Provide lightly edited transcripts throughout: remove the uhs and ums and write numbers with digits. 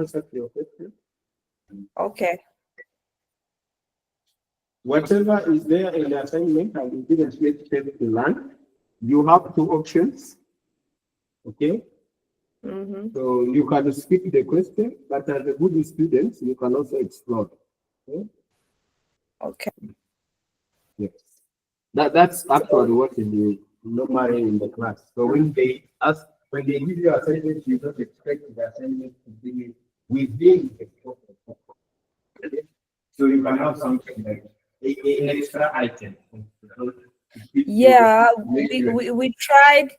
answer to your question. Okay. Whatever is there in the assignment and you didn't get time to learn, you have two options. Okay? So you can skip the question, but as a good student, you can also explore. Okay? Okay. Yes. That's actually what you do normally in the class. So when they give you assignment, you don't expect the assignment to be within the scope of the okay? So you can have something like an extra item. Yeah, we tried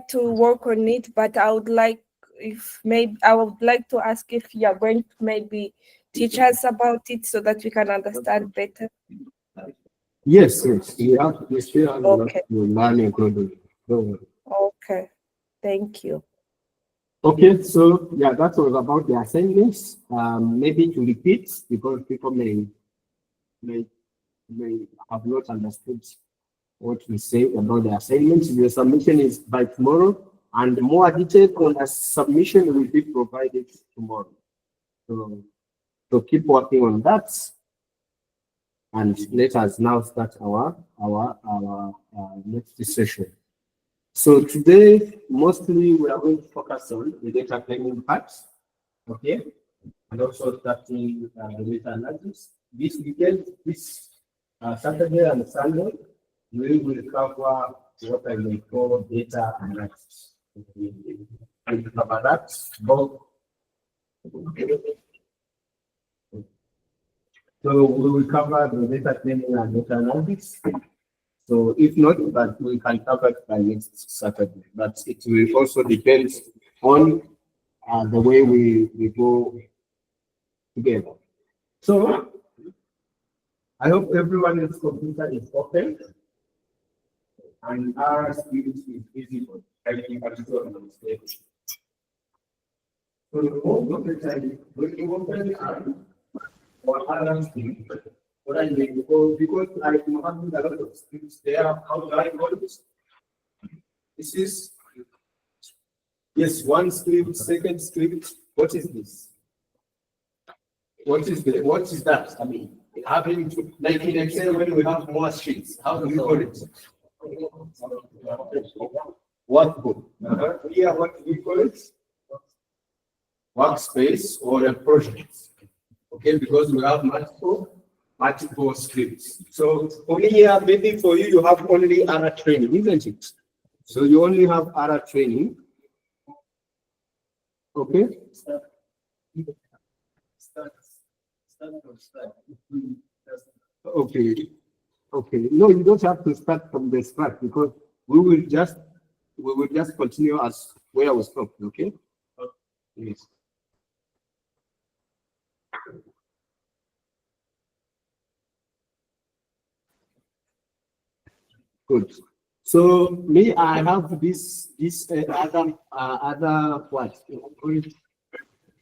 to work on it, but I would like to ask if you are going to maybe teach us about it so that we can understand better. Yes. You still have a lot Okay. to learn including. Okay. Thank you. Okay, so yeah, that was about the assignments. Maybe to repeat because people may have not understood what we say about the assignments. The submission is by tomorrow, and more detail on the submission will be provided tomorrow. So keep working on that, and let us now start our next session. So today, mostly we are going to focus on the data cleaning parts, okay, and also starting the data analysis. This weekend, this Saturday and Sunday, we will cover what I will call data analysis. And to cover that, both. So we will cover the data cleaning and data analysis. So if not, but we can cover it by next Saturday. But it will also depend on the way we go together. So I hope everyone's computer is open and our skills is visible. Everything can go on the stage. So most of the time, when you open or other things, what I mean, because I have a lot of scripts there, how do I call this? This is, yes, one script, second script. What is this? What is that? I mean, having to, like in Excel when we have more sheets, how do we call it? Workbook. Here, what do we call it? Workspace or a project. Okay, because we have multiple scripts. So only here, maybe for you, you have only R training, isn't it? So you only have R training. Okay. Okay. No, you don't have to start from the start because we will just continue as where we stopped. Okay. Yes. Good. So me, I have this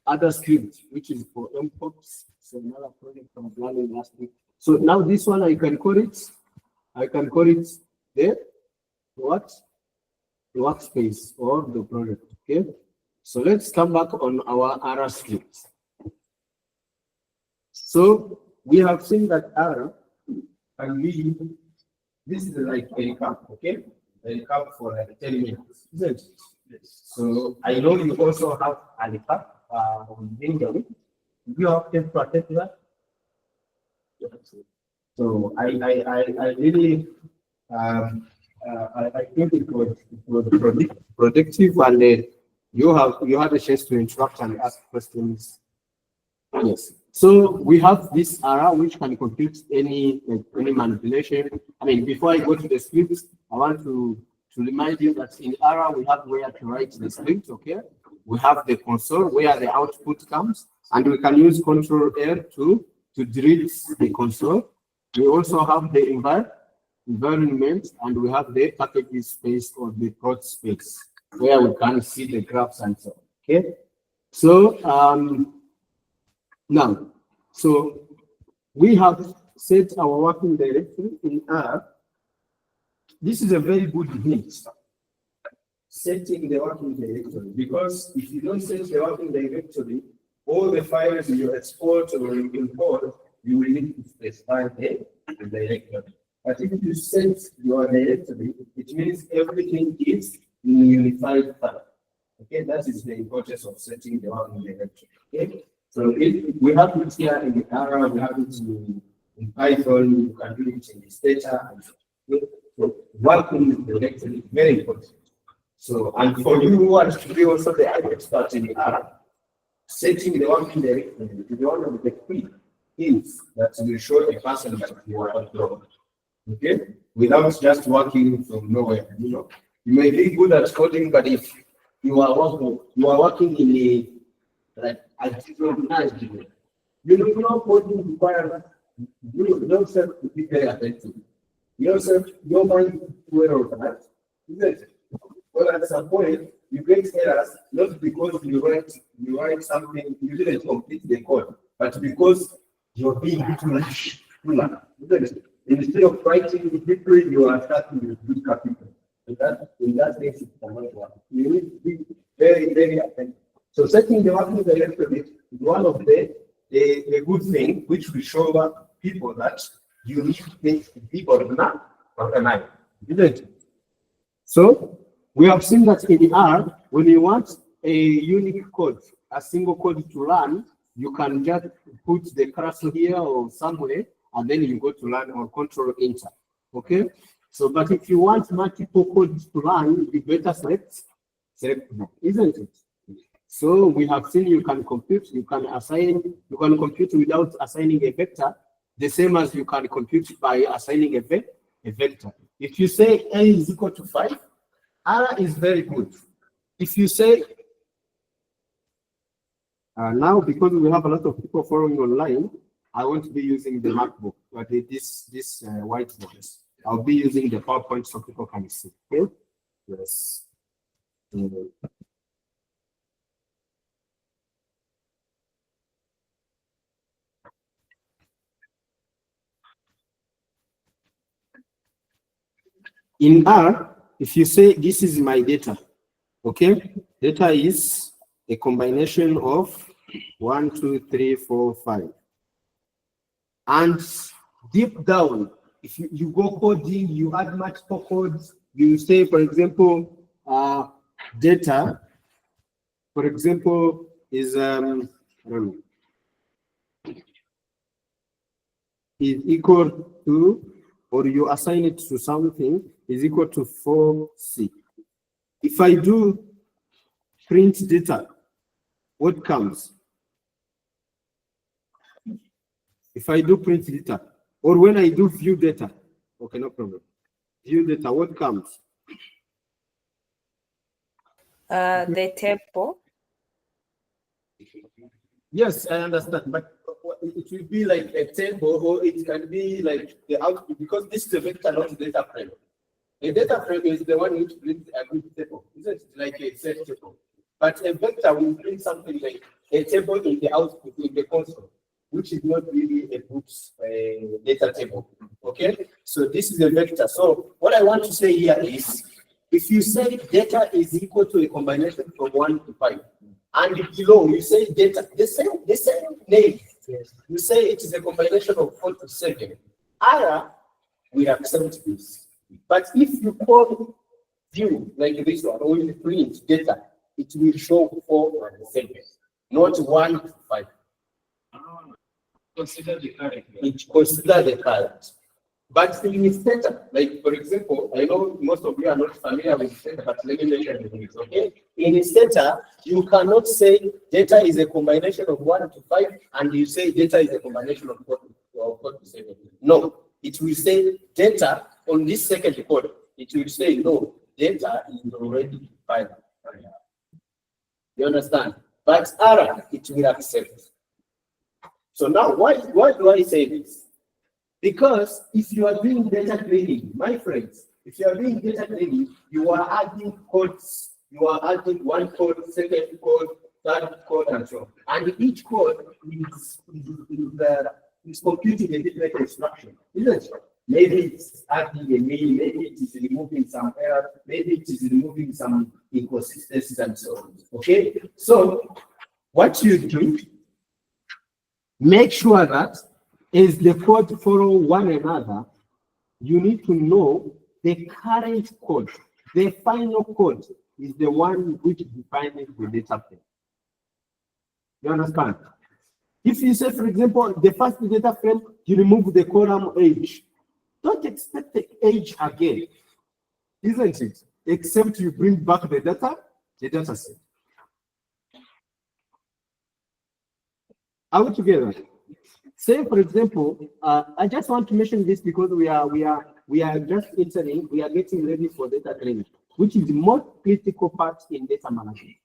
other script which is for MPOPs. So another project from planning last week. So now this one I can call it the workspace or the project. Okay. So let's come back on our R script. So we have seen that R can be. This is like a recap, okay? A recap for like 10 minutes, isn't it? Yes. So I know you also have a recap on Windows. Do you have time to attend to that? So I really I think it was productive and you had a chance to interact and ask questions. Yes. So we have this R which can compute any manipulation. I mean, before I go to the script, I want to remind you that in R we have where to write the script. Okay, we have the console where the output comes, and we can use Control R to delete the console. We also have the environment, and we have the package space or the plot space where we can see the graphs and so on. Okay, so now, so we have set our working directory in R. This is a very good hint, setting the working directory, because if you don't set the working directory, all the files you export or you import, you will need to specify the directory. But if you set your directory, it means everything is in a unified file. Okay, that is the importance of setting the one directory. Okay, so if we have it here in R, we have it in Python, you can do it in this data. So working with directory is very important. So, and for you who want to be also the expert in R, setting the working directory is one of the key things that will show a person that you are on. Okay, without just working from nowhere. You may be good at coding, but if you are working in a like a different way, coding requires yourself to be very attentive. Your mind is aware of that, isn't it? Well, at some point you get errors not because you write something you didn't complete the code, but because you're being too much. Instead of writing deeply, you are starting with good capital. In that case, it cannot work. You need to be very, very attentive. So setting the working directory is one of the good thing which will show people that you need things to be organized. Isn't it? So we have seen that in R, when you want a unique code, a single code to run, you can just put the cursor here or somewhere, and then you go to run or control enter. Okay? So, but if you want multiple codes to run, you better select no, isn't it? So we have seen you can compute, you can compute without assigning a vector, the same as you can compute by assigning a vector. If you say A is equal to 5, R is very good. If you say now, because we have a lot of people following online, I won't be using the MacBook, but this whiteboard. I'll be using the PowerPoint so people can see. Okay? Yes. In R, if you say this is my data, okay? Data is a combination of 1, 2, 3, 4, 5. And deep down, if you go coding, you add multiple codes, you say, for example, data, for example, is equal to, or you assign it to something, is equal to 4C. If I do print data, what comes? If I do print data, or when I do view data, okay, no problem. View data, what comes? The table. Yes, I understand, but it will be like a table, or it can be like the output, because this is a vector, not a data frame. A data frame is the one which brings a good table, isn't it? Like a set table. But a vector will bring something like a table in the output, in the console, which is not really a good data table. Okay, so this is a vector. So what I want to say here is, if you say data is equal to a combination from 1 to 5, and below you say data, the same name. Yes. You say it is a combination of 4 to 7. R, we accept this. But if you call view like this one, or you print data, it will show 4 and 7, not 1 to 5. Consider the current. It consider the current. But in stata, like for example, I know most of you are not familiar with stata, but let me mention it. Okay, in stata, you cannot say data is a combination of 1 to 5, and you say data is a combination of 4 to 7. No, it will say data on this second code. It will say no, data is already 5. You understand? But R, it will accept. So now, why do I say this? Because if you are doing data cleaning, my friends, if you are doing data cleaning, you are adding codes. You are adding one code, second code, third code, and so on. And each code is computing a different instruction, isn't it? Maybe it's adding a mean, maybe it is removing some error, maybe it is removing some inconsistencies, and so on. Okay? So what you do Make sure that as the code follow one another, you need to know the current code. The final code is the one which defines the data frame. You understand? If you say, for example, the first data frame, you remove the column age. Don't expect the age again, isn't it? Except you bring back the data set. Are we together? Say, for example, I just want to mention this because we are just entering, we are getting ready for data training, which is the most critical part in data management.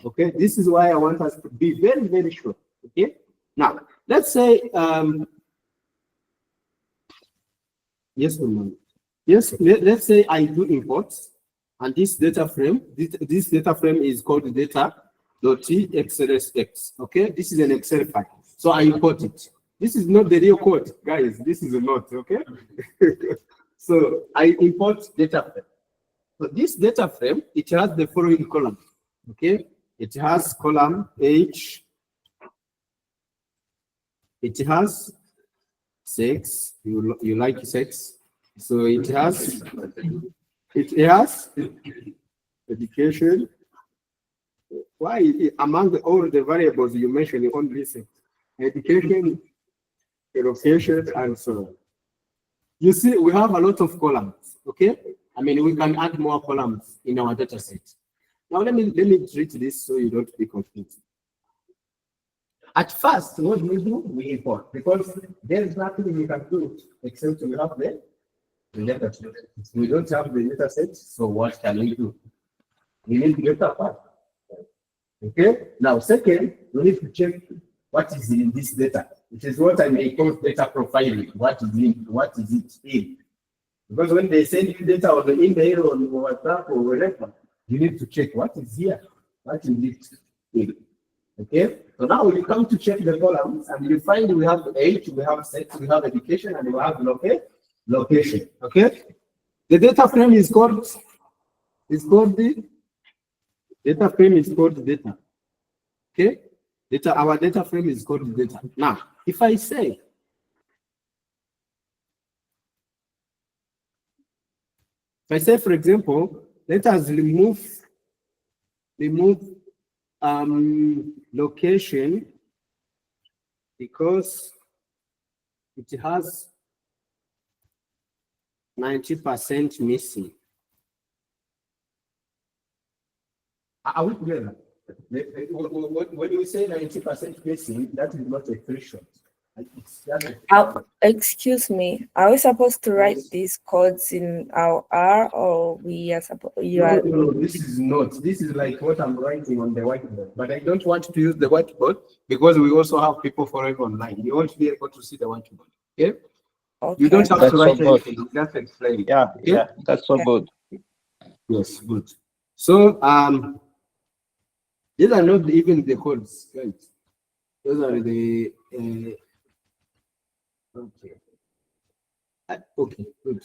Okay, this is why I want us to be very, very sure. Okay, now let's say yes, let's say I do imports, and this data frame, this data frame is called data.txlsx. Okay, this is an Excel file, so I import it. This is not the real code, guys. This is not okay. So I import data frame. So this data frame, it has the following columns. Okay, it has column age. It has sex. You like sex, so it has education. Why among all the variables you mentioned, you only say education, location, and so on. You see, we have a lot of columns. Okay, I mean we can add more columns in our data set. Now let me treat this so you don't be confused. At first, what do? We import, because there is nothing we can do except we have the data set. We don't have the data set, so what can we do? We need data part. Okay. Now, second, we need to check what is in this data. It is what I may call data profiling. What is it in? Because when they send you data on the email or WhatsApp or whatever, you need to check what is here, what is it in. Okay, so now you come to check the columns and you find we have age, we have sex, we have education, and we have location. Okay, the data frame is called the data frame is called data. Okay, our data frame is called data. Now, if I say for example, let us remove location because it has 90% missing. Are we together? When you say 90% missing, that is not a threshold. Excuse me, are we supposed to write these codes in our R, or we are supposed? No, this is not. This is like what I'm writing on the whiteboard. But I don't want to use the whiteboard because we also have people following online. You want to be able to see the whiteboard. Okay? Okay. You don't have That's to write so good. anything. Just explain. Yeah, Okay? yeah, that's so good. Yes, good. So these are not even the codes, right? Those are the okay. Okay, good.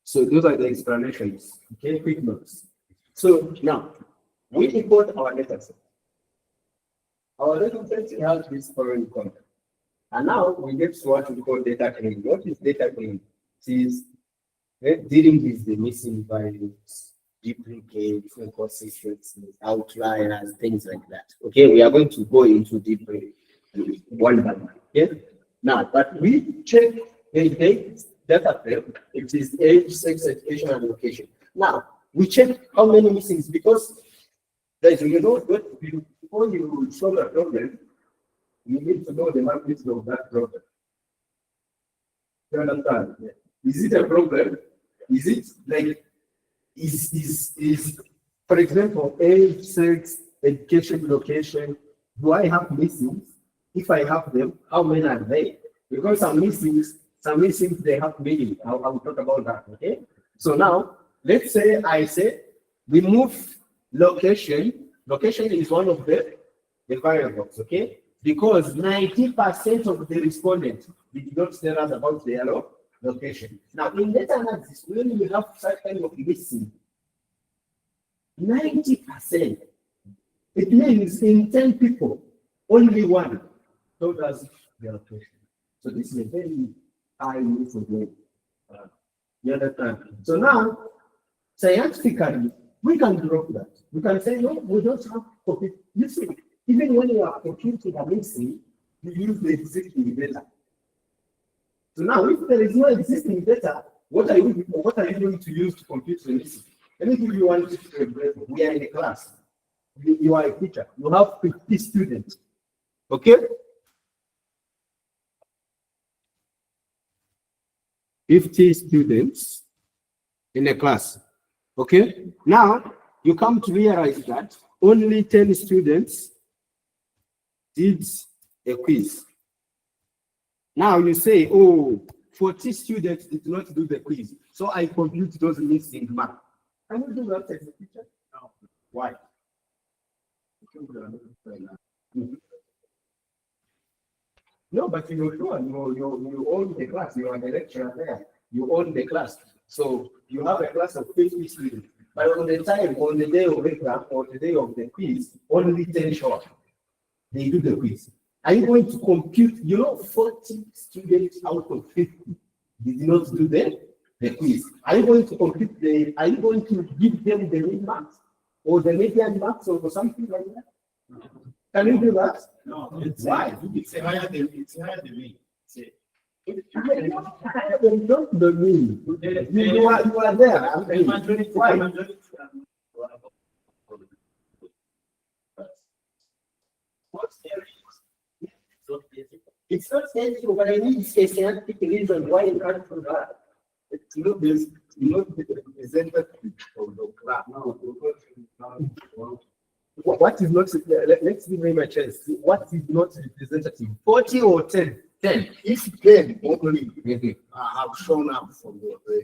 So those are the explanations. Okay, quick notes. So now we import our data set. Our data set has this following content. And now we get to what we call data cleaning. What is data cleaning? It is dealing with the missing values, duplicates, inconsistencies, outliers, things like that. Okay, we are going to go into deeper one by one. Okay, now, but we check the data frame. It is age, sex, education, and location. Now, we check how many missings because guys, you know, before you solve a problem, you need to know the magnitude of that problem. You understand? Is it a problem? Is it like is for example age, sex, education, location? Do I have missings? If I have them, how many are they? Because some missings they have meaning. I will talk about that. Okay. So now let's say I say remove location. Location is one of the variables. Okay. Because 90% of the respondents did not tell us about their location. Now, in data analysis, when we have such kind of missing, 90%, it means in 10 people, only one told us the allocation. So this is a very high use of it. You understand? So now, scientifically, we can drop that. We can say, no, we don't have compute. You see, even when you are computing a mixing, you use the existing data. So now, if there is no existing data, what are you going to use to compute the mixing? Let me give you one example. We are in a class. You are a teacher. You have 50 students. Okay? 50 students in a class. Okay? Now, you come to realize that only 10 students did a quiz. Now you say, oh, 40 students did not do the quiz. So I compute those missing marks. Can you do that as a teacher? No. Why? No, but you own the class. You are the lecturer there. You own the class. So you have a class of 50 students. But on the day of the exam or the day of the quiz, only 10 show up. They do the quiz. Are you going to compute, 40 students out of 50 did not do the quiz? Are you going to compute are you going to give them the mean marks or the median marks or something like that? Can you do that? No, why? It's higher than me. Not the mean. You are there. Why? It's not sensible, but I need a scientific reason why you can't do that. It's not this, the representative of the class. What is not, let's give me my chance. What is not representative? 40 or 10? 10. If 10 only have shown up for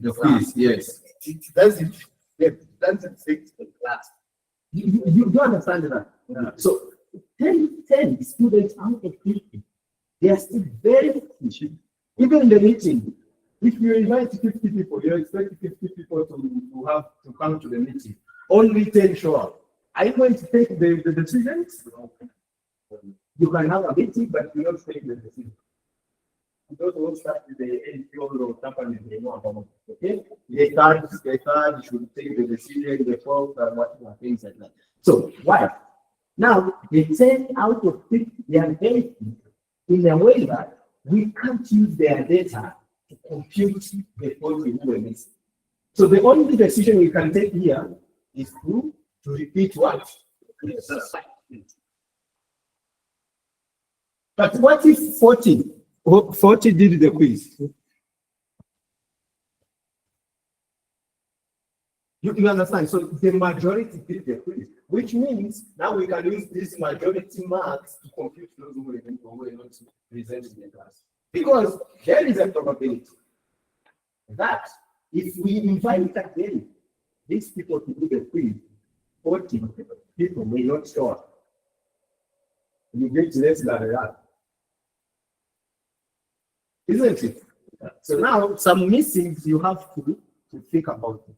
the quiz, yes. It doesn't fit the class. You don't understand that. Yeah. So 10 students out of 50, they are still very efficient. Even in the meeting, if you invite 50 people, you expect 50 people to come to the meeting. Only 10 show up. Are you going to take the decisions? You can have a meeting, but you don't take the decision. Those who start with the NPO or company, they know about it. Okay? They should take the decision, the fault, and whatever, things like that. So, why? Now, the 10 out of 50, they are very in a way that we can't use their data to compute the fault we were missing. So, the only decision we can take here is to repeat what? But what if 40 did the quiz? You understand? So the majority did the quiz, which means now we can use this majority marks to compute those who were not present in the class. Because there is a probability that if we invite again these people to do the quiz, 40 people may not show up. You get less than that. Isn't it? So now some missings you have to think about it.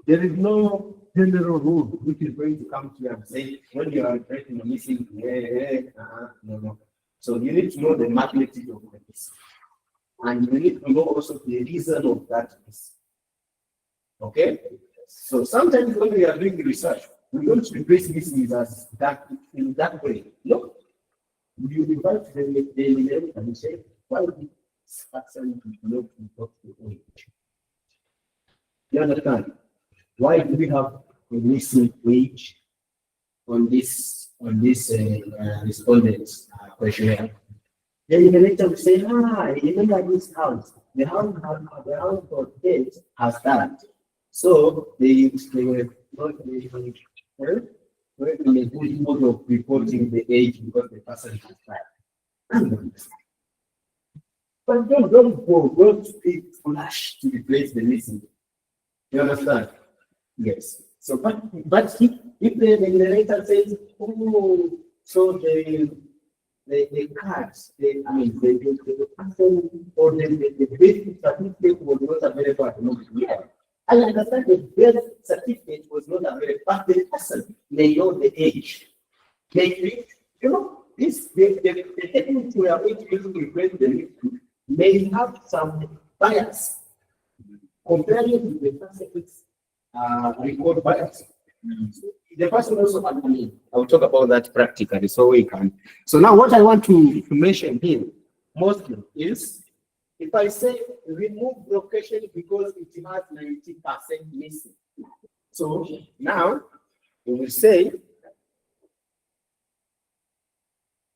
There is no general rule which is going to come to you and say when you are breaking a missing, no. So you need to know the magnitude of the missing. And you need to know also the reason of that missing. Okay? So sometimes when we are doing research, we don't replace missing as that in that way. No. You invite the and say, why would this person not report the age? You understand? Why do we have a missing age on this respondents questionnaire? Then the later will say, remember this house. The house for date has that. So they were not in a good mode of reporting the age because the person has died. But don't speak flash to replace the missing. You understand? Yes. So, but if the narrator says, oh, so the cards, the person or the basic certificate was not available at the moment. Yeah. I understand the birth certificate was not available, but the person may know the age. Maybe, this the technique we are going to use to replace them may have some bias comparing to the statistics record bias. The person also had money. I will talk about that practically so we can. So now what I want to mention here mostly is if I say remove location because it has 90% missing. So now we will say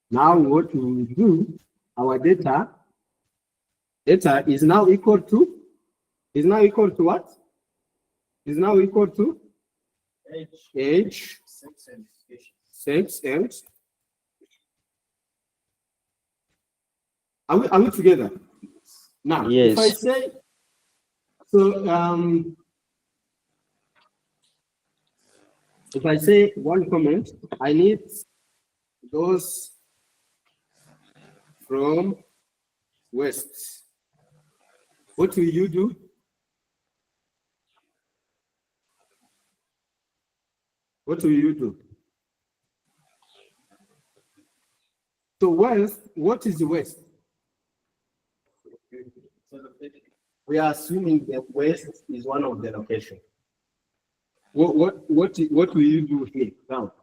now what we will do, our data is now equal to what? Is now equal to age, sex, and are we together? Now, Yes. if I say so, if I say one comment, I need those from west. What will you do? What will you do? So west, what is the west? We are assuming that west is one of the locations. What will you do here now?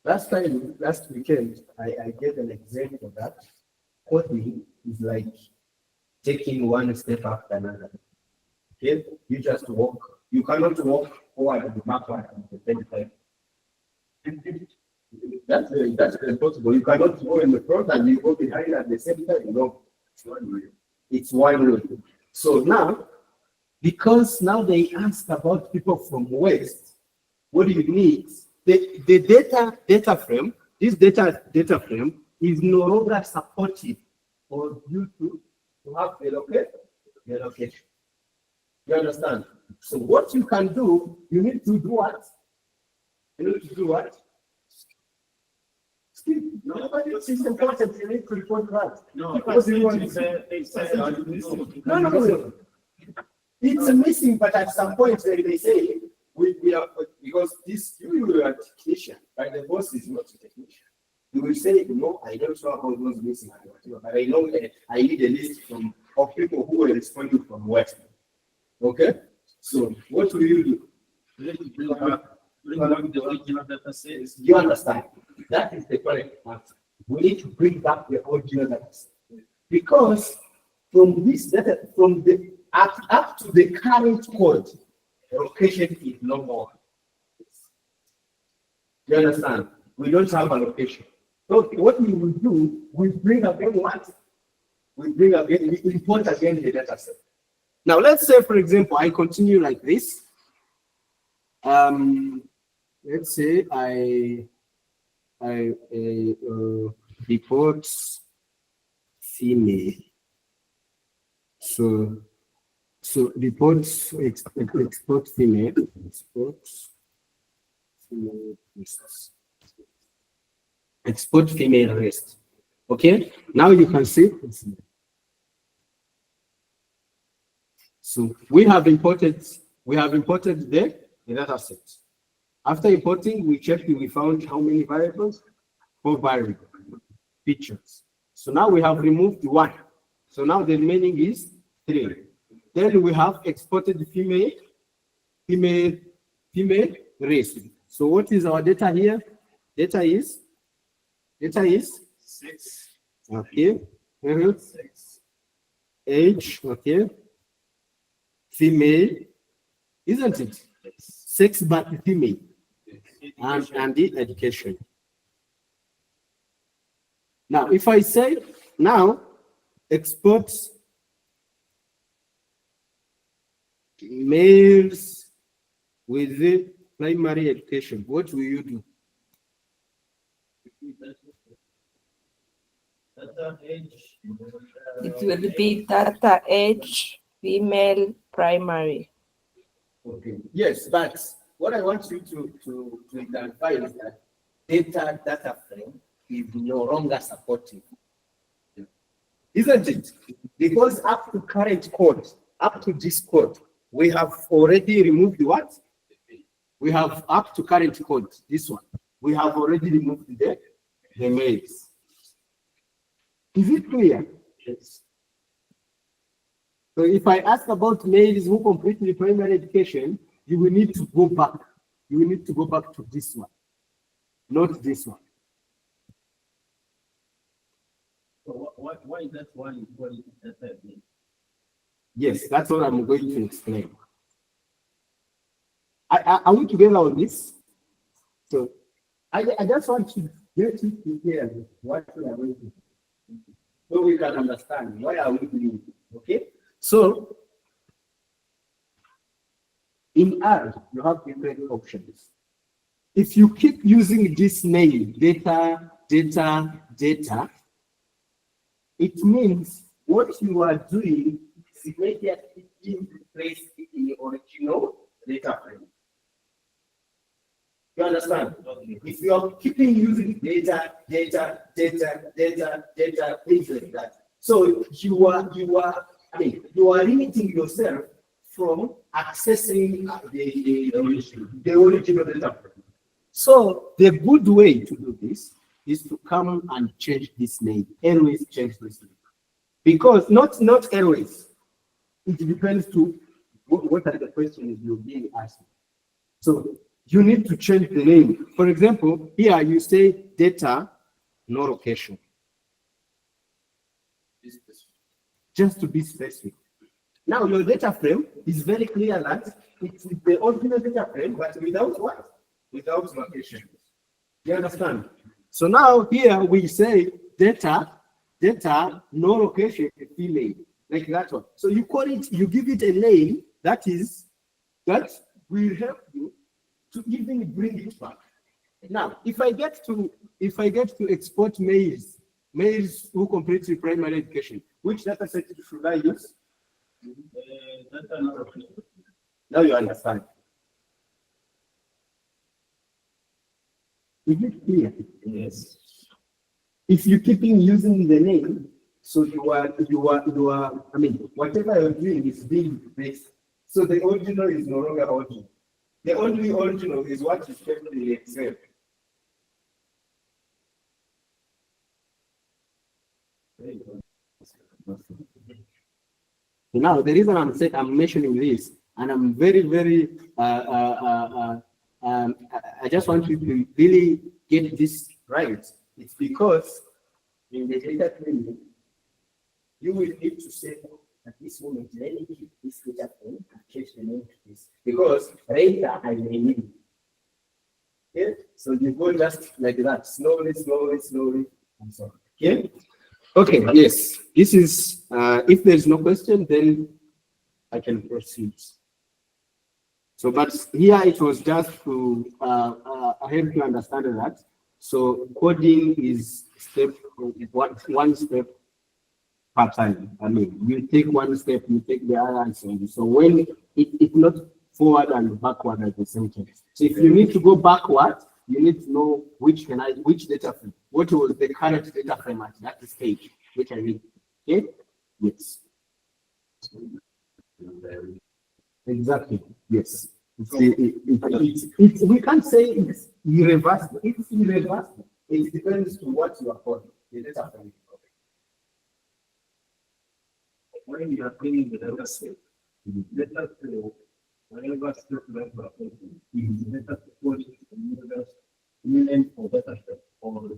Last weekend, I gave an example that coding is like taking one step after another. Okay, you just walk. You cannot walk forward and backward at the same time. That's impossible. You cannot go in the front and you go behind at the same time. No, it's one way. So now, because now they ask about people from west, what do you need? The data frame, this data frame is no longer supportive for you to have the location. You understand? So what you can do, you need to do what? You need to do what? Skip. Nobody is important. You need to report that. No, because you want no. It's missing, but at some point they say we are because this you are a technician, right? The boss is not a technician. You will say, no, I don't know about those missing, but I know I need a list of people who are responding from west. Okay? So what will you do? Bring back the original data set. You understand? That is the correct answer. We need to bring back the original data set. Because from this data, from the up to the current code, the location is no more. You understand? We don't have a location. So what we will do, we bring again what? We import again the data set. Now let's say, for example, I continue like this. Let's say I report female. So reports export female. Export female rest. Okay. Now you can see. So we have imported the data set. After importing, we checked, we found how many variables? 4 variables, features. So now we have removed 1. So now the remaining is 3. Then we have exported female race. So what is our data here? Data is 6. Okay. 6. Age, okay. Female, isn't it? Sex but female. And the education. Now, if I say now export males with the primary education, what will you do? Data age. It will be data age, female, primary. Okay. Yes, but what I want you to identify is that data frame is no longer supportive. Isn't it? Because up to current code, up to this code, we have already removed what? We have up to current code, this one. We have already removed the mails. Is it clear? Yes. So if I ask about males who complete the primary education, you will need to go back. You will need to go back to this one, not this one. So why is that one is what is that mean? Yes, that's what I'm going to explain. Are we together on this? So I just want to get you to hear what we are going to do, so we can understand why are we doing it. Okay? So in R, you have different options. If you keep using this name, data, it means what you are doing is immediately being replaced in the original data frame. You understand? Okay. If you are keeping using data, things like that, so you are limiting yourself from accessing the original data frame. So the good way to do this is to come and change this name. Always change this name. Because not always. It depends to what are the questions you're being asked. So you need to change the name. For example, here you say data, no location. Just to be specific. Now your data frame is very clear that it's the original data frame, but without what? Without location. You understand? So now here we say data, no location, female, like that one. So you call it, you give it a name that will help you to even bring it back. Now, if I get to export males who complete the primary education, which data set should I use? Now you understand. Is it clear? Yes. If you keep using the name, so you are, I mean, whatever you're doing is being replaced. So the original is no longer original. The only original is what is kept in the Excel. So now the reason I'm mentioning this, and I'm very, I just want you to really get this right. It's because in the data training, you will need to say at this moment, let me keep this data frame and change the name to this. Because later I may need it. Okay? So you go just like that, slowly, and so on. Okay? Okay, yes. This is, if there's no question, then I can proceed. So, but here it was just to help you understand that. So coding is one step per time. I mean, you take one step, you take the other, and so on. So when it's not forward and backward at the same time. So if you need to go backward, you need to know which data frame, what was the current data frame at that stage, which I need. Okay? Yes. Exactly. Yes. We can't say it's irreversible. It's irreversible. It depends on what you are calling the data frame. When you are cleaning the data set, data flow, whenever step level is data support name for data set or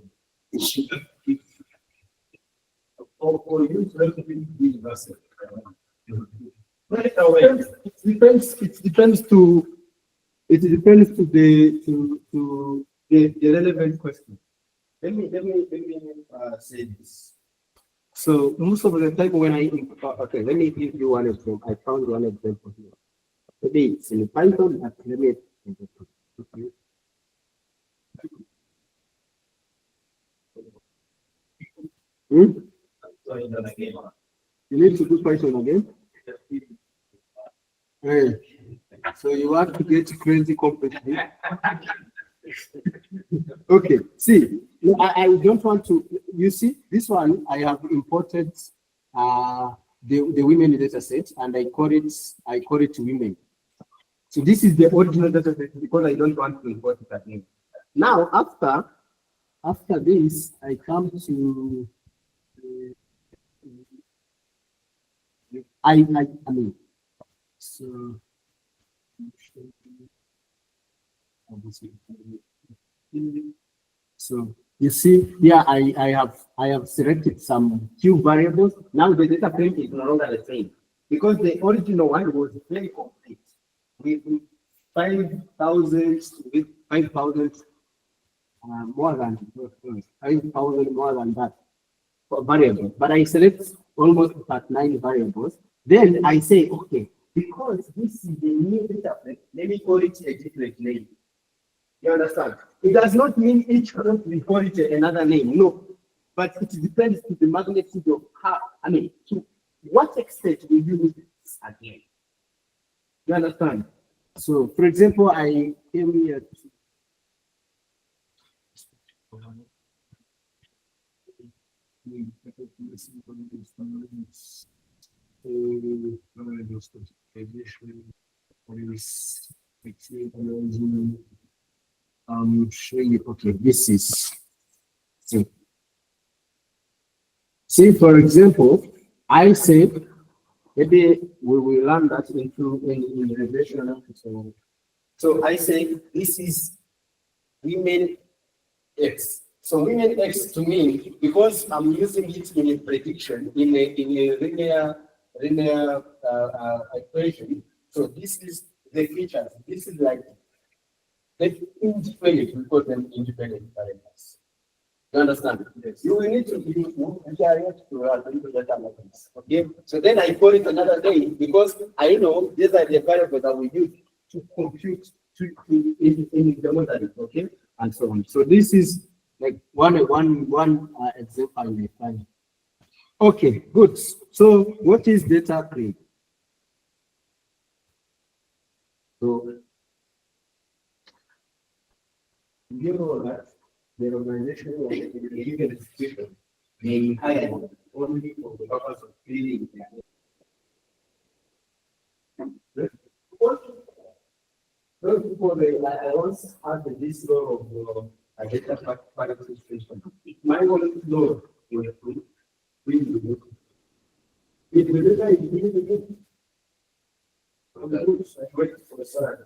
use relatively big asset. It depends to the relevant question. Let me say this. So most of the time when okay, let me give you one example. I found one example here. Maybe it's in Python, but let me okay. You need to do Python again? Hey. So you want to get crazy completely? Okay, see, I don't want to, you see, this one, I have imported the women data set and I call it women. So this is the original data set because I don't want to import it again. Now, after this, I come to, I mean, so, so you see here I have selected some few variables. Now the data frame is no longer the same because the original one was very complete with 5,000 more than 5,000 more than that for variable. But I select almost at 9 variables. Then I say, okay, because this is the new data frame, let me call it a different name. You understand? It does not mean each column we call it another name, no. But it depends to the magnitude of how, I mean, to what extent we use this again. You understand? So, for example, I came here to show you. Okay, this is see, for example, I said maybe we will learn that in relational. So I say this is women X. So women X to me, because I'm using it in a prediction in a linear equation. So this is the features. This is like the independent. We call them independent variables. You understand? Yes. You will need to use data methods. Okay. So then I call it another name because I know these are the variables that we use to compute in the model. Okay, and so on. So this is like one example I may find. Okay, good. So what is data frame? So you know that the organization of the legal institution may hire only for the purpose of creating those people, I once had this law of data participation. My one law was it the data is really good. Wait for the sun.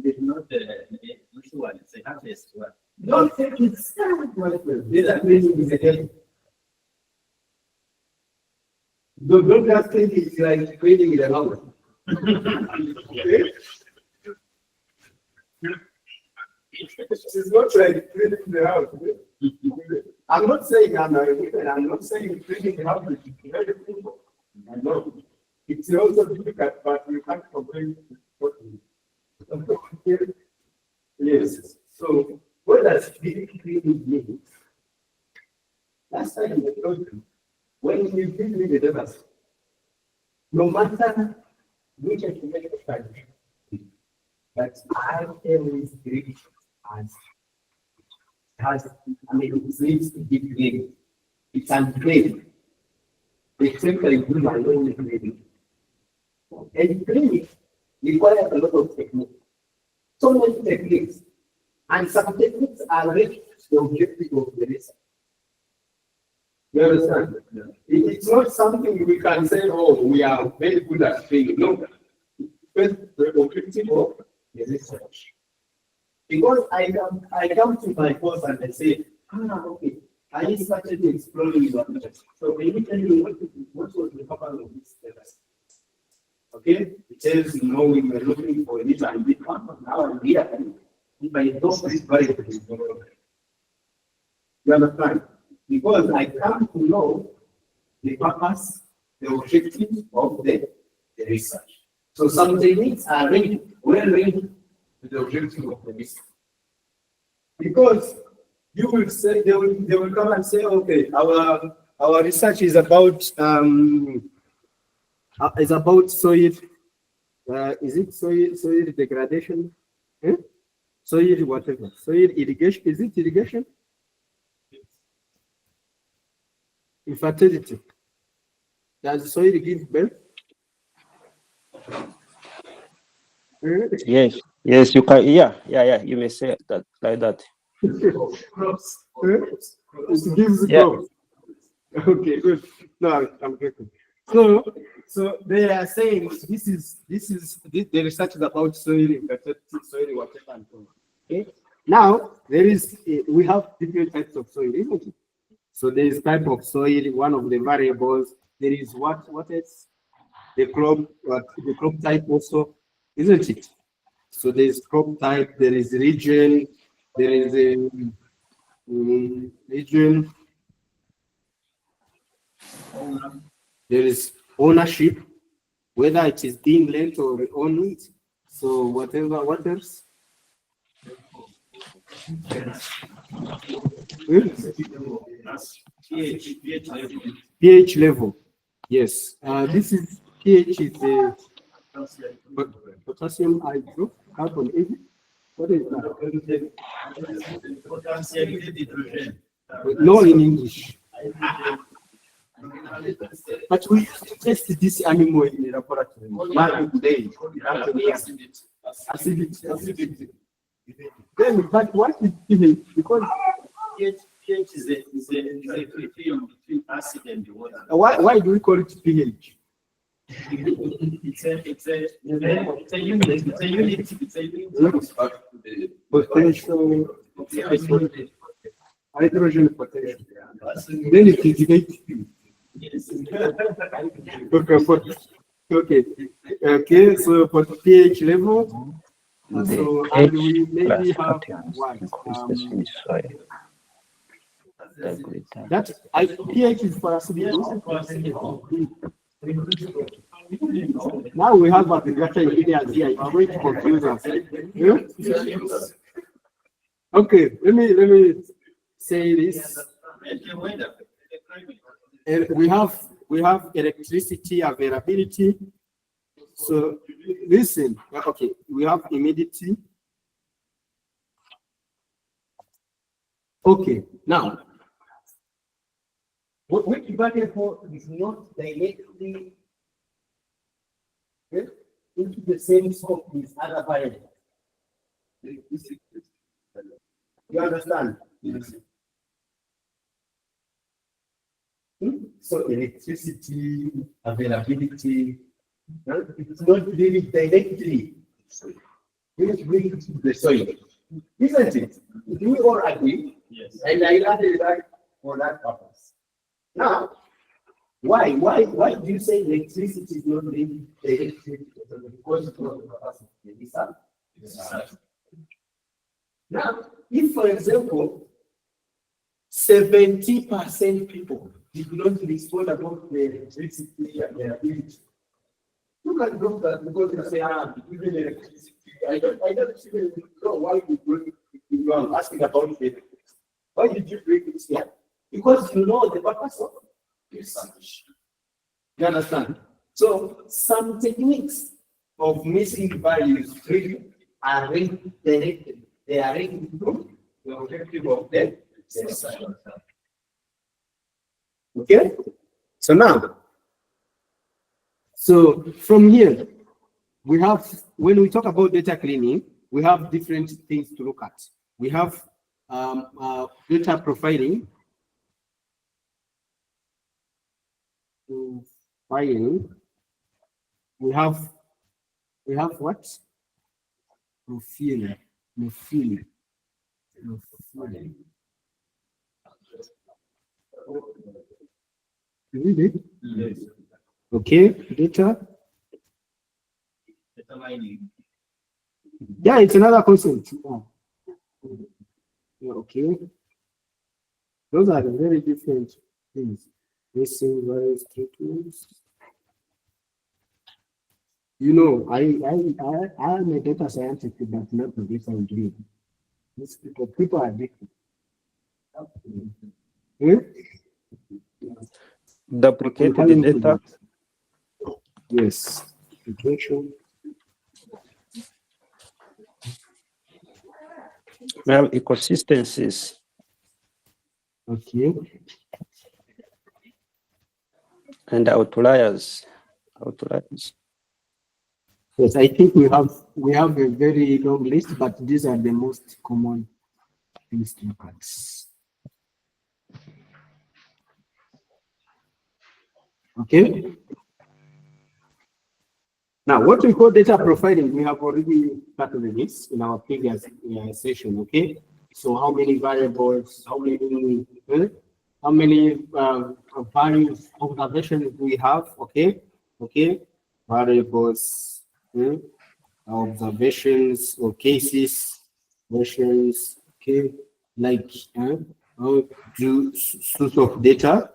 It's not the which one? It's a harvest one. Don't take it seriously. Data cleaning is a game. Don't just think it's like cleaning in the house. It's not like cleaning the house. I'm not saying I'm not saying cleaning the house is very simple. I know. It's also difficult, but you can't complain. Yes. So what does cleaning mean? Last time I told you, when you clean the data, no matter which information type, but I always treat has, I mean, it needs to be clean. It's unclean. Except I do my own cleaning. And cleaning requires a lot of technique. So many techniques. And some techniques are reached the objective of the research. You understand? Yeah. It's not something we can say, oh, we are very good at cleaning. No. It's the objective of the research. Because I come to my course and I say, okay, I started exploring your interest. So can you tell me what was the purpose of this data? Okay, it says, we were looking for this and this one, but now I'm here. And if I don't this variable, you understand? Because I come to know the purpose, the objective of the research. So some techniques are well linked to the objective of the research. Because you will say, they will come and say, okay, our research is about It's about soil. Is it soil degradation? Eh? Soil whatever. Soil irrigation. Is it irrigation? Infertility. Does soil give birth? Yes, yes, you can. Yeah. You may say that like that. Crops. It gives Yeah. growth. Okay, good. No, I'm getting. So they are saying this is the research is about soil infertility, soil whatever. And so on. Okay. Now we have different types of soil, isn't it? So there is type of soil. One of the variables. There is what is the crop type also, isn't it? So there is crop type. There is region. There is a region. There is ownership, whether it is being lent or owned. So whatever, what else? pH level. Yes. This is pH is the potassium hydrocarbon. Is it? What is that? No, in English. But we test this animal in the laboratory. Acidity. Then, but what is pH? Because pH is a between acid and water. why do we call it pH? It's a unit. Potential hydrogen potential. Then it is negative. Yes. Okay. So for pH level, so and we maybe have what? That pH is for acidity. Now we have agriculture engineers here. I'm going to confuse us. Yeah? Okay, let me say this. We have electricity availability. So listen, okay, we have humidity. Okay, now which variable is not directly into the same scope as other variables? You understand? Yes. So electricity, availability, it's not really directly linked to the soil, isn't it? We all agree? Yes. And I added that for that purpose. Now, why do you say electricity is not linked directly to the soil? Because it's not the capacity. Yes. Now, if for example, 70% people did not respond about the electricity availability, you can drop that because you say, even electricity, I don't even know why you are asking about it. Why did you bring it here? Because you know the purpose of research. You understand? So some techniques of missing values are linked directly. They are linked to the objective of the research. Okay? So now, so from here, we have, when we talk about data cleaning, we have different things to look at. We have data profiling. We have what? Profiling. Read it? Yes. Okay, data. Data mining. Yeah, it's another concept. Yeah, okay. Those are very different things. Missing various treatments. You know, I am a data scientist, but not a data engineer. These people are different. Duplicate the data. Yes. Regression. We have inconsistencies. Okay. And outliers. Outliers. Yes, I think we have a very long list, but these are the most common things to look at. Okay. Now, what we call data profiling, we have already started this in our previous session. Okay. So, how many variables? How many various observations we have? Okay. Okay. Variables. Observations or cases, versions, okay, like source of data,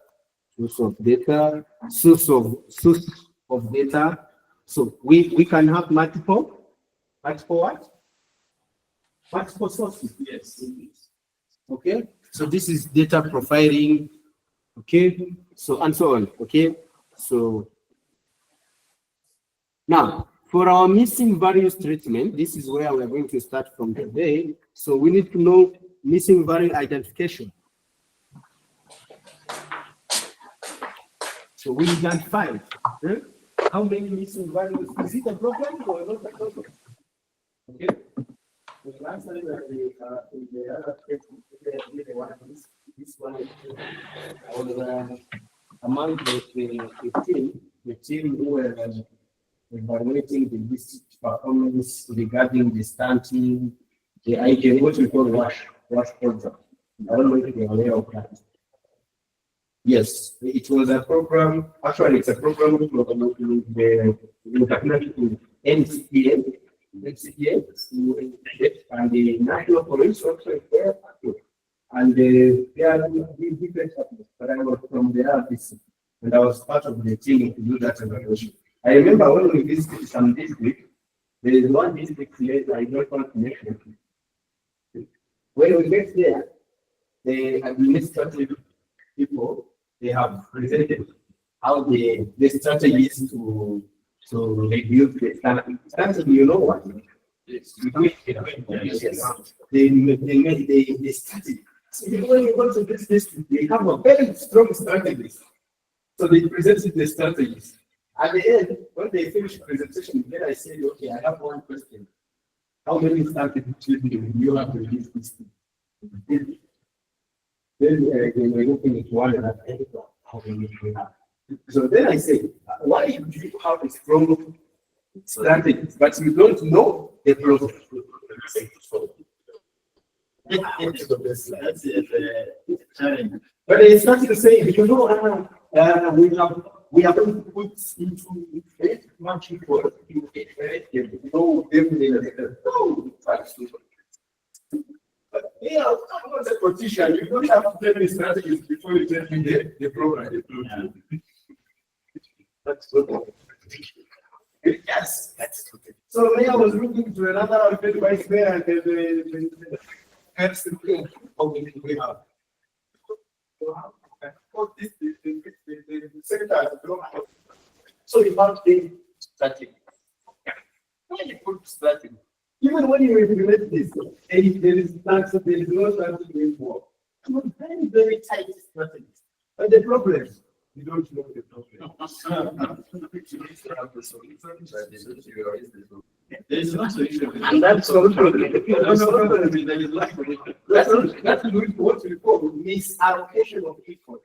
source of data. So we can have multiple what? Multiple sources. Yes. Okay. So this is data profiling. Okay. So and so on. Okay. So now, for our missing values treatment, this is where we're going to start from today. So we need to know missing value identification. So we identify how many missing values. Is it a problem or not a problem? Okay. So last time in the other this one was among the team who were evaluating the list performance regarding the stunting, the item, what we call wash program. I don't know if you're aware of that. Yes, it was a program. Actually, it's a program with the NCPA, and the National Police also is there. And they are different partners, but I was from the RBC, and I was part of the team to do that evaluation. I remember when we visited some district, there is one district here I don't want to mention. When we get there, the administrative people, they have presented how the strategy is to reduce the standard. Standard, you know what? Yes. They study. So when you go to this district, they have a very strong strategy. So they presented the strategies. At the end, when they finished the presentation, then I said, okay, I have one question. How many strategies do you have to use this thing? Then they were looking at one and I said, how many do we have? So then I said, why do you have a strong strategy, but you don't know the problem? That's the challenge. But they started saying, you know, we have going to put into very much effort to know everything. But yeah, I'm not a politician. You don't have to tell me strategies before you tell me the program. That's good. Yes, that's good. So when I was looking to another vice mayor and the how many we have. So you have the strategy. When you put strategy, even when you implement this, there is no strategy going forward. Very, very tight strategy. But the problem, you don't know the problem. There is no solution. And that's so true. That's what we call misallocation of effort.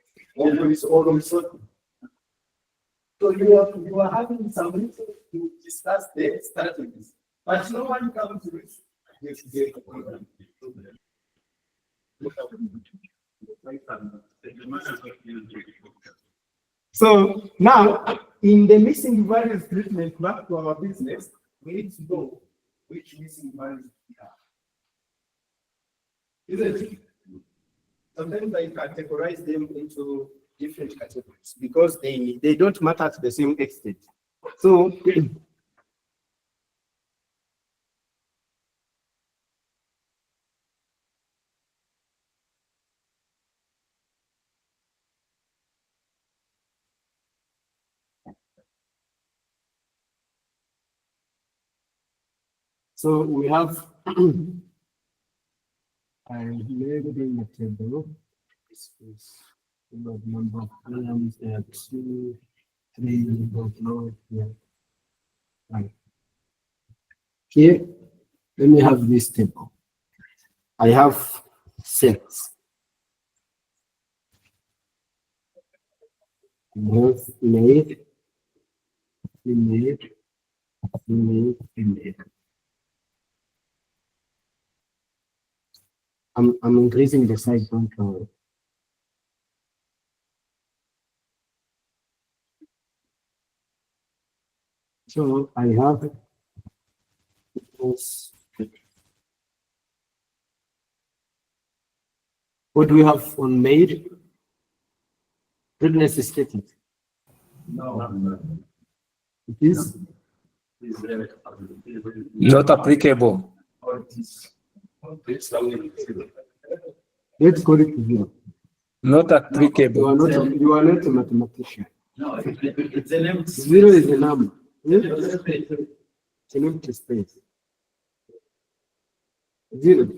So you are having some reason to discuss the strategies, but no one comes to it. So now, in the missing values treatment back to our business, we need to know which missing values we have. Isn't it? Sometimes I categorize them into different categories because they don't matter to the same extent. So So we have I made it in the table. This is the number of columns. There are 2, 3, don't know. Yeah. Right. Here, let me have this table. I have cells. Made, made. I'm increasing the size, don't worry. So I have this. What do we have on made? Readiness statement. No. It is Not applicable. let's call it 0. Not applicable. You are not a mathematician. No, it's an empty 0 is a number. It's an empty space. 0.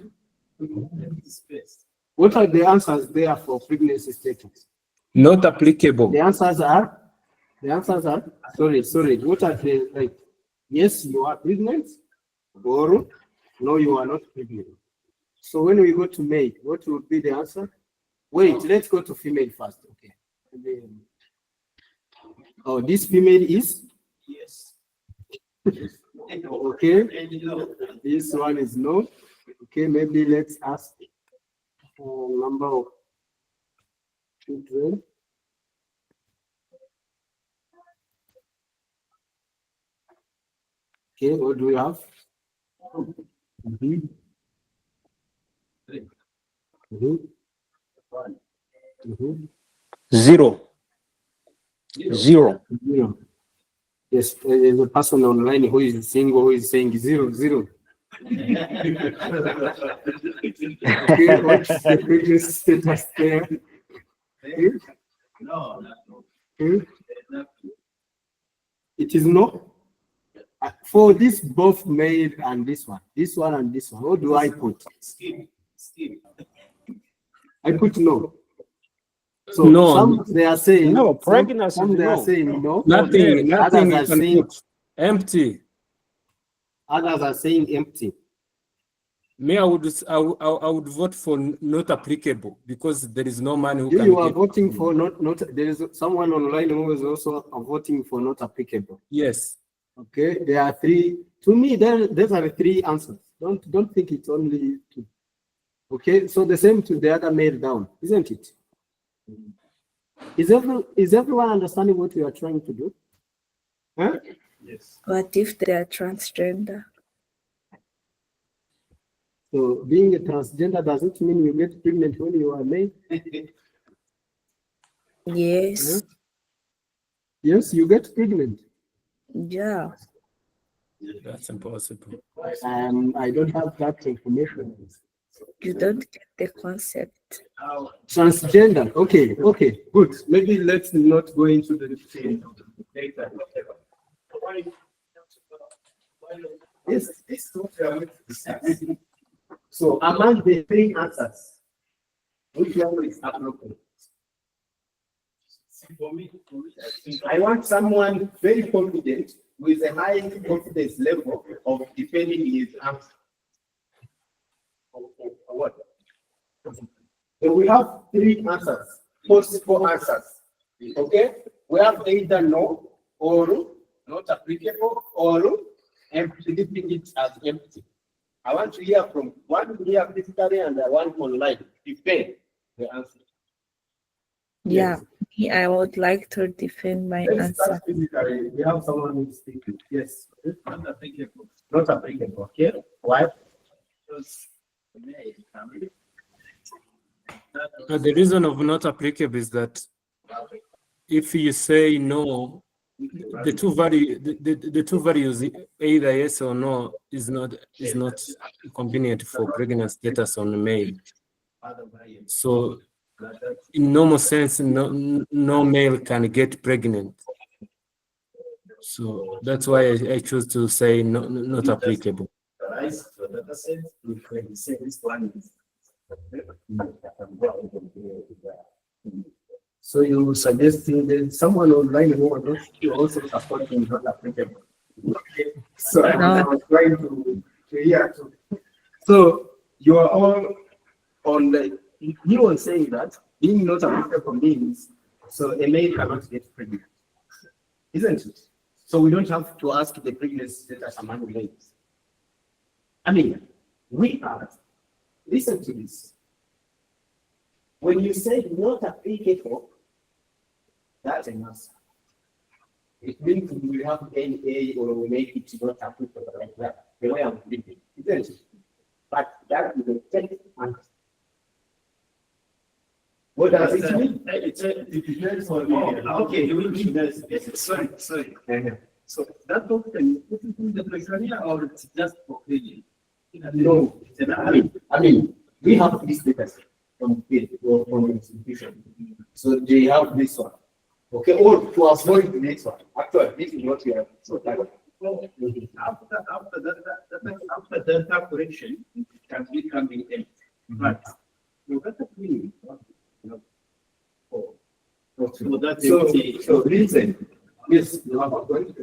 space. What are the answers there for pregnancy status? Not applicable. The answers are sorry. What are the like? Yes, you are pregnant, or no, you are not pregnant. So when we go to male, what would be the answer? Wait, let's go to female first. Okay. Oh, this female is Yes. okay. And you know, This one is no. Okay, maybe let's ask number of children. Okay, what do we have? Mhm. Mhm. Mhm. 0. 0. 0. Yes, there's a person online who is single who is saying 0, 0. Okay, what's the previous status there? no. Okay. It is no. For this, both male and this one, and this one, what do I put? Skip. I put no. So No. some they are saying No, some- pregnancy, Some they are no. saying no. Nothing. Nothing. Others You are can saying put. Empty. others are saying empty. Me, I would vote for not applicable because there is no man who can You are get. voting for not. There is someone online who is also voting for not applicable. Yes. Okay, there are 3. To me, there are 3 answers. Don't think it's only 2. Okay, so the same to the other male down, isn't it? Is everyone understanding what we are trying to do? Huh? Yes. What if they are transgender? So being a transgender doesn't mean you get pregnant when you are male. Yes. Yes, you get pregnant. Yeah. That's impossible. I don't have that information. You don't get the concept. Transgender. Okay, good. Maybe let's not go into the data. Yes, this is what we are going to discuss. So among the 3 answers, which one is appropriate? For me, I think I want someone very confident with a high confidence level of defending his answer. Or what? So we have 3 answers, possible answers. Okay? We have either no, or not applicable, or empty, leaving it as empty. I want to hear from one here physically and one online. Defend the answer. Yeah. Me, I would like to defend my Let's answer. start physically. We have someone who's speaking. Yes. not applicable. Not applicable. Okay. Why? Because The reason of not applicable is that if you say no, the two values either yes or no is not convenient for pregnancy status on the male. So in normal sense, no male can get pregnant. So that's why I choose to say not applicable. analyze the data set, we can say this one is. So you suggesting that someone online who was not also supporting not applicable. So I was trying to hear. So you are all on the, you were saying that being not applicable means so a male cannot get pregnant, isn't it? So we don't have to ask the pregnancy status among males. I mean, we are. Listen to this. When you say not applicable, that's an answer. It means we have NA or we make it not applicable like that. The way I'm thinking, isn't it? But that is a text answer. What does it mean? It depends on okay, you will be this. Sorry. So that often put it in the criteria or it's just for cleaning? No, I mean, we have this data set from field or from institution. So they have this one. Okay, or to avoid the next one. Actually, this is what we have. So that After data correction, it can be coming in. But you got to clean. So that's so listen. Yes, you have a point.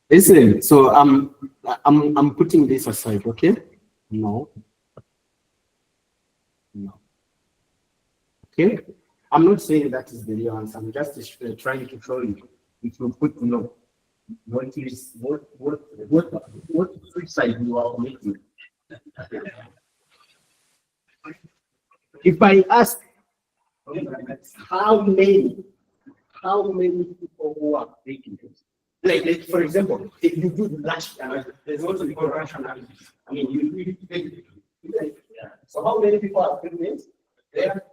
Listen, so I'm putting this aside, okay? No. Okay? I'm not saying that is the real answer. I'm just trying to show you. If you put no, what suicide you are committing. If I ask how many people who are taking this, like for example, if you do rash analysis, there's also called rash analysis. I mean, you take so how many people are taking this? There.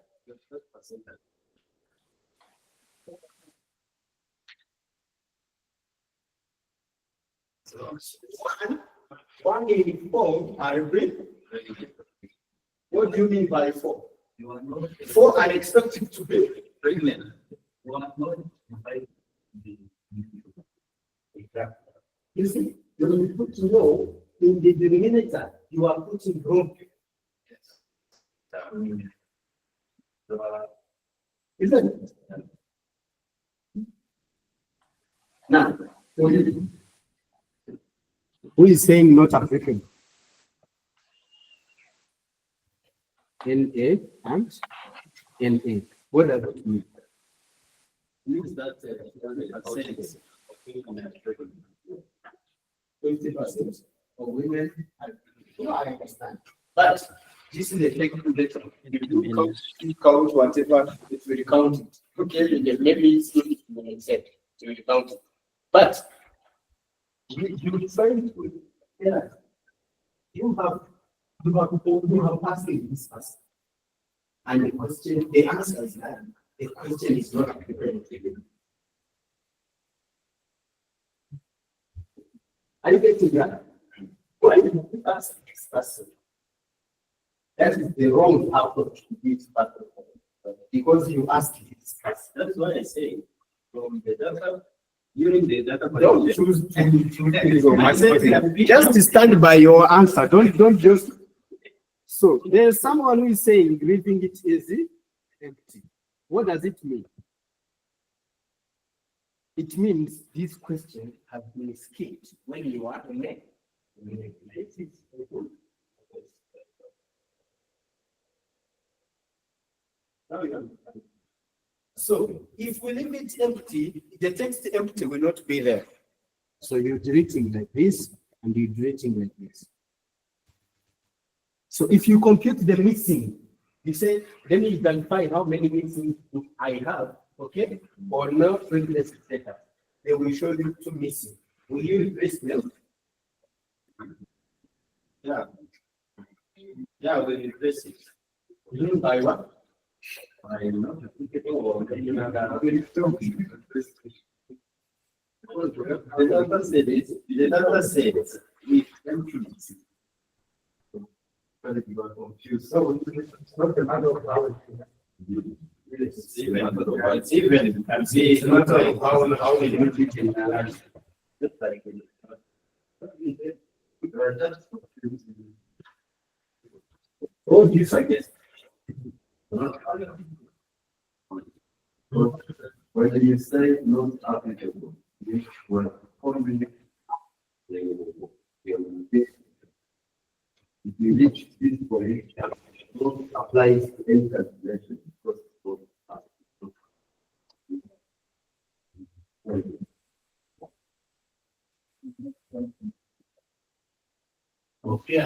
So 184 are real. What do you mean by 4? 4 are expected to be pregnant. You see, when you put no in the denominator, you are putting wrong. Isn't it? Now, who is saying not African? NA and NA. What does it mean? means that 20% of women are, I understand. But this is a technical data. If you count whatever, it will count it. Okay, maybe it's not exact, it will count it. But you try to, yeah, you have asking this person. And the question, the answer is that the question is not applicable to you. Are you getting that? Why did you ask this person? That is the wrong approach to this battle. Because you asked this person. That's why I say from the data, during the data Don't choose just to stand by your answer. Don't just. So there's someone who is saying leaving it easy, empty. What does it mean? It means this question has been skipped when you are a man. So if we leave it empty, the text empty will not be there. So you're deleting like this, and you're deleting like this. So if you compute the missing, you say, then you can find how many missing I have, okay? Or no replace data. They will show you two missing. Will you replace them? Yeah. Yeah, we replace it. By what? I know. The data set is, if empty. But you are confused. So it's not a matter of how It's even, you can see it's not how we do it in just like it. Oh, you say this? When you say not applicable, which were only if you reach this point, don't apply it to any calculation because it's both okay, I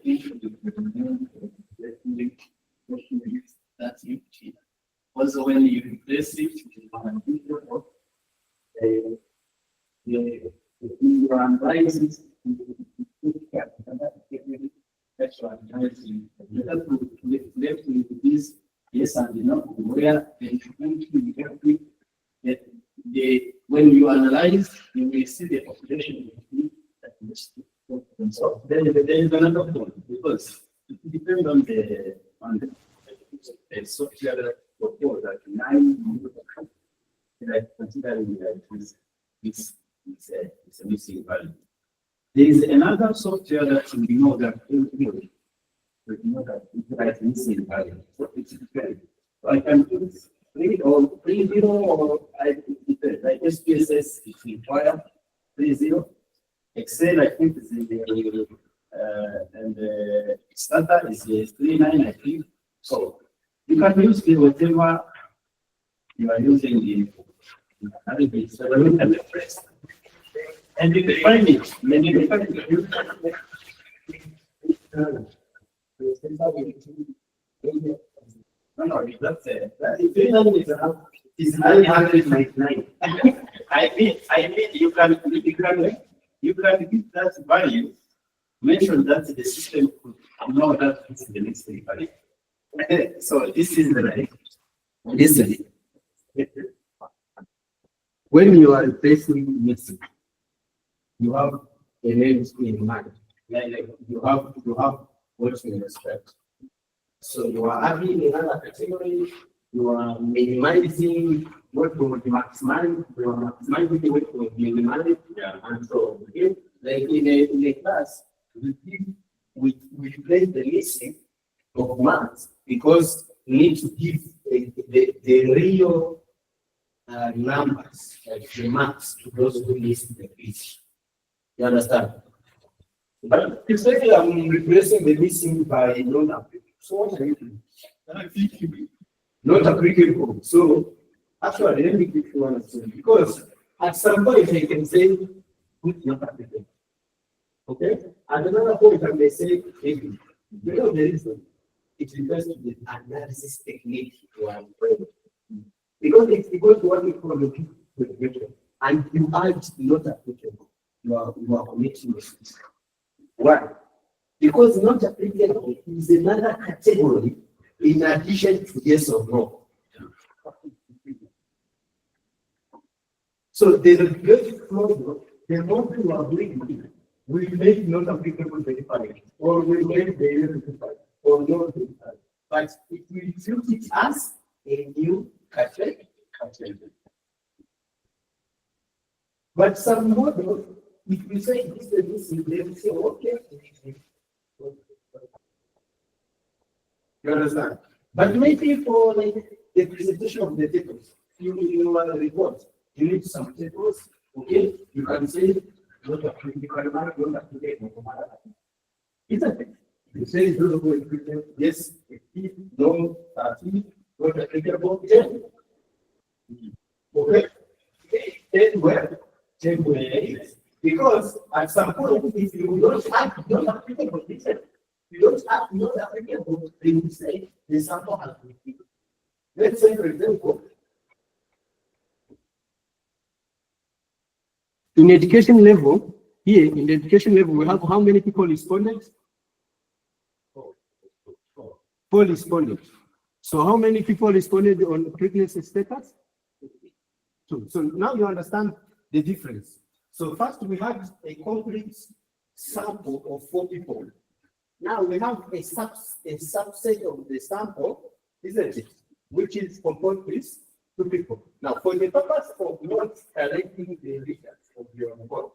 think that's empty. Also, when you replace it with you analyze it, that's what I'm saying. You have to left with this yes and no, where when you analyze, you will see the population. So there is another point because it depends on the software report that considering that it's a missing value. There is another software that we know that it's missing value. So it's different. So I can put 3 or 3 or I SPSS is required 3 Excel I think is in the and the standard is 3.9 I think. So you can use the whatever you are using the and you can find it. When you find it, no, that's it. It's 999. I mean, you can give that value. Mention that the system could know that it's the next value. So this is the right. Listen. When you are replacing missing, you have a name in mind. Like you have what you expect. So you are adding another category, you are minimizing what will be maximized, you are maximizing what will be minimized, and so on. Okay? Like in a class, we replace the missing of maths because we need to give the real numbers, like the marks to those who list the quiz. You understand? But it's like I'm replacing the missing by non-applicable. So what are you doing? Not applicable. So actually, let me give you one example. Because at some point I can say, put not applicable. Okay? At another point I may say, maybe. You know the reason? It refers to the analysis technique you are employing. Because it's because what we call the regression, and you add not applicable, you are committing mistakes. Why? Because not applicable is another category in addition to yes or no. So the regression model, the model you are doing will make not applicable verified, or will make the verified, or not verified. But it will treat it as a new category. But some model, if you say this and this, they will say, okay. You understand? But maybe for like the presentation of the tables, you want to report, you need some tables, okay? You can say, not applicable, isn't it? You say, yes, no, not applicable, yeah. Okay. Then where? 10.8. Because at some point, if you don't have applicable detail, you don't have not applicable, then you say the sample has been filled. Let's say, for example, In education level, here in the education level, we have how many people responded? 4 responded. So how many people responded on pregnancy status? 2. So now you understand the difference. So first we had a complete sample of 4 people. Now we have a subset of the sample, isn't it? Which is composed with 2 people. Now for the purpose of not collecting the results of your report,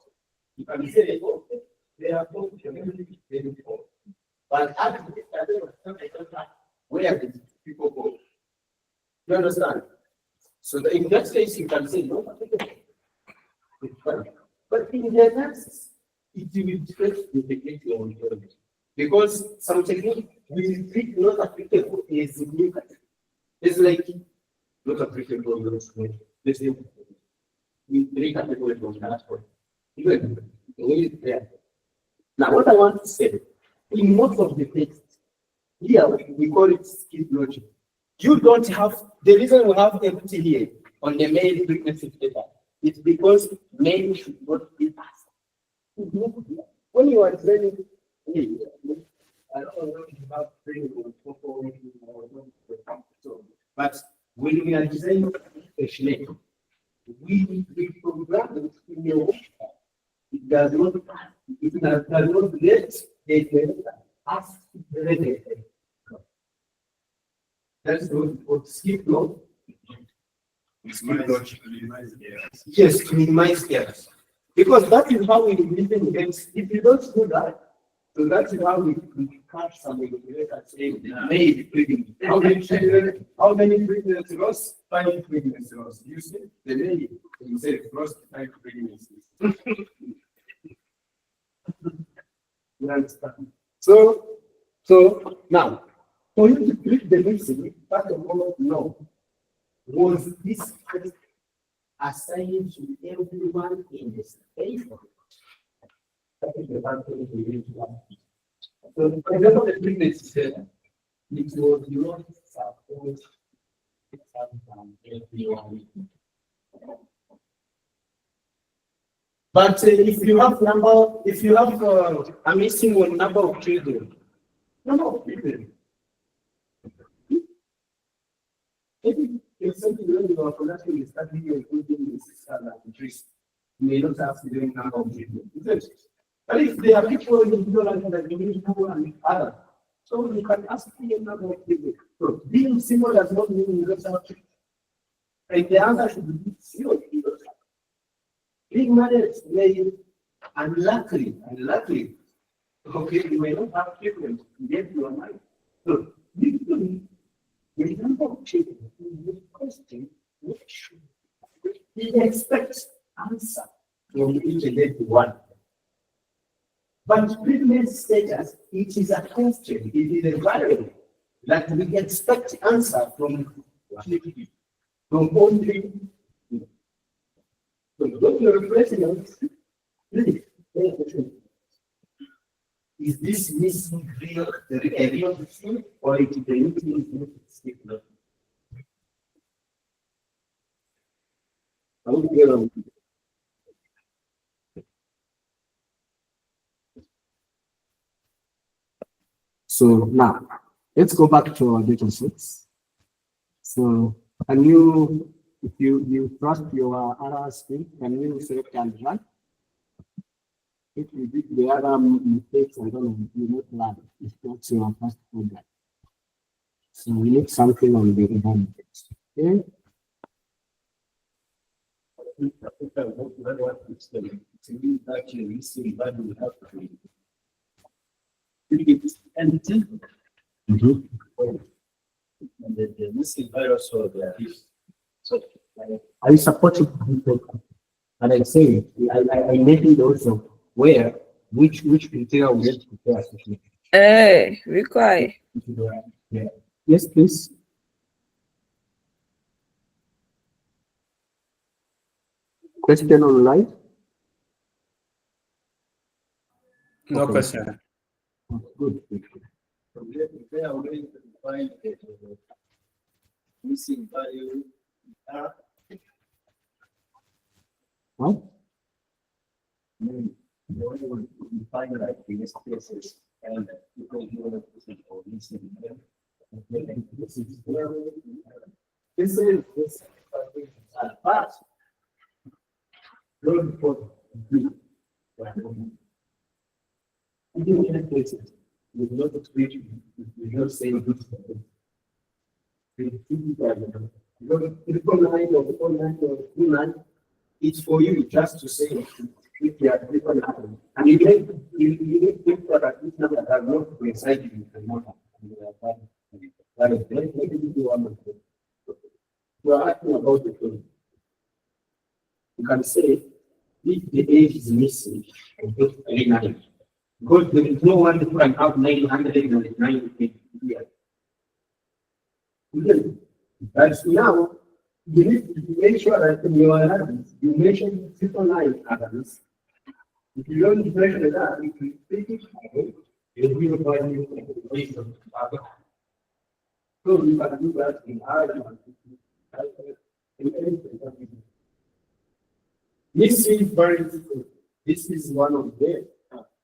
you can say, okay, they are both community people. But at this where did people go? You understand? So in that case, you can say no. But in the analysis, it will first indicate your ontology. Because some technique will treat not applicable as significant. It's like not applicable. Let's say we treat applicable from transport. Even the way it's there. Now, what I want to say, in most of the text, here we call it skip logic. You don't have the reason we have empty here on the main frequency data. It's because main should not be passed. When you are training, I don't know if you have training but when we are designing a snake, we program it in a way it does not let the data ask the. That's what skip logic. Yes, to minimize errors. Because that is how we even get. If you don't do that, so that's how we catch some regulators saying made pregnant. How many pregnancy loss? 5 pregnancy loss. You see, the lady you say lost 5 pregnancies. You understand? So now, for you to treat the missing, first of all, no. Was this test assigned to everyone in the space? That is the part of the so, for example, the pregnancy said it was not supposed to come everyone. But if you have a missing one number of children, if something when you are conducting a study, you're including the system interest, you may not have the same number of children. But if there are people in the like that you need to and other, so you can ask the number of children. So being similar does not mean you don't have children. And the answer should be 0. Being married may unluckily, okay, you may not have children, yet you are married. So usually the number of children in question which should be expect answer from each and every one. But pregnancy status, it is a question, it is a variable that we expect answer from only. So what you're replacing is this missing real thing or it is the utility statement? How do you get on? So now let's go back to our data sets. So can you, if you trust your R screen, can you select and run? If you did the other mistakes, I don't know, you not learn. It's not your first program. So we need something on the environment. Okay. And the missing virus or the so I support it. And I say, I made it also where, which criteria we have to prepare. Hey, require. Yeah. Yes, please. Question online? No Okay. question. Good. From there, I'm going to find the missing value. What? You find like the spaces and you can do it or missing them. This is fast. Don't put you didn't place it. You not explain you not say this. It's for you just to say if you are different happen. And you need people that this number have not coincided with the model. That is let me do one of them. We are asking about the thing. You can say if the age is missing, put 39. Because there is no one who can have 999 years. But now, you need to make sure that in your analysis, you mention triple line others. If you don't mention that, if you take it, you'll be able to so you can do that in R and this is very difficult. This is one of them.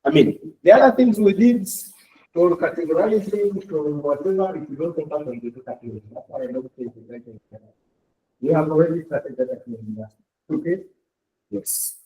I mean, there are things we did for categorizing, for whatever, if you don't think about it, you do category. That's why I don't think it. You have already started that. Okay? Yes.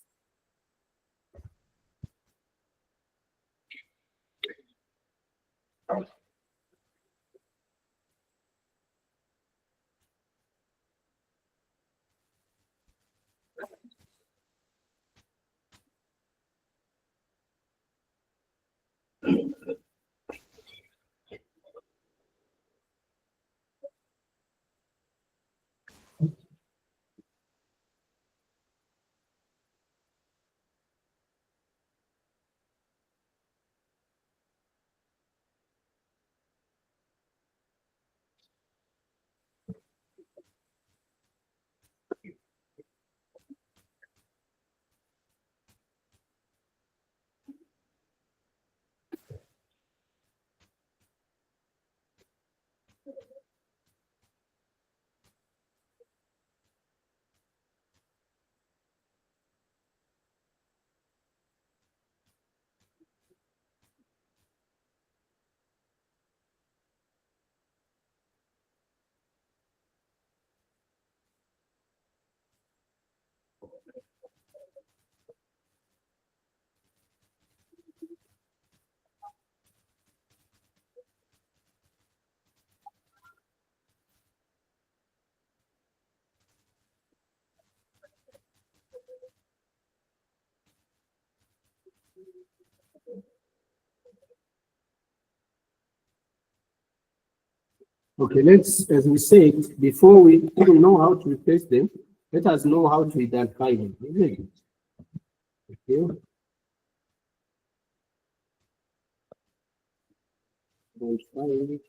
Okay, let's, as we said, before we even know how to replace them, let us know how to identify them, isn't it? Okay. Identify it.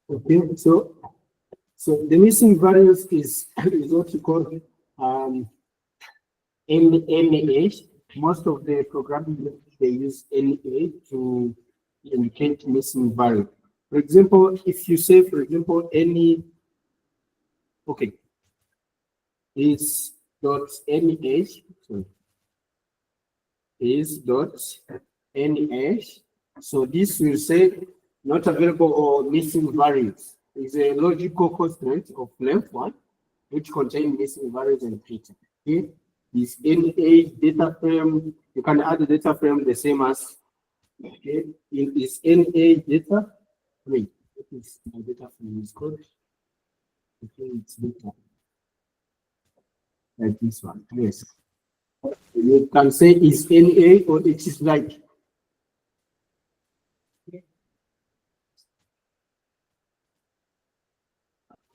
Okay, so the missing values is what you call NA. Most of the programming they use NA to indicate missing value. For example, if you say, for example, any okay is dot NA, so is dot NA. So this will say not available or missing values. Is a logical constraint of length one, which contain missing values and data. Okay, is NA data frame. You can add the data frame the same as okay. Is NA data frame. What is my data frame is called? Okay, it's data like this one. Yes. You can say is NA or it is like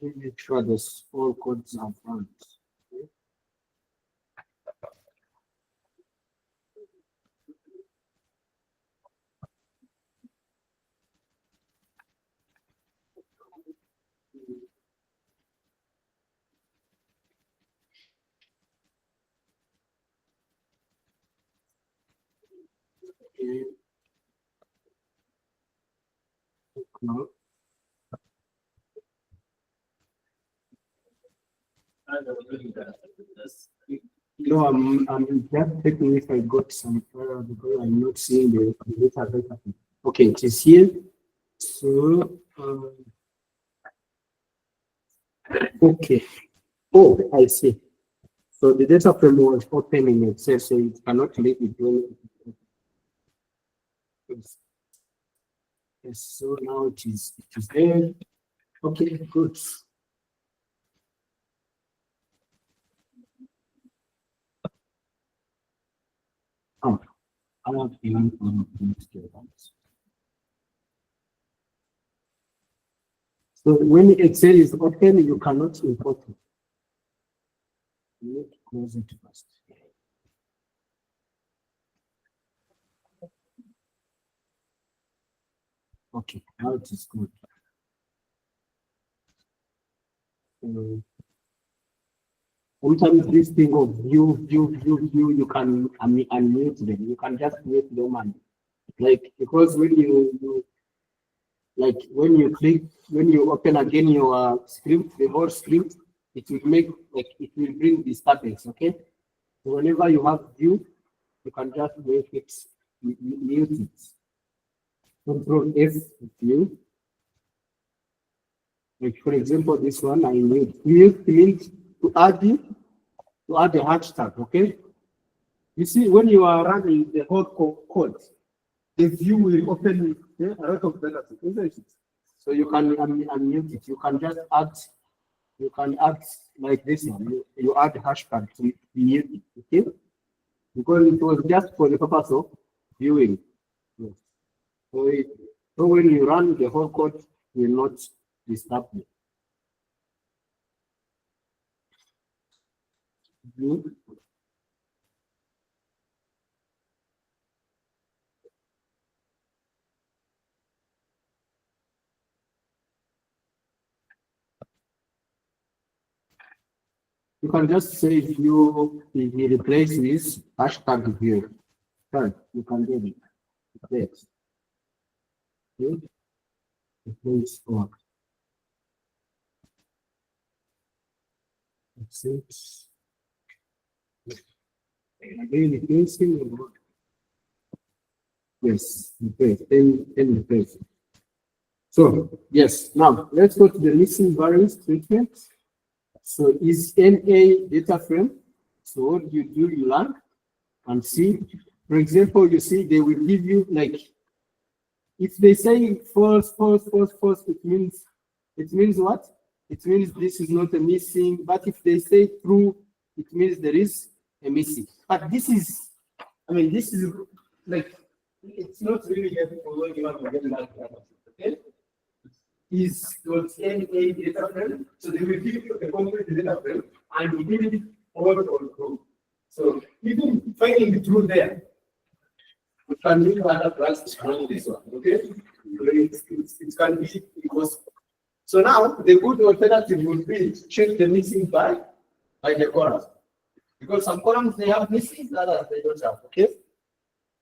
make sure this all codes are found. Okay. No. No, I'm just checking if I got some error because I'm not seeing the data. Okay, it is here. So, okay. Oh, I see. So the data frame was open in itself, so it cannot make it when yes, so now it is there. Okay, good. Oh, I want to so when Excel is open, you cannot import it. You need to close it first. Okay, now it is good. Sometimes this thing of view, you can unmute them. You can just mute them and like because when you like when you click when you open again your script, the whole script, it will make like it will bring disturbance. Okay, so whenever you have view, you can just make it mute it. Control F view. Like for example, this one I mute. Mute means to add the hashtag. Okay. You see, when you are running the whole code, the view will open a lot of benefits, isn't it? So you can unmute it. You can just add. You can add like this one. You add hashtag to mute it. Okay, because it was just for the purpose of viewing. Yes. So when you run, the whole code will not disturb you. Good. You can just say if you replace this hashtag view. Right, you can do it. Replace. Okay. Replace or that's it. Again, replacing. Yes, replace. Then replace. So yes, now let's go to the missing variance treatment. So is NA data frame? So what you do, you learn and see. For example, you see they will give you like if they say false, false, false, false, it means what? It means this is not a missing. But if they say true, it means there is a missing. But this is, I mean, this is like it's not really helpful when you want to get that. Okay? Is those NA data frame. So they will give you a complete data frame and you give it all or true. So even finding the truth there, you can do another class around this one. Okay? It can be because so now the good alternative would be check the missing by the columns. Because some columns they have missing, others they don't have. Okay?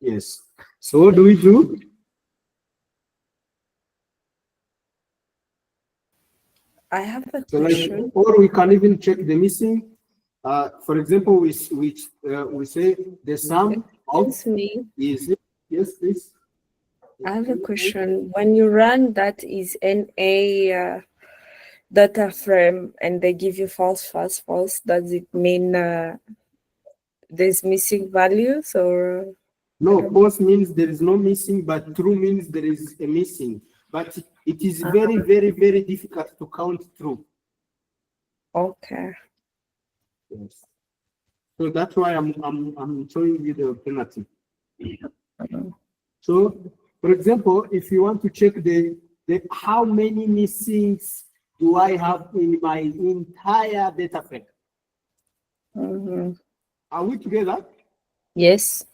Yes. So what do we do? I have a So like, question. or we can even check the missing. For example, we say the sum of Excuse me. is yes, please. I have a question. When you run that is NA data frame and they give you false, false, false, does it mean there's missing values or? No, false means there is no missing, but true means there is a missing. But it is very, very, very difficult to count true. Okay. Yes. So that's why I'm showing you the alternative. So, for example, if you want to check the how many missings do I have in my entire data frame? Mhm. Are we together? Yes.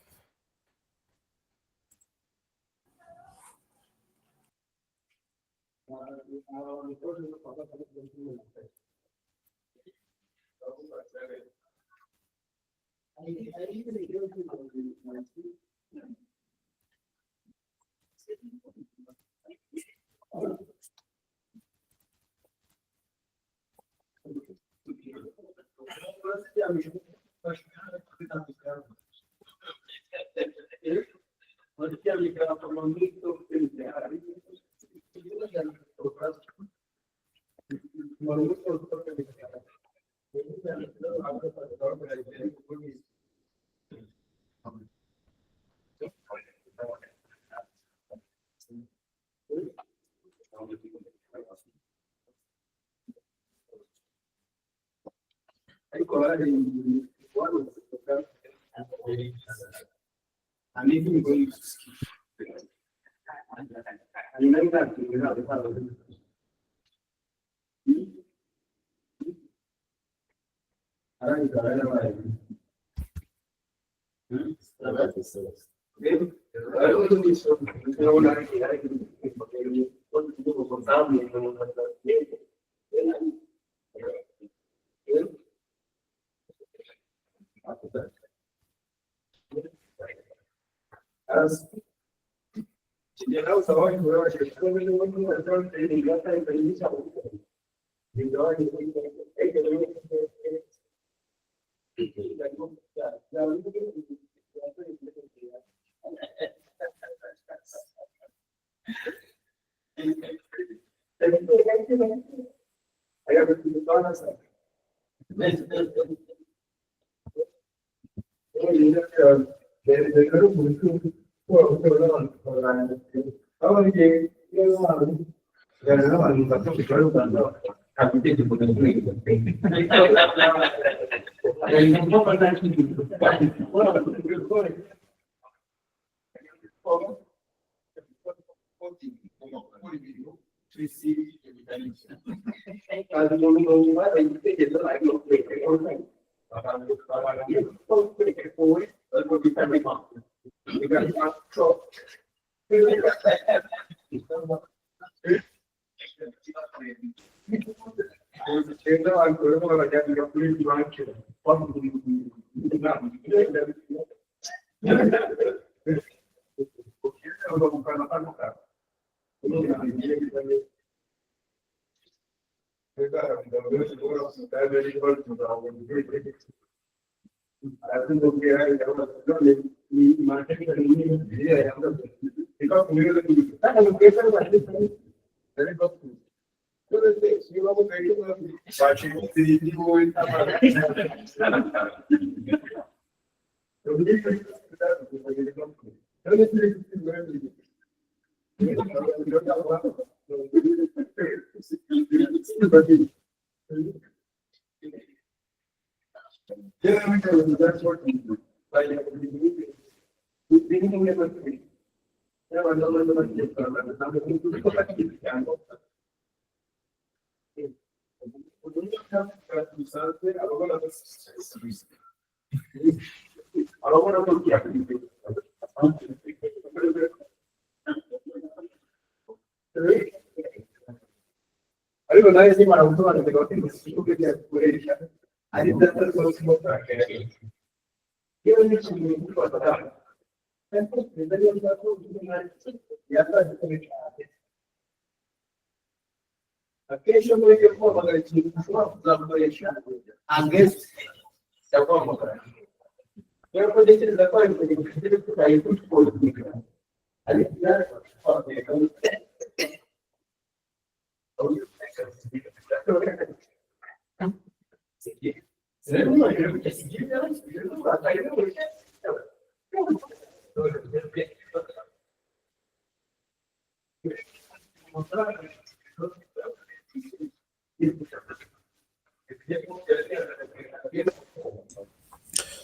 I'm even going to skip. You know that you have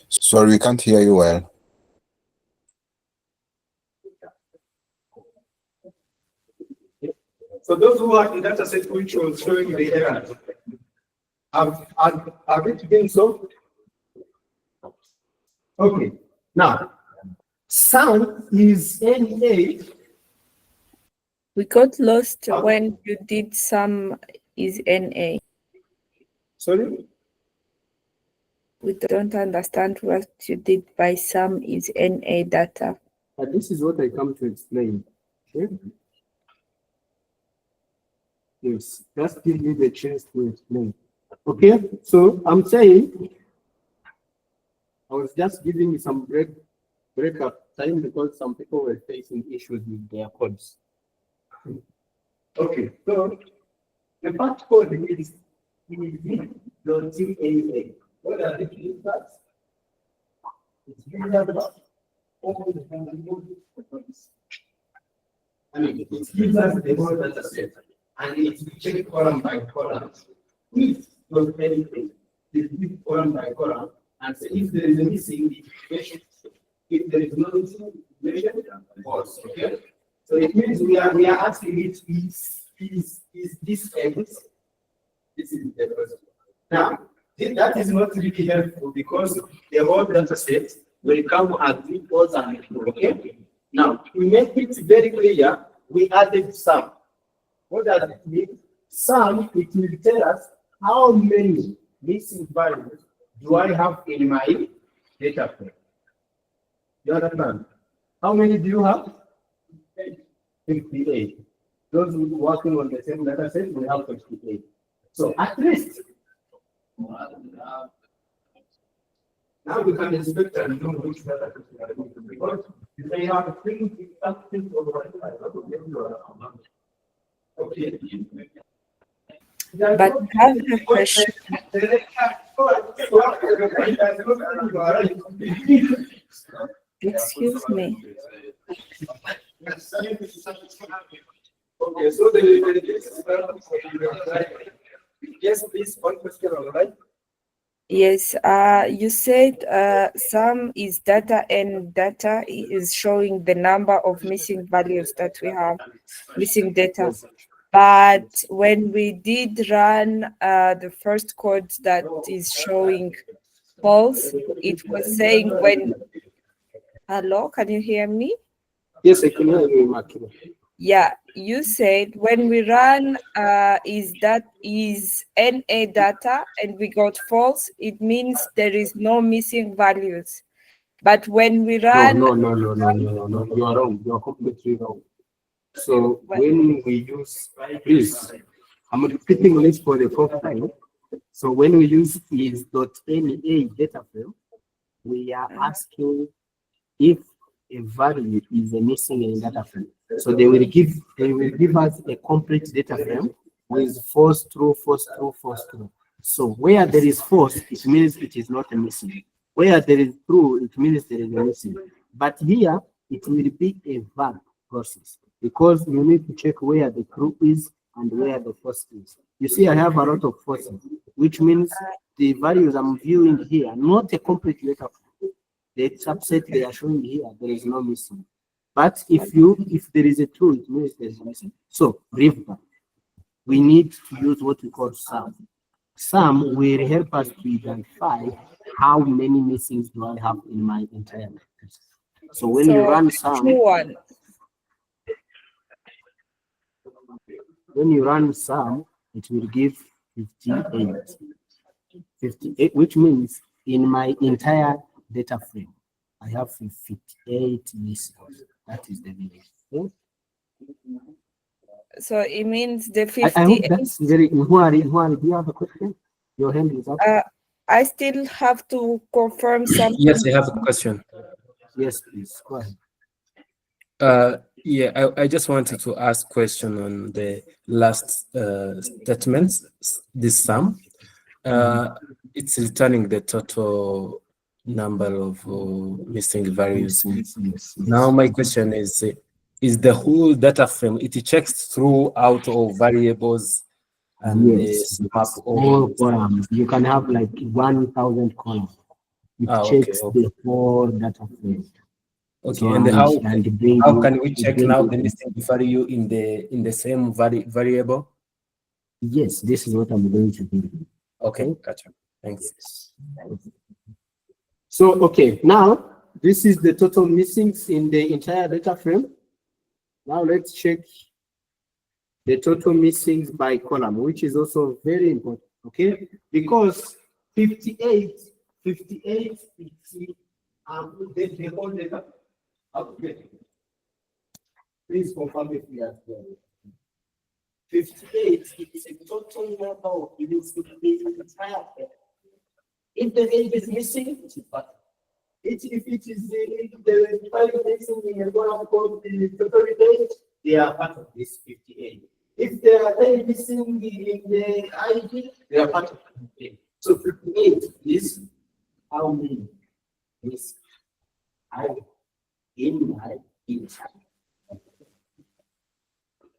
Sorry, we can't hear you well. So those who are in data set which was showing the error, have it been solved? Okay. Now, sound is NA. We got lost when you did some is NA. Sorry? We don't understand what you did by some is NA data. And this is what I come to explain. Okay? Yes, just give me the chance to explain. Okay, so I'm saying I was just giving you some breakup time because some people were facing issues with their codes. Okay, so the first code is .taa. What are the key parts? It's really about all the fundamentals. I mean, it gives us the whole data set and it's checked column by column. If there's anything, it's column by column, and so if there is a missing information, if there is no missing information, false. Okay? So it means we are asking it is this else? This is the first one. Now, that is not really helpful because the whole data set will come as equals and equals. Okay? Now, to make it very clear, we added sum. What does it mean? Sum, it will tell us how many missing values do I have in my data frame. You understand? How many do you have? 58. Those who are working on the same data set will have 58. So at least now we can expect and know which data set we are going to because you may have 3 active over. Okay. But I have a question. Excuse me. Okay, so yes, please, one question, all right? Yes, you said sum is data and data is showing the number of missing values that we have, missing data. But when we did run the first code that is showing false, it was saying when, hello, can you hear me? Yes, I can hear you, Makina. Yeah, you said when we run is NA data and we got false, it means there is no missing values. But when we run No, you are wrong. You are completely wrong. So when we use, please, I'm repeating this for the fourth time. So when we use is.NA data frame, we are asking if a value is missing in data frame. So they will give us a complete data frame with false, true, false, true, false, true. So where there is false, it means it is not a missing. Where there is true, it means there is a missing. But here it will be a VAR process because you need to check where the true is and where the false is. You see, I have a lot of falses, which means the values I'm viewing here, not a complete data frame. The subset they are showing here, there is no missing. But if there is a true, it means there is a missing. So remember, we need to use what we call sum. Sum will help us to identify how many missings do I have in my entire matrix. So when you run sum, it will give 58. 58, which means in my entire data frame, I have 58 missings. That is the meaning. So it means the I hope 58. that's very. Huari, do you have a question? Your hand is up. I still have to confirm something. Yes, I have a question. Yes, please. Go ahead. Yeah, I just wanted to ask question on the last statements, this sum. It's returning the total number of missing values. Yes. Now my question is the whole data frame, it checks throughout all variables and Yes, the map all columns. You can have like 1,000 columns. It checks the whole data frame. Okay, So, and how can we check now the it. missing value in the same variable? Yes, this is what I'm going to do. Okay, gotcha. Thanks. So, okay, now this is the total missings in the entire data frame. Now let's check the total missings by column, which is also very important, okay? Because 58, it's the whole data. Okay. Please confirm if we are there. 58 is a total number of units in the entire frame. If the 8 is missing, it is bad. If it is the 5 missing in a column called the total date, they are part of this 58. If they are 10 missing in the ID, they are part of 58. So 58 is how many is I in my inside.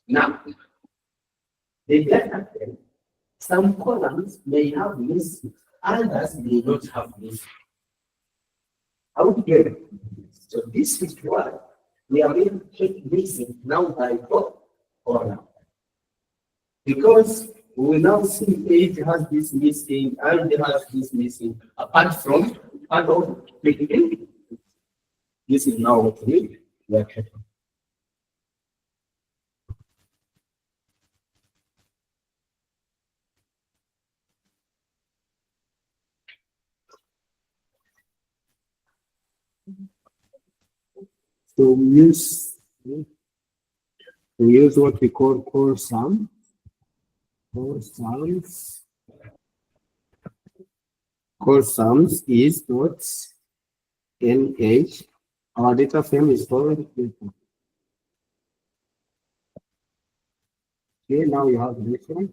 Now, the data frame, some columns may have missing, others may not have missing. Okay, so this is why we are going to check missing now by column. Because we will now see age has this missing and has this missing, apart from part of the. This is now what we are checking. So we use what we call core sum. Core sums is what NH. Our data frame is already built. Okay, now you have this one.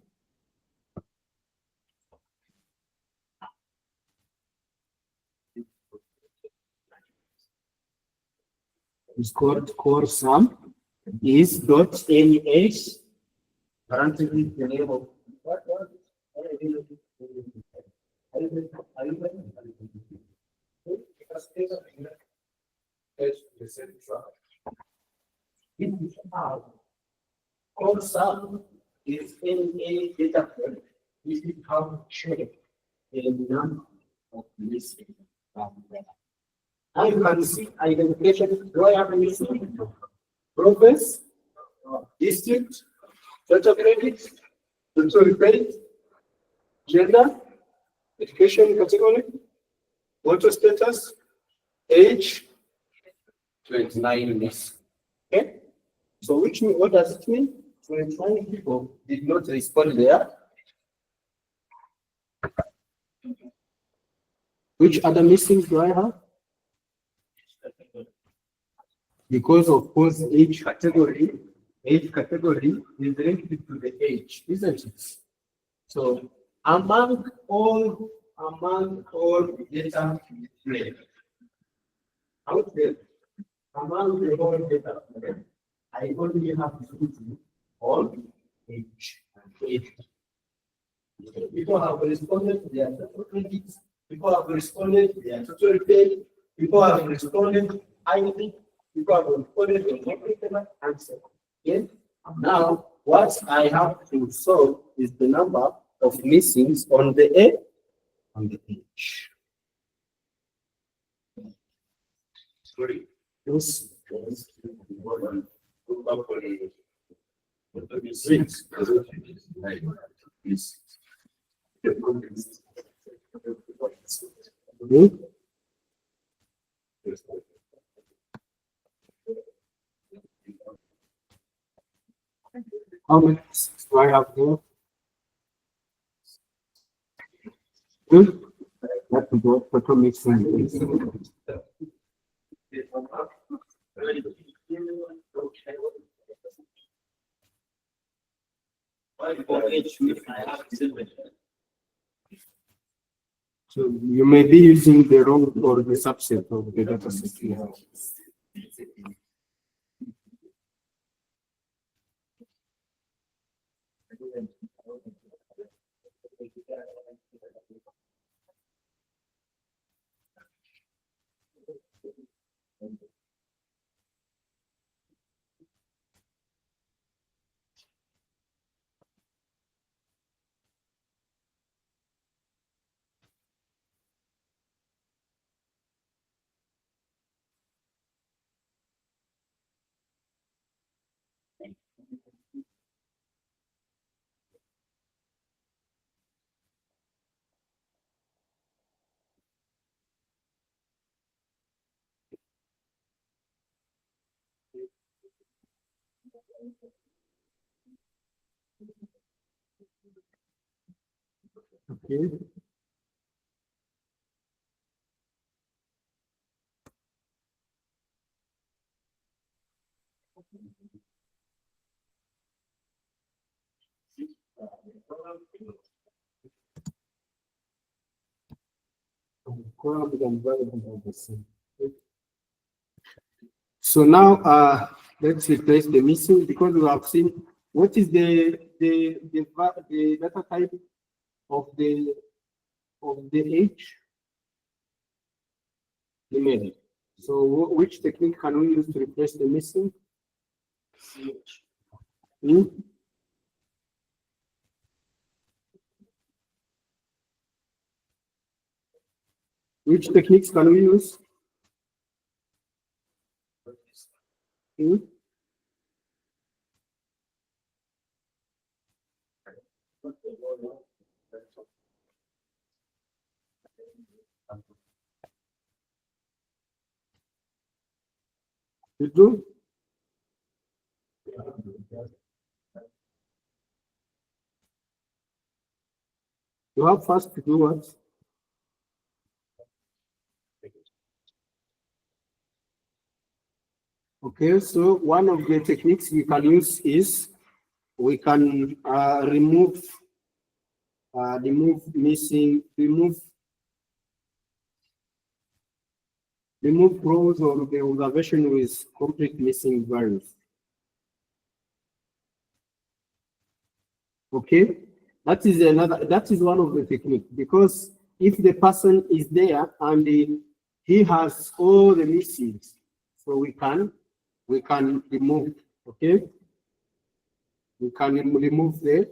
It's called core sum. is dot NH, parentheses, the name of what? Also, is in a data frame, this is how shape a number of missing. And you can see identification, do I have a missing? Progress, district, total credit, total credit, gender, education category, water status, age, 29 miss. Okay? So what does it mean? 29 people did not respond there. Which other missings do I have? Because of course each category is linked to the age, isn't it? So among all data played out there, among the whole data played, I only have to do all age and age. People have responded to their total credits, people have responded to their total pay, people have responded ID, people have responded to the answer. Yes. Now, what I have to solve is the number of missings on the A, on the H. Sorry. Yes. How many do I have here? Good. Let me go for mixing. So you may be using the wrong or the subset of the data set you have. Okay. So now let's replace the missing because we have seen what is the data type of the age email. So which technique can we use to replace the missing? Hmm? Which techniques can we use? Hmm? You do? You have first to do what? Okay, so one of the techniques we can use is we can remove rows or the observation with complete missing values. Okay, that is another. That is one of the technique, because if the person is there and he has all the missings, so we can remove. Okay, we can remove the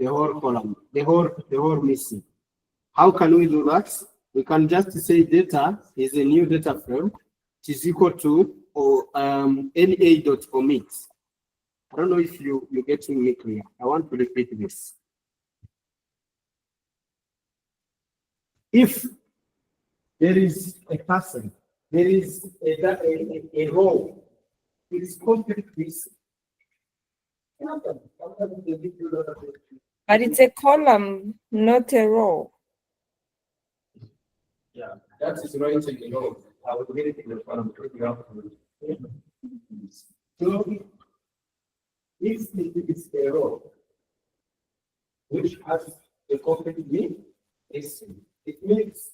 whole column, the whole missing. How can we do that? We can just say data is a new data frame, which is equal to or na.omit. I don't know if you're getting me clear. I want to repeat this. If there is a person, there is a row, it is completely. But it's a column, not a row. Yeah, that is writing a row. I will get it in the column. So if it is a row which has a complete name, it means,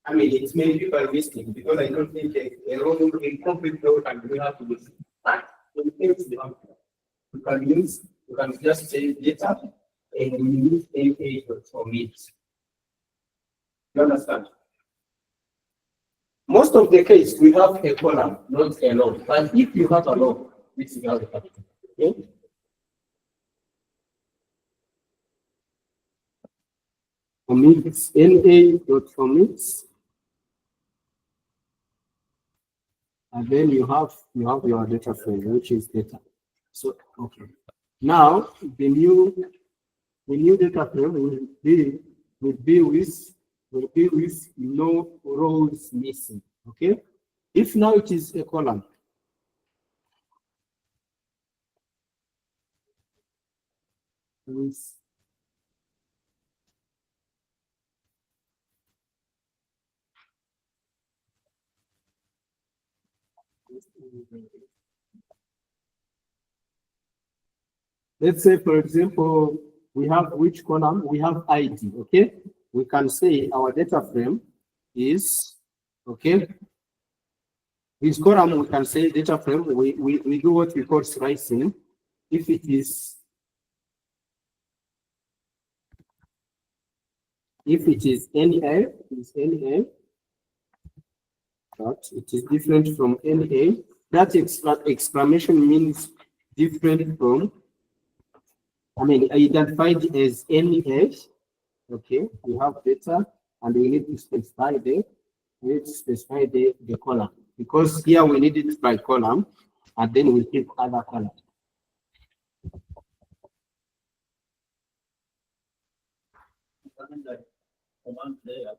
I mean, it's many people listening, because I don't think a row, a complete row, and we have to listen. You can just say data and you use na for it. You understand? Most of the case we have a column, not a row. But if you have a row, this is how it happens. Okay? Omits na.omits, and then you have your data frame, which is data. So okay. Now the new data frame will be with no rows missing. Okay. If now it is a column, with let's say, for example, we have which column? We have ID, okay? We can say our data frame is, okay? This column, we can say data frame, we do what we call slicing. If it is NA, but it is different from NA. That exclamation means different from, I mean, identified as NA. Okay, we have data, and we need to specify the column, because here we need it by column, and then we keep other column. Command there,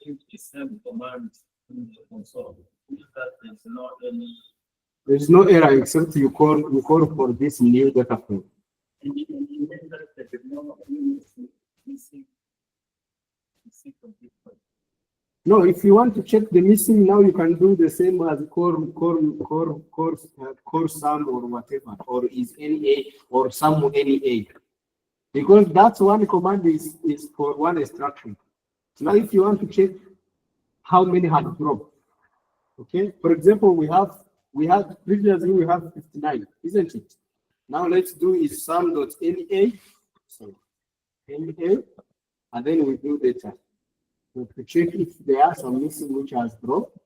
if the same command in the console, that there's not any. There is no error except you call for this new data frame. No, if you want to check the missing now, you can do the same as core sum or whatever, or is NA or sum NA, because that's one command is for one instruction. So now if you want to check how many have dropped, okay, for example, we had previously we have 59, isn't it? Now let's do is sum.na, so NA, and then we do data. So to check if there are some missing which has dropped.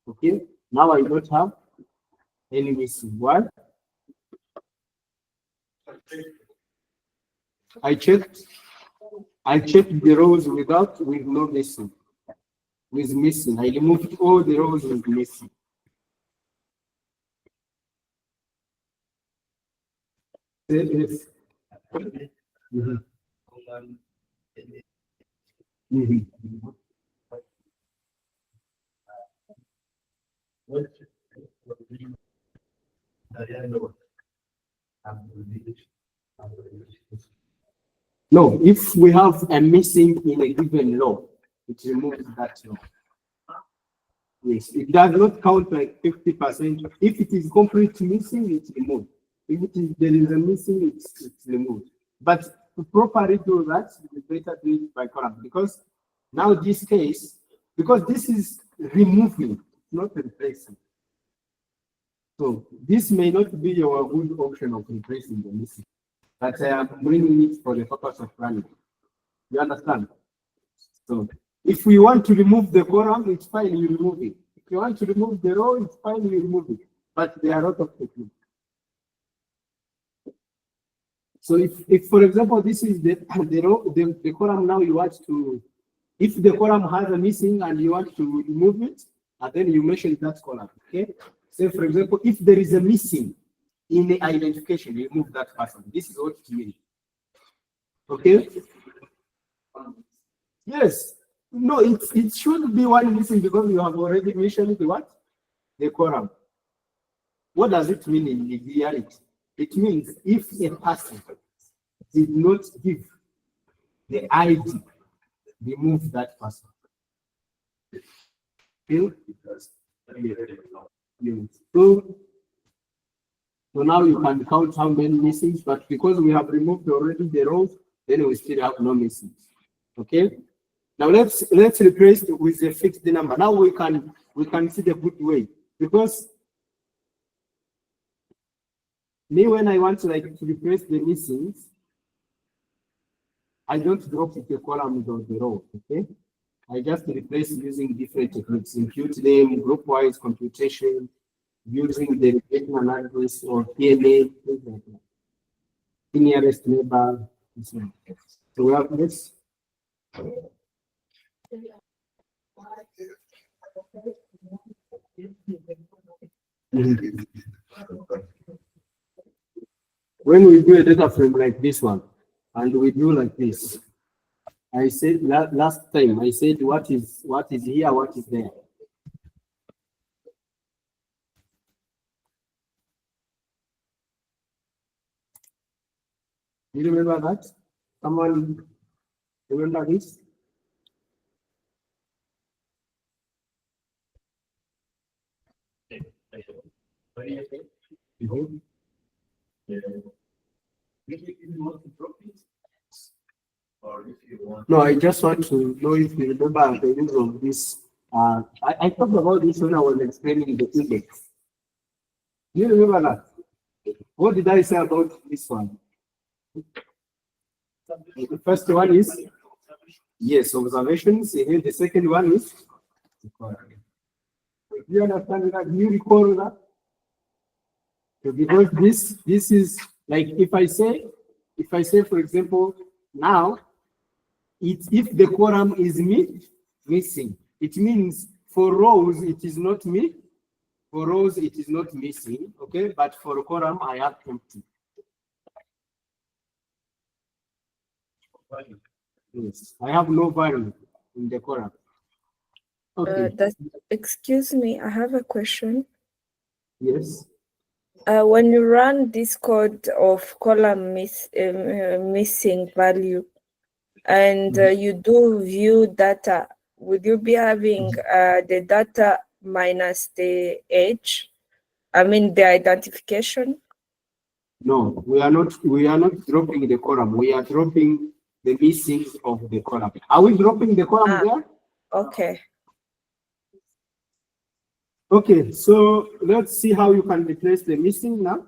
Okay, now I don't have any missing. Why? I checked the rows with no missing. With missing, I removed all the rows with missing. Yes. Mhm. Mhm. No, if we have a missing in a given row, it removes that row. Yes, it does not count like 50%. If it is completely missing, it's removed. If there is a missing, it's removed. But to properly do that, it's better do it by column, because now this case, because this is removing, not replacing. So this may not be your good option of replacing the missing. But I am bringing it for the purpose of running. You understand? So if we want to remove the column, it's fine, you remove it. If you want to remove the row, it's fine, you remove it. But there are a lot of techniques. So if for example, this is the row, the column now you want to, if the column has a missing and you want to remove it, and then you mention that column, okay? Say for example, if there is a missing in the identification, you remove that person. This is what it means. Okay? Yes. No, it should be one missing because you have already mentioned the what? The column. What does it mean in reality? It means if a person did not give the ID, remove that person. Feel? So now you can count how many missings, but because we have removed already the rows, then we still have no missings. Okay? Now let's replace it with a fixed number. Now we can see the good way, because me, when I want to replace the missings, I don't drop the columns or the row. Okay, I just replace using different techniques: impute name, group-wise computation, using the regression analysis or PMA, things like that. Nearest neighbor. So we have this. When we do a data frame like this one, and we do like this, I said last time, I said what is here, what is there. Do you remember that? Someone remember this? Mhm. No, I just want to know if you remember the use of this. I talked about this when I was explaining the index. Do you remember that? What did I say about this one? The first one is, yes, observations. And the second one is, do you understand that? Do you recall that? So because this is like if I say, for example, now, if the column is missing, it means for rows it is not me. For rows it is not missing, okay? But for a column I have empty. Yes, I have no value in the column. Okay. Excuse me, I have a question. Yes. When you run this code of column missing value, and you do view data, would you be having the data minus the age? I mean the identification? No, we are not dropping the column. We are dropping the missings of the column. Are we dropping the column there? Okay. Okay, so let's see how you can replace the missing now.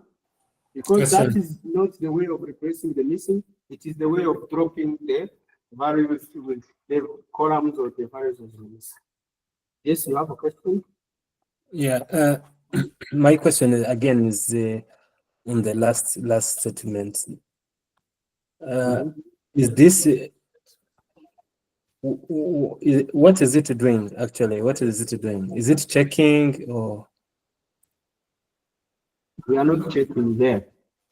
Because Yes, that sir. is not the way of replacing the missing. It is the way of dropping the values with the columns or the values of the missing. Yes, you have a question? Yeah. My question again is on the last statement. Is this what is it doing actually? What is it doing? Is it checking or? We are not checking there.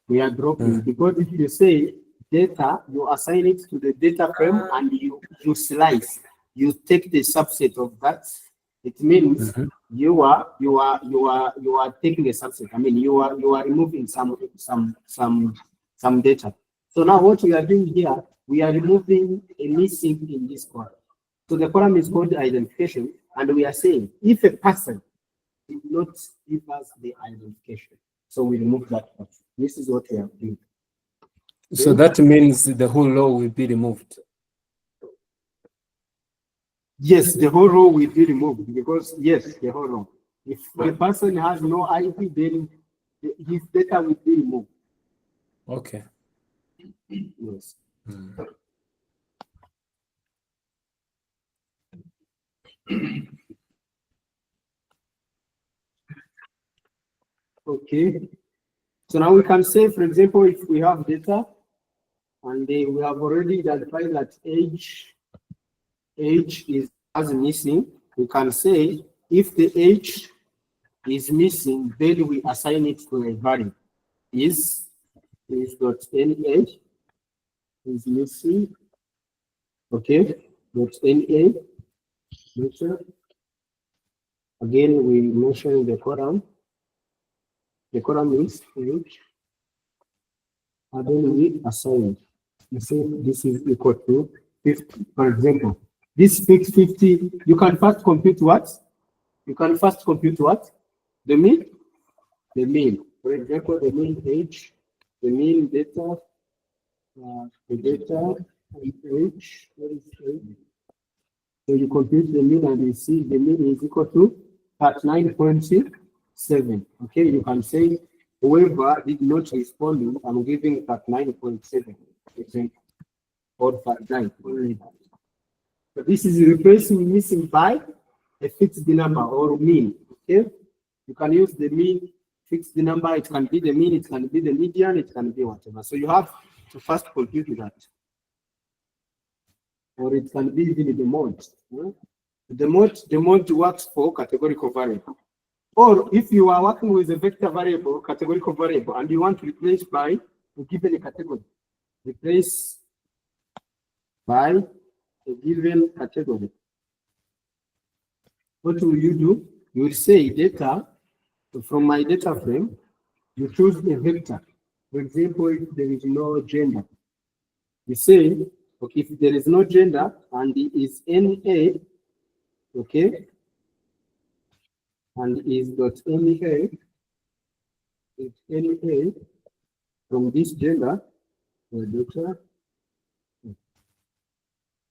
We are dropping because if you say data, you assign it to the data frame and you slice. You take the subset of that. It means you are taking a subset. I mean you are removing some data. So now what we are doing here, we are removing a missing in this column. So the column is called identification, and we are saying if a person did not give us the identification, so we remove that part. This is what we are doing. So that means the whole row will be removed. Yes, the whole row will be removed because yes, the whole row. If the person has no ID, then his data will be removed. Okay. Yes. Okay. So now we can say, for example, if we have data and we have already identified that age is as missing, we can say if the age is missing, then we assign it to a value. Is dot any age is missing. Okay, dot any measure. Again, we mention the column. The column is age. And then we assign. You say this is equal to 50. For example, this fixed 50. You can first compute what? You can first compute what? The mean. The mean. For example, the mean age, the mean data, the data and age. What is age? So you compute the mean and you see the mean is equal to 39.7. Okay, you can say whoever did not respond, I'm giving 39.7 example or 39. So this is replacing missing by a fixed number or mean. Okay, you can use the mean, fixed number. It can be the mean, it can be the median, it can be whatever. So you have to first compute that. Or it can be even the mode. The mode works for categorical variable. Or if you are working with a vector variable, categorical variable, and you want to replace by a given category, replace by a given category. What will you do? You will say data, from my data frame, you choose a vector. For example, if there is no gender, you say, okay, if there is no gender and it is NA, okay, and is dot NA, it's NA from this gender, the data,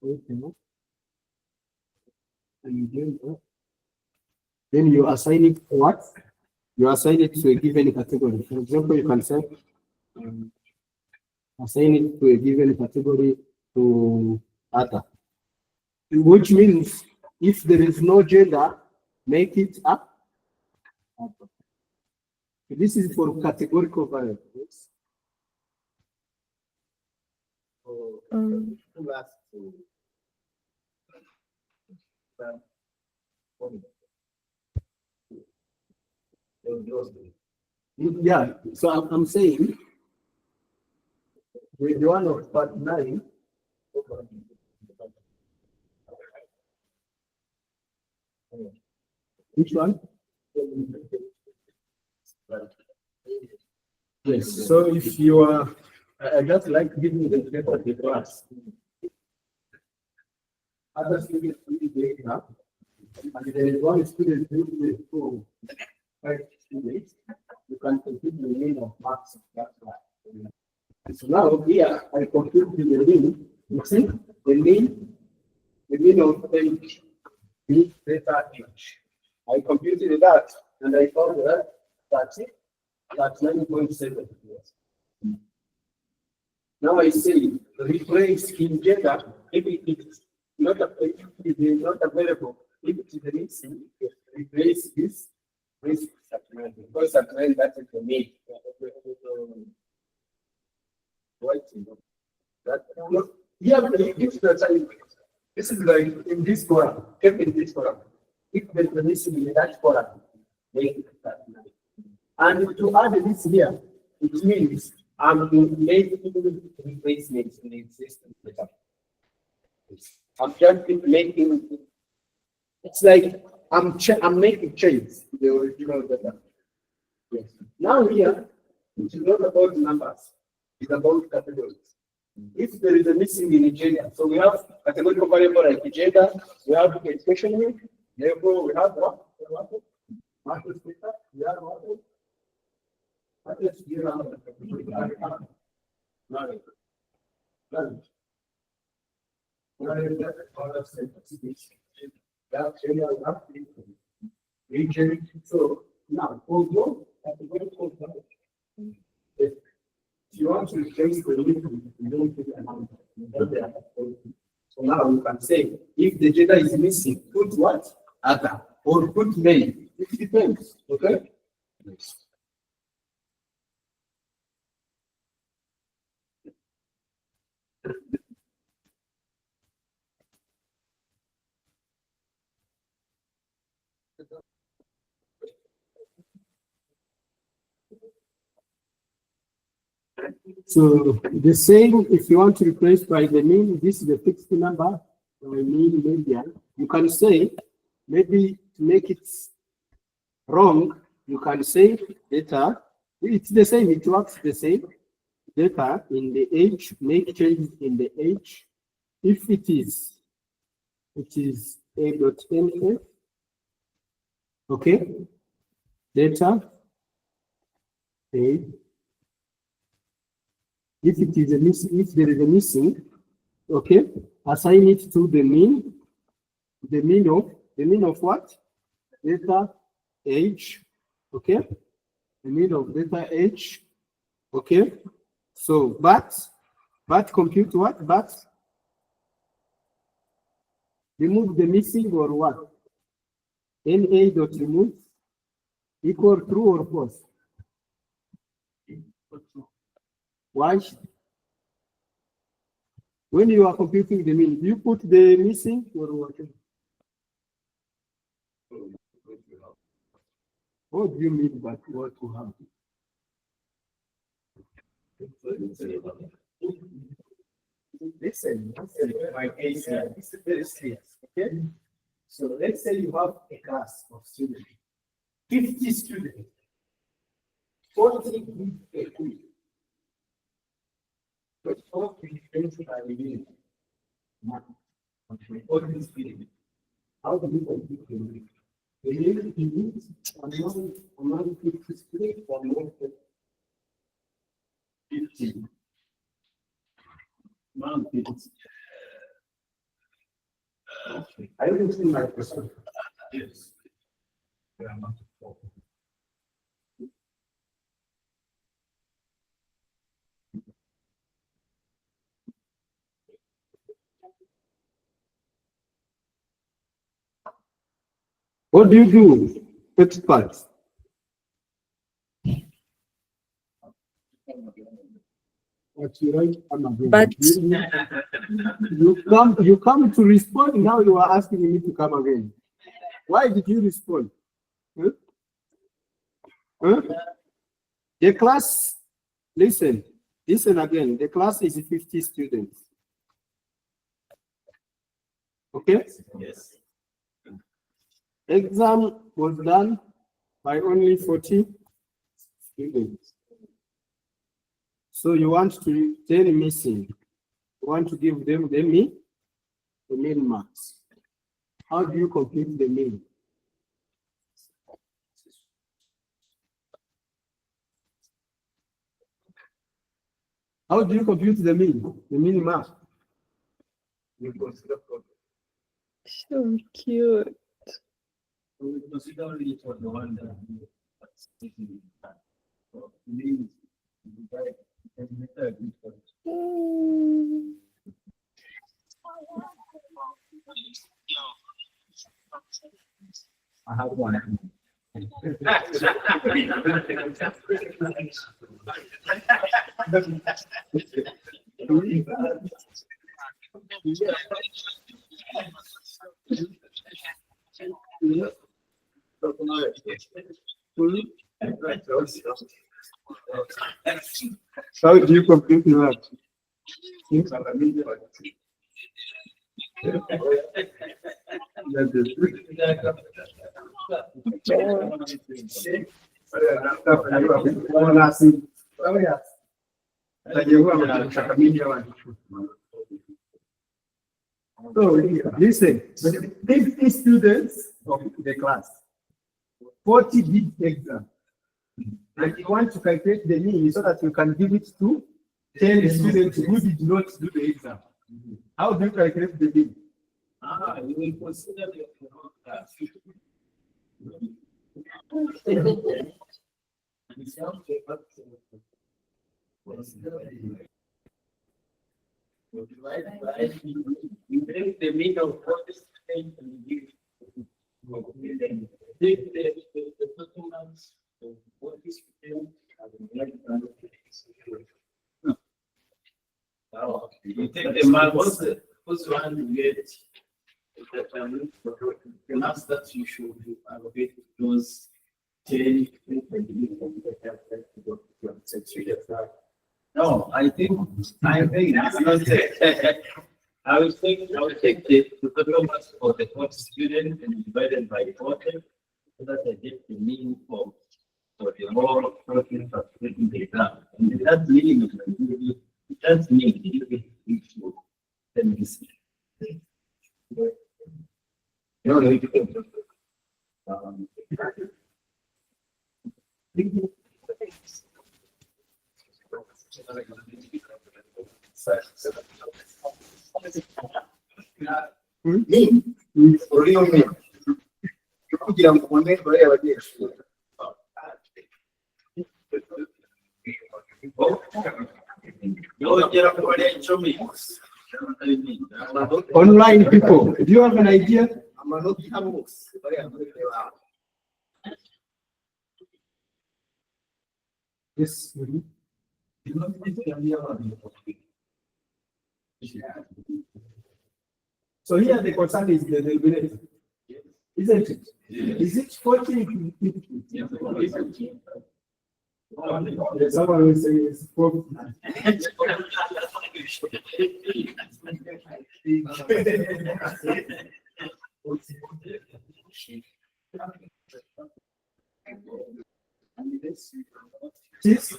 okay, and gender, then you assign it what? You assign it to a given category. For example, you can say, assign it to a given category to other, which means if there is no gender, make it up. This is for categorical variables. Yeah, so I'm saying with one of part 9. Which one? Yes, so if you are, I just like giving the data of the class. Other students really data, and there is one student who will go 5 students, you can compute the mean of marks. That's why. So now here I compute the mean. You see the mean of age, mean data age. I computed that and I found that that's 9.7 years. Now I say replace in gender if it is not available. If it is missing, replace this with Saturn, because Saturn that is the mean. Yeah, but it gives the time. This is like in this column, keep in this column. If there is a missing in that column, make it Saturn. And to add this here, it means I'm making replacements in the existing data. I'm just making. It's like I'm making changes to the original data. Yes. Now here, it is not about numbers; it's about categories. If there is a missing in gender, so we have categorical variable like gender, we have education, therefore we have what? Market data, we have what? So now, although if you want want to replace the mean, you don't put amount. So now you can say, if the data is missing, put what? Other. Or put main. It depends. Okay? So the same, if you want to replace by the mean, this is the fixed number, or mean median. You can say, maybe to make it wrong, you can say data. It's the same, it works the same. Data in the age, make changes in the age. If it is a.nf, okay, data, a. If it is a missing, if there is a missing, okay, assign it to the mean of what? Data age, okay, the mean of data age, okay. So, but compute what? But remove the missing or what? NA dot remove equal true or false? Why? When you are computing the mean, do you put the missing or what? What do you mean by what you have? Listen, my case here, this is very serious, okay? So let's say you have a class of students, 50 students, 40 give a quiz. But all the things are revealed. All these things. How do you compute the mean? The mean is among 50 students or more than 50. I don't see my question. Yes. What do you do? Experts. What you write? But You come to respond. Now you are asking me to come again. Why did you respond? Huh? Huh? The class, listen again. The class is 50 students. Okay? Yes. Exam was done by only 40 students. So you want to tell missing. You want to give them the mean marks. How do you compute the mean? How do you compute the mean mark? You consider so cute. We consider it for the one that means Mm. I have one. How do you compute that? So listen, 50 students of the class, 40 did exam. And you want to calculate the mean so that you can give it to 10 students who did not do the exam. How do you calculate the mean? You will consider You divide by, you take the mean of what is and give. Take the total marks of what is and now, you take the mark, what's the first one you get? The marks that you should allocate those 10. No, I think that's not it. I will take the total marks for the first student and divide it by 40 so that I get the mean for the whole person participating in the exam. And that meaning that's mean then this. No, Real me. Kugira ngo ubone kure abanyeshuri. Online people, do you have an idea? Yes. So here the concern is the deliberate, isn't it? Is it 40? Someone will say it's 40. Yes.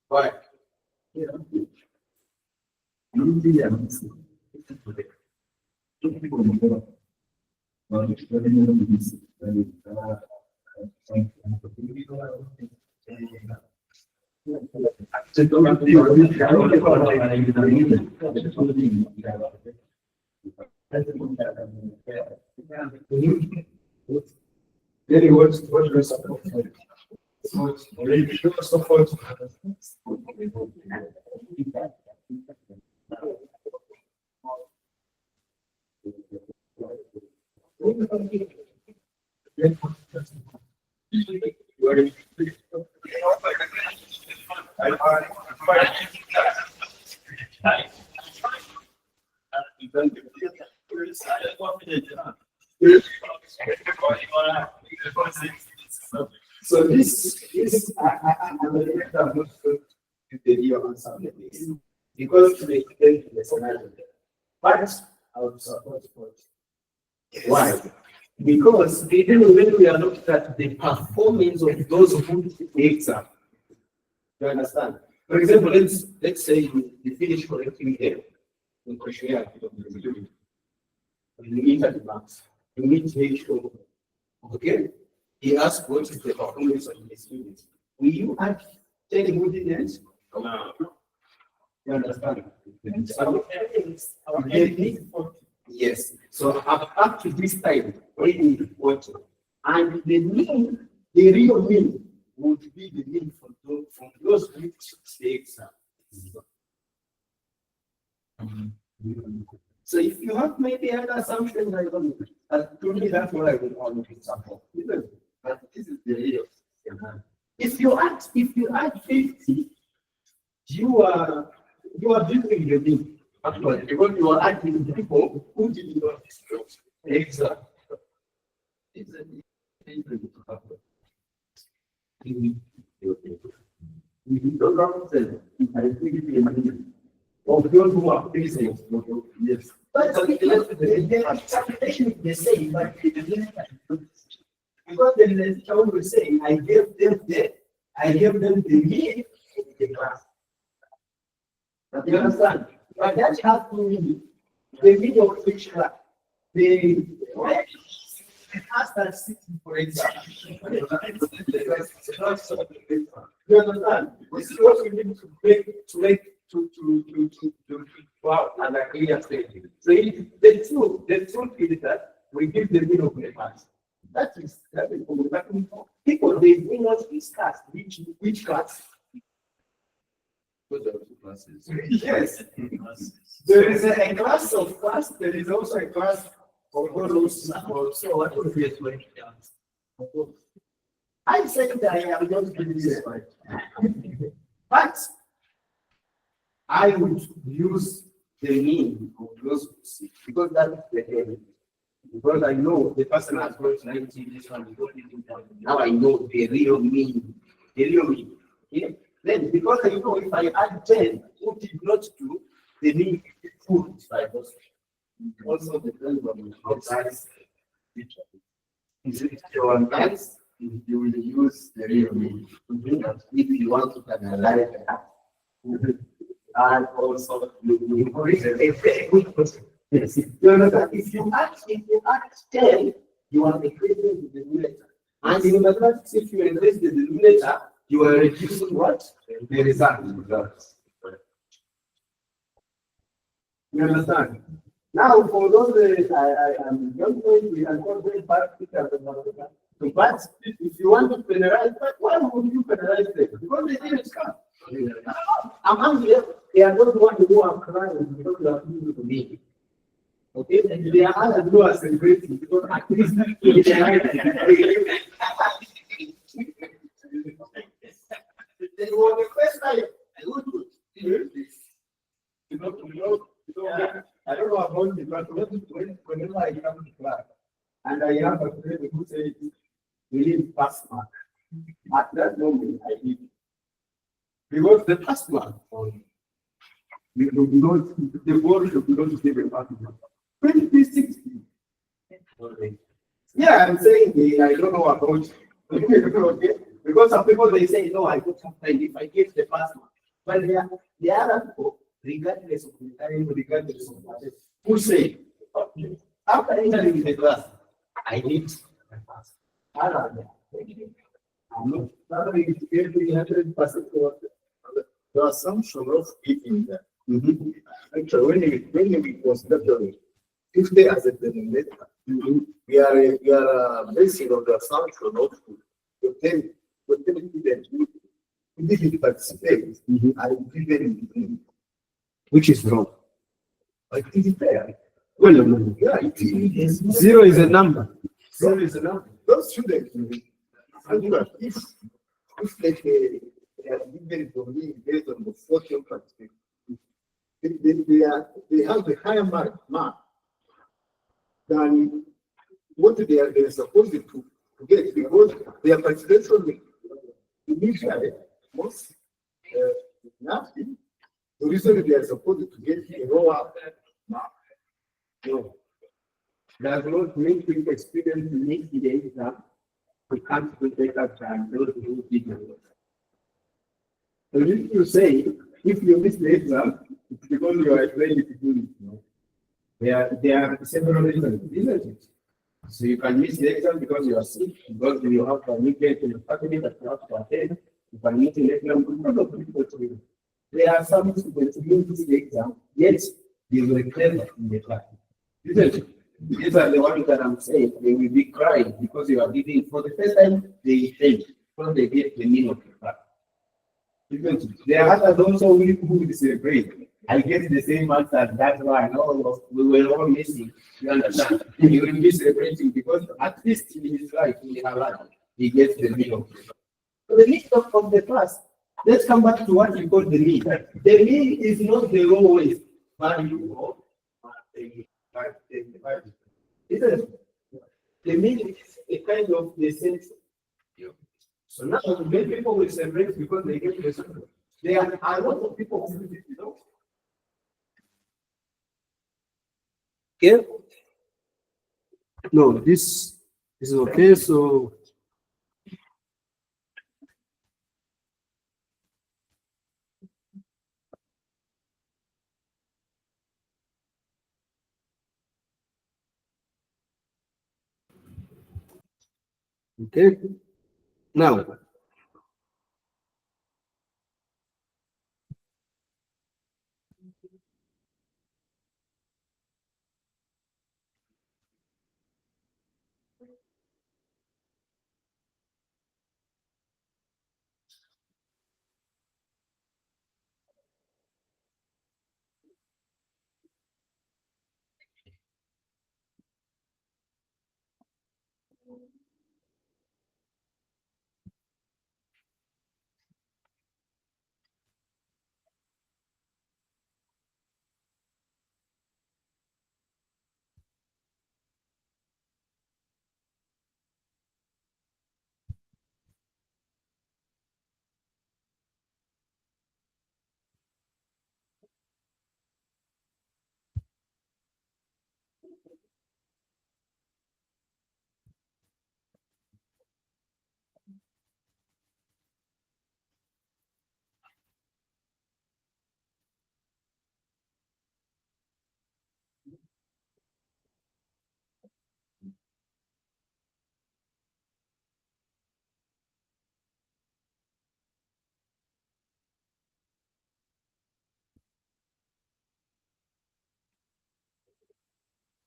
Why? Very what we support. Support. So this I'm not going to the real answer because to make the scenario. But I would support it. Why? Because even when we are looking at the performance of those who take the exam, you understand? For example, let's say you finish correctly here in questionnaire, you enter the marks, you need to make sure, okay? He asked what is the performance of the students. Will you add 10 ingredients? No. You understand? Yes. So up to this time, we need water. And the mean, the real mean, would be the mean from those who take exam. So if you have maybe other assumptions, I don't know. To me, that's what I would want to example. But this is the real. If you add 50, you are building the mean. Actually, because you are adding people who did not disclose. Exactly. It's a of those who are facing, yes. But the interpretation is the same, but because the child will say, I gave them the mean, the You understand? But that has to be the mean of each class. The statistical, for example. You understand? This is what we need to go out and agree and say. So the truth is that we give the mean of the class. That is what we're talking about. People, they do not discuss which class. Those are two classes. Yes. There is a class of class, there is also a class of those. So what would be explained? I said that I am not doing this right. But I would use the mean of those because that's the head. Because I know the person has got 90, this one is got 18. Now I know the real mean. The real mean. Okay? Then, because I know if I add 10, what did not do, the mean is 5. Also depends on how nice is it your nice, you will use the real mean. If you want to analyze that. And also, you is a very good question. Yes. If you add 10, you are increasing the denominator. And in mathematics, if you increase the denominator, you are reducing what? The result. You understand? Now, for those I am not going to, I'm not very practical. But if you want to penalize, why would you penalize them? Because they didn't come. I'm angry. They are not going to go and cry because they are doing to me. Okay, and they are other who are celebrating because at least they were the first time I would do this. I don't know about it, but whenever I come to class and I have a friend who says we need pass mark, at that moment I need because the pass mark the board should not give a pass mark. 2060. Yeah, I'm saying I don't know about okay. Because some people they say no, I don't have time if I give the pass mark. But they are people, regardless of the time, regardless of what, who say after entering the class, I need my pass. I'm not every 100%. The assumption of giving that. Actually, when we consider 50 as a denominator, we are basing on the assumption of the 10 that we didn't participate and given, which is wrong. But it is fair. Well, yeah, it is. 0 is a number. 0 is a number. Those students, if they are given to me based on the 14 perspective, they have a higher mark than what they are supposed to get because their participation initially was nothing. The reason they are supposed to get a lower mark. No. Does not make you experience make the exam. We can't do better than those who did not. So if you say, if you miss the exam, it's because you are trying to do it. No? There are several reasons, isn't it? So you can miss the exam because you are sick, because you have to communicate to your family that you have to attend. You can miss the exam because of people to you. There are some students who miss the exam, yet they were clever in the class. Isn't it? These are the ones that I'm saying, they will be crying because you are giving for the first time, they think, because they get the meaning of the class. There are others also who will celebrate. I get the same answer. That's why I know we were all missing. You understand? He will be celebrating because at least in his life, in her life, he gets the meaning. So the meaning of the class. Let's come back to what you call the mean. The mean is not the lowest value of the the mean is a kind of the sense. So now many people will celebrate because they get the result. There are a lot of people who do it, you know. Okay. No, this is okay. So Okay. Now,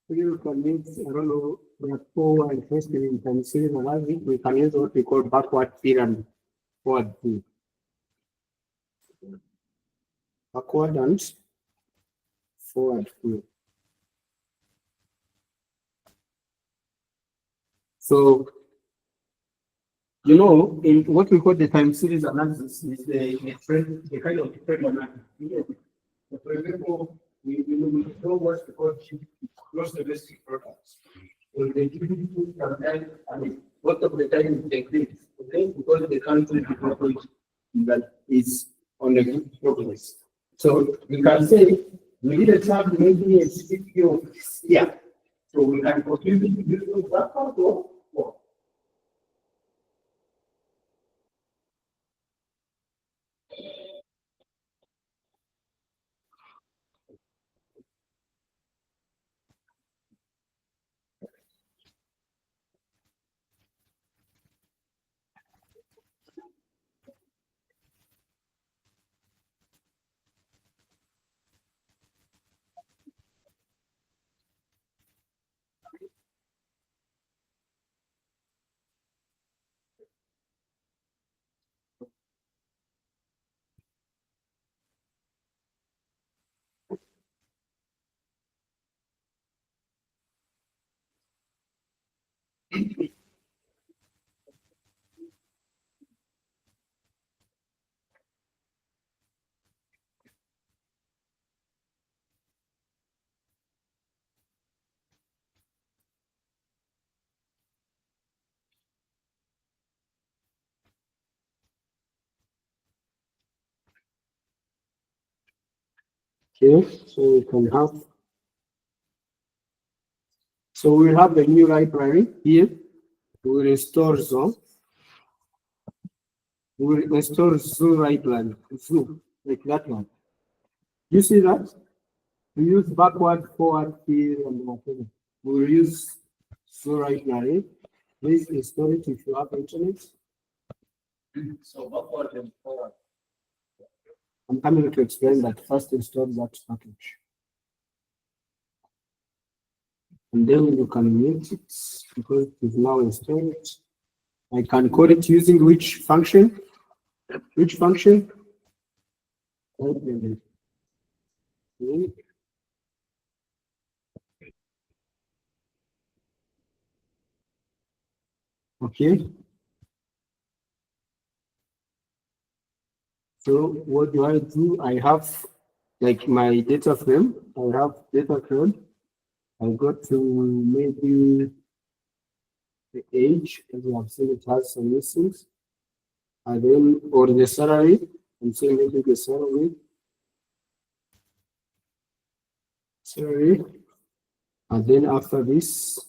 you can use, I don't know, the forward and history in consider we can use what we call backward fill and forward fill. Backward and forward fill. So, you know, in what we call the time series analysis is the kind of trend analysis. So for example, we know what's the code cross domestic products. So they give you what of the time it takes, okay, because the country development that is on the good progress. So we can say we need a time maybe a CPO of this year. So we can contribute to use that part or okay, so we can have, so we have a new library here. We restore zone. We will restore zoo library, zoo, like that one. You see that? We use backward, forward, here, and whatever. We will use zoo library. Please install it if you have internet. So backward and forward. I'm coming to explain that. First install that package. And then you can mute it because it is now installed. I can code it using which function? Which function? Okay. Okay. So what do I do? I have like my data frame. I have data frame. I go to maybe the age, as you have seen, it has some missings. And then, or the salary, I'm saying maybe the salary. Salary. And then after this,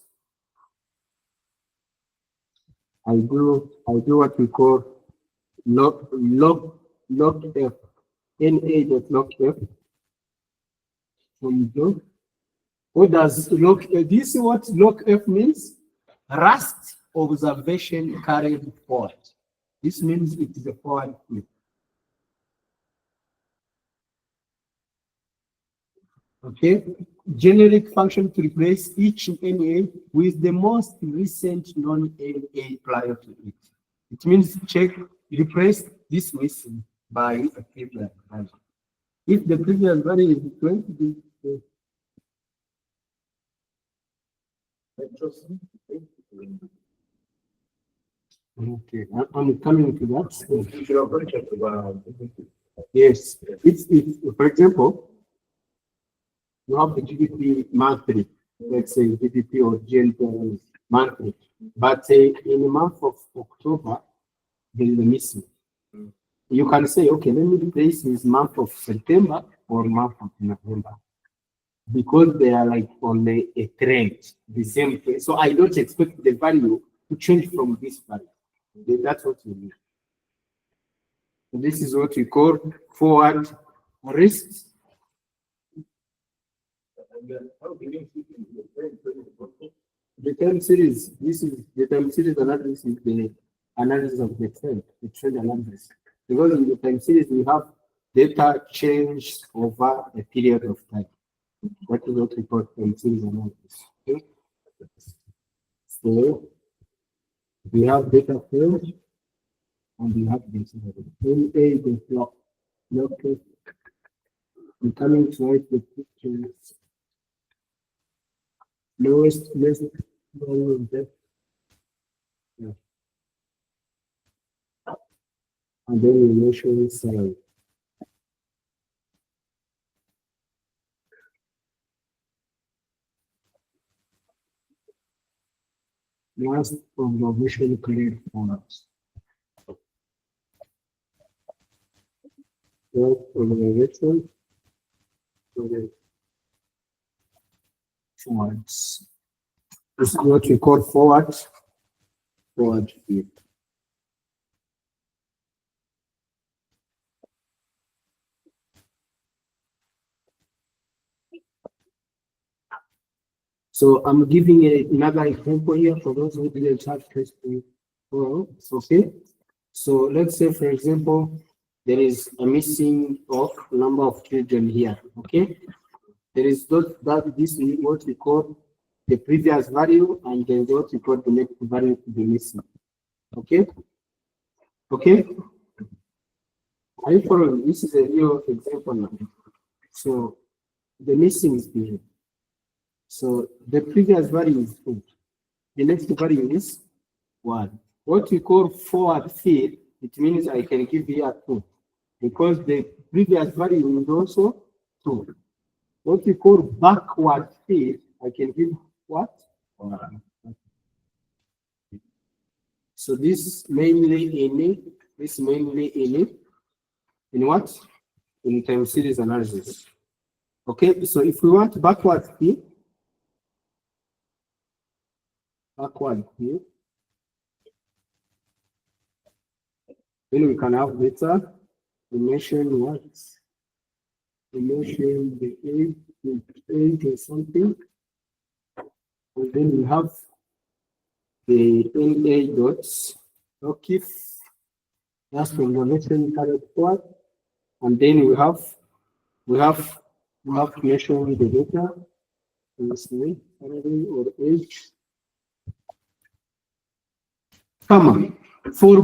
I do what we call log F. NA.log F. From what does log? Do you see what log F means? Rust observation carried forward. This means it is a forward field. Okay, generic function to replace each NA with the most recent known NA prior to it. It means replace this missing by a previous value. If the previous value is going to be okay, I'm coming to that. Yes, it's for example, you have the GDP monthly, let's say GDP or GNP monthly, but in the month of October, there is a missing. You can say, okay, let me replace this month of September or month of November, because they are like on a trend, the same thing. So I don't expect the value to change from this value. That's what you mean. So this is what we call forward risks. The time series, this is the time series analysis is the analysis of the trend analysis. Because in the time series we have data change over a period of time. That is what we call time series analysis. Okay? So we have data field and we have this the block. Okay. I'm coming to write the pictures. Lowest value of depth. Yeah. And then we measure salary. Last observation cleared formats. Last observation cleared forwards. This is what we call forward field. So I'm giving another example here for those who didn't have testing. Okay. So let's say, for example, there is a missing of number of children here. Okay. There is this is what we call the previous value, and then what we call the next value to be missing. Okay. Okay. Are you following? This is a real example now. So the missing is here. So the previous value is 2. The next value is 1. What we call forward field, it means I can give here 2, because the previous value is also 2. What we call backward field, I can give what? 1. So this is mainly in what? In time series analysis. Okay, so if we want backward field, then we can have data, we mention what? We mention the age or something, and then we have the NA dots. Okay, that's from the mention carried forward, and then we have to measure the data, salary or age. Come on. For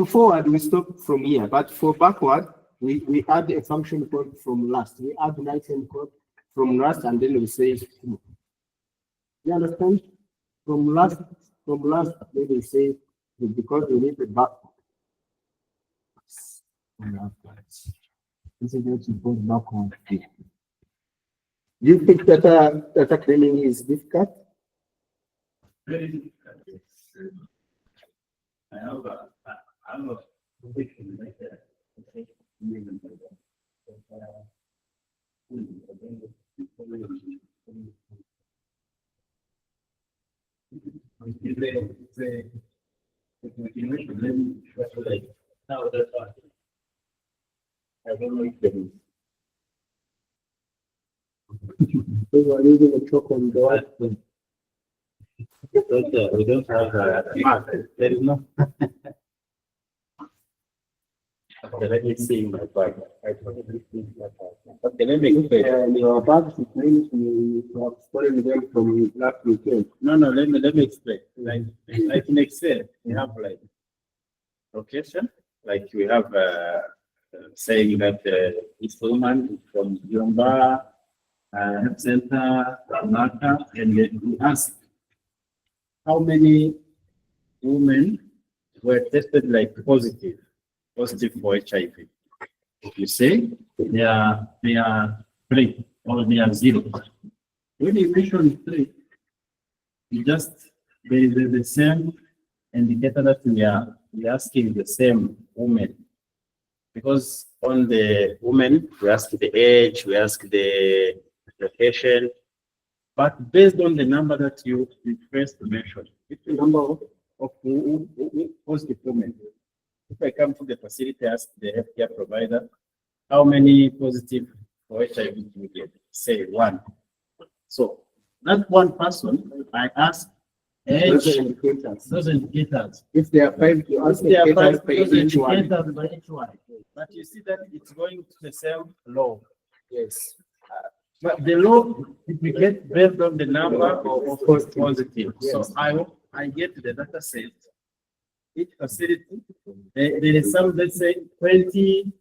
forward, we stop from here, but for backward, we add a function code from last. We add an item code from last, and then we say true. You understand? From last, then we say because we need the backward. This is what you call backward. Do you think data cleaning is difficult? Very difficult. I have a prediction like that. Now that's fine. I don't know if there is. So we are using a chalk on the We don't have mark. There is no. Okay, let me see my bag. Okay, let me explain. Your bag is means you have stolen them from last weekend. No, let me explain. Like in Excel, we have like location, like we have saying that this woman is from Yomba Health Center, Malta, and then we ask how many women were tested like positive for HIV. If you say they are 3 or they are 0. When you mention 3, you just there is the same indicator that we are asking the same woman. Because on the woman, we ask the age, we ask the location, but based on the number that you first mentioned, it's the number of positive women. If I come to the facility, ask the healthcare provider, how many positive for HIV do you get? Say 1. So that one person, I ask Those age, are indicators. those indicators. If there are 5, you ask If they are indicators five, per those each one. indicators by each one. But you see that it's going to the same law. Yes. But the law, we get based on the number of positive. So I get the data set. Each facility, there is some, let's say, 20,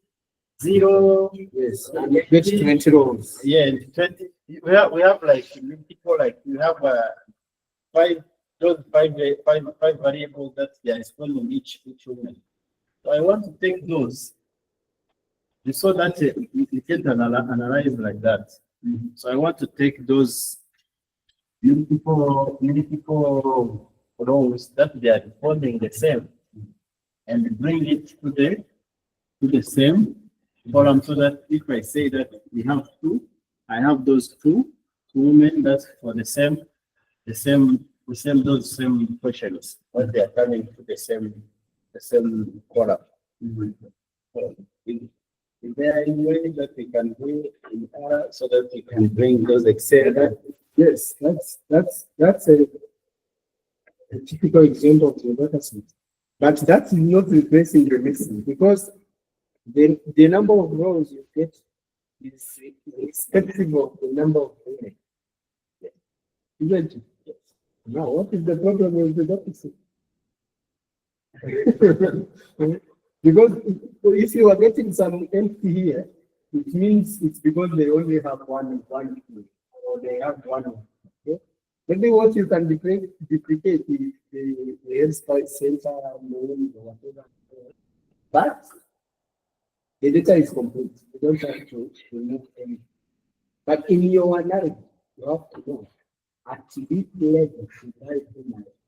0. Yes. And you get 20 rows. Yeah, 20. We have like people like we have 5 variables that they are explaining each woman. So I want to take those. So that you can analyze like that. So I want to take those beautiful rows that they are responding the same and bring it to the same column, so that if I say that we have 2, I have those 2 women that's for the same those same questions, but they are coming to the same column. So, is there any way that we can do in R so that we can bring those Excel? Yes, that's a typical example of the data set. But that is not replacing the missing, because the number of rows you get is irrespective of the number of women. Isn't it? Yes. Now, what is the problem with the data set? Because if you are getting some empty here, it means it's because they only have one, or they have one. Okay? Maybe what you can duplicate is the health center, or whatever. But the data is complete. You don't have to remove anything. But in your analysis, you have to know at which level you try to manage.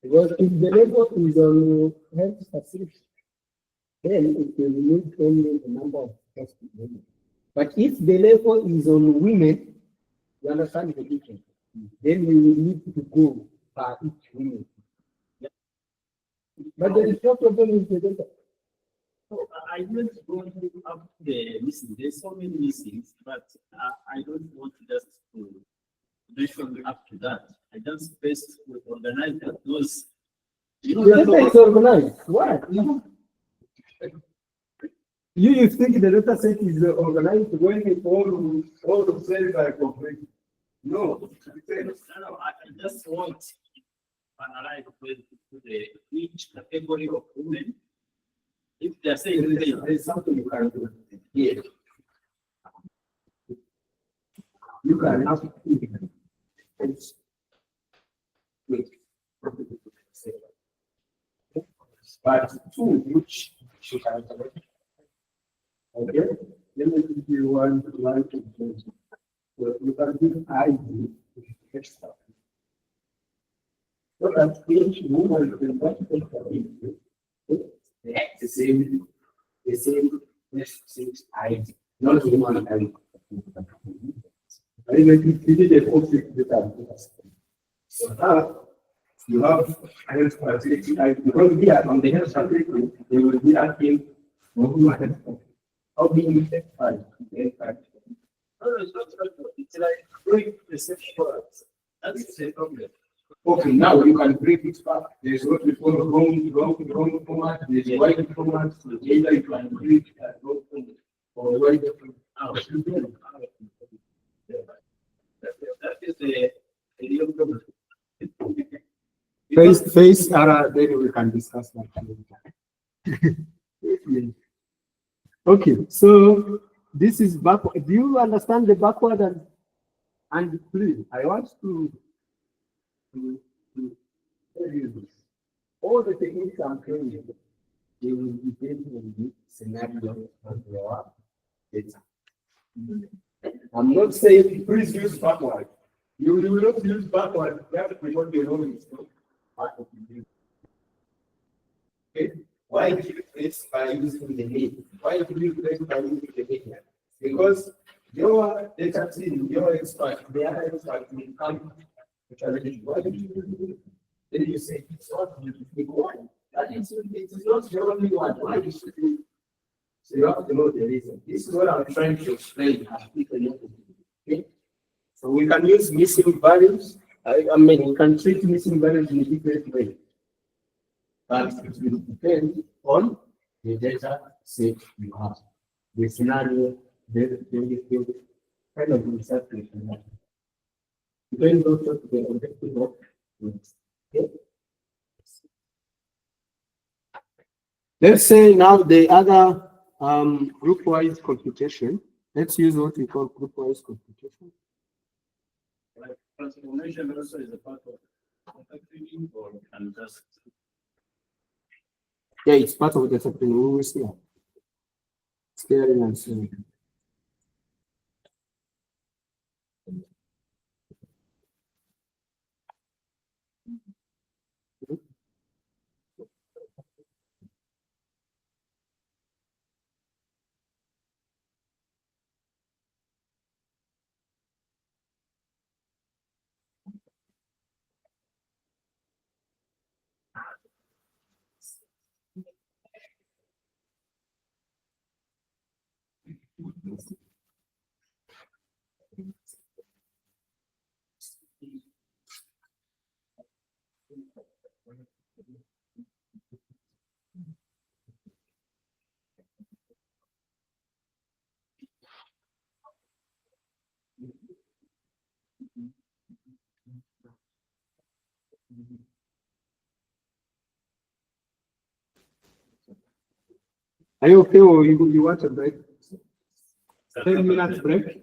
Because if the level is on health facility, then it will remove only the number of tested women. But if the level is on women, you understand the difference. Then we will need to go by each woman. But there is no problem with the data. So I don't want to up the missing. There's so many missings, but I don't want to just to mention up to that. I just best to organize that those. The data is organized. Why? You think the data set is organized when all the cells are complete? No. I just want to analyze each category of women. If they're saying There's something you can do here. You can have but 2 which you can okay. Let me give you one to do. So you can give ID extra. So that each woman will the same ID, not human ID. I make it really the object data. So now you have health facility ID, because here on the health facility, they will be asking how many file. it's like doing the same words. That's the same problem. Okay, now you can bring it back. There's what we call wrong format, there's wide format, so either you can bring it as wrong format or wide format. That is the real problem. Face error, then we can discuss that later. Okay, so this is backward. Do you understand the backward and please, I want to tell you this. All the techniques I'm telling you, they will be based on the scenario of your data. I'm not saying please use backward. You will not use backward. That's because you know it's not part of the data. Okay? Why do you trace by using the name? Why do you trace by using the name? Because your data team, your expert, their expert will come. Why do you do it? Then you say it's not the big one. That is, it is not the only one. Why you should do it? So you have to know the reason. This is what I'm trying to explain. Okay? So we can use missing values. I mean, we can treat missing values in a different way. But it will depend on the data set you have. The scenario, the kind of research you have. Depends also to the objective of it. Okay? Let's say now the other group-wise computation. Let's use what we call group-wise computation. Like transformation also is a part of contact reading or can just Yeah, it's part of the discipline. We will see. Scaling and so on. Are you okay or you want a break? 10 minutes break?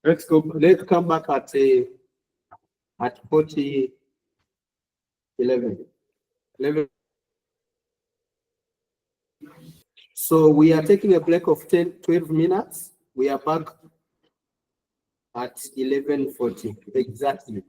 Let's go. Let's come back at 40, 11. So we are taking a break of 10, 12 minutes. We are back at 11:40 exactly.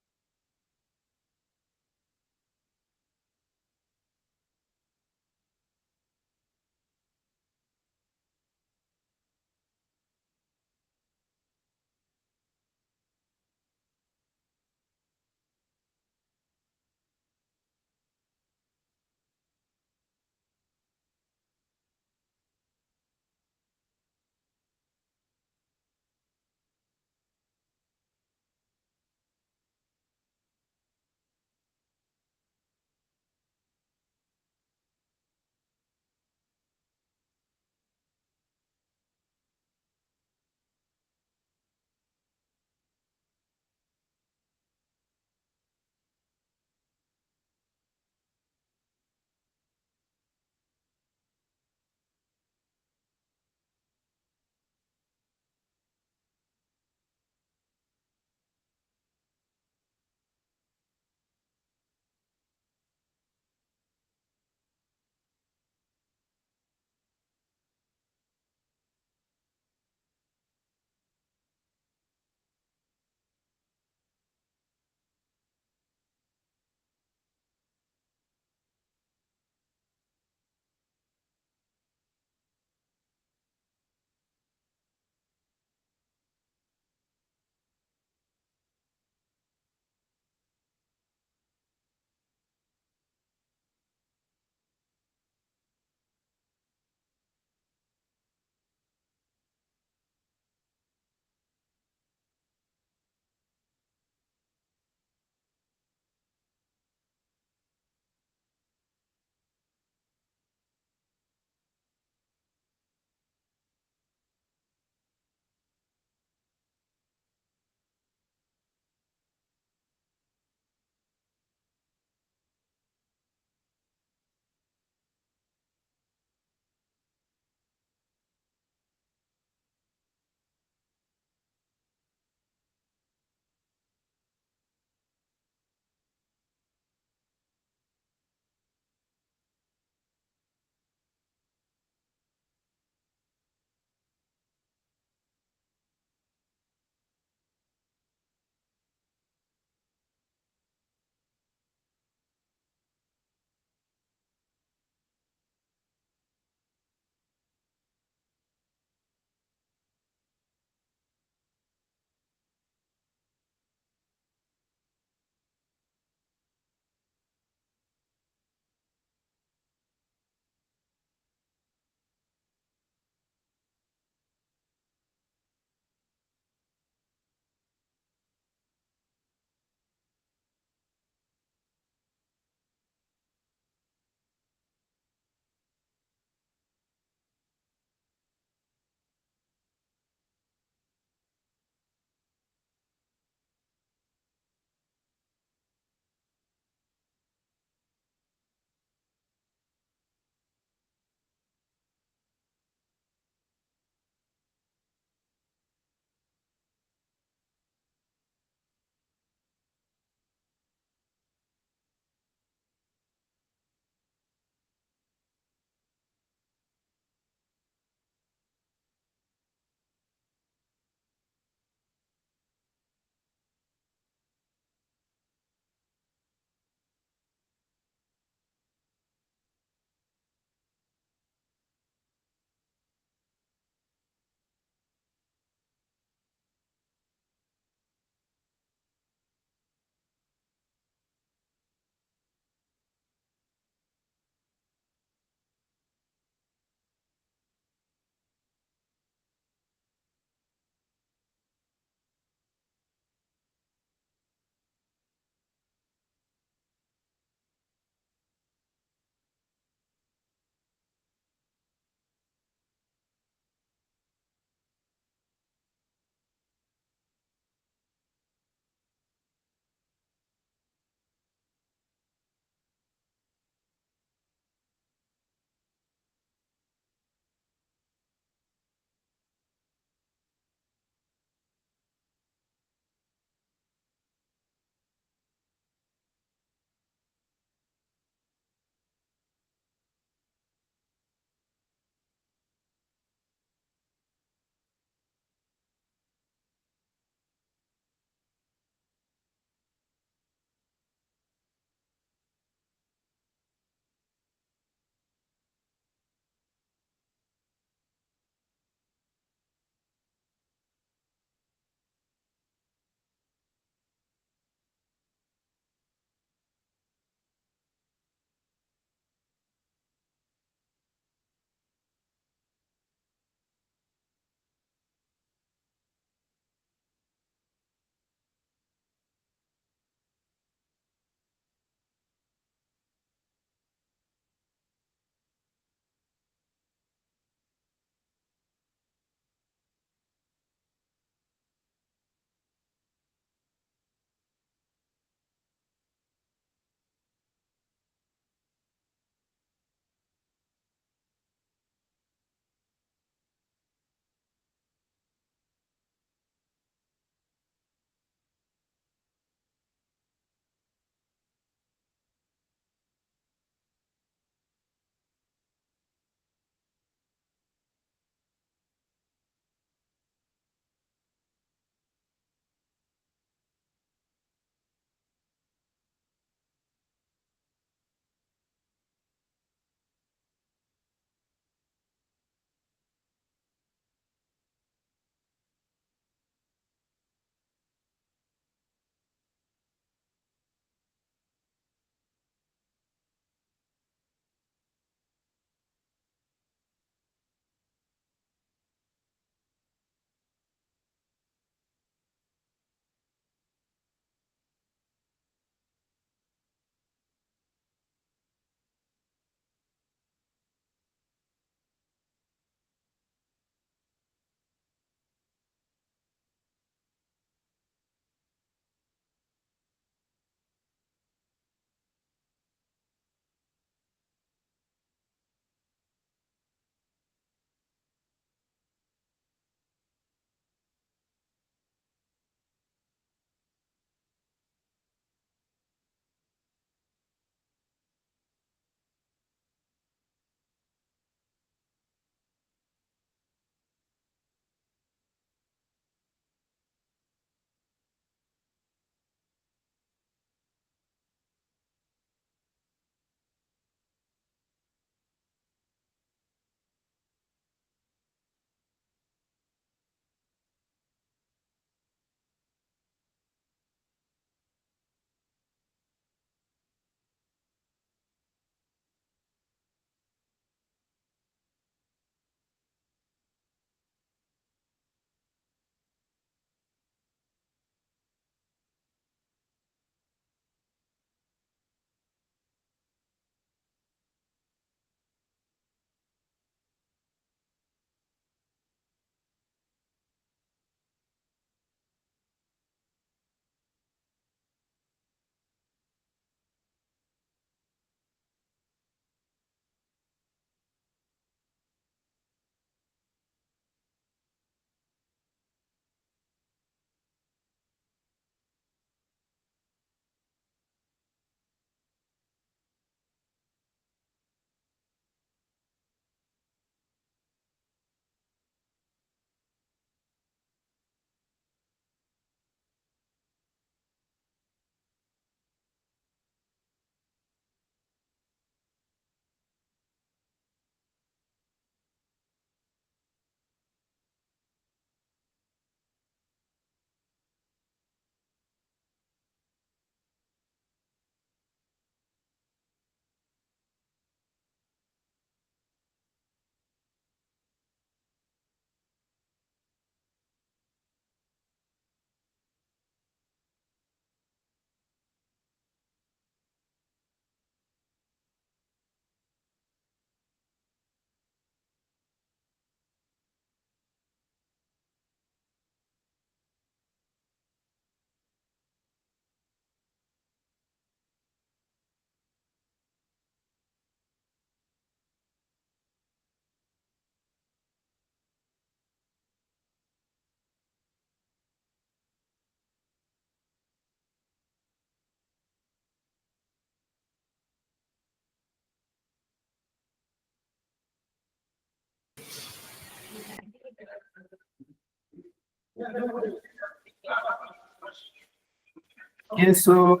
Okay, so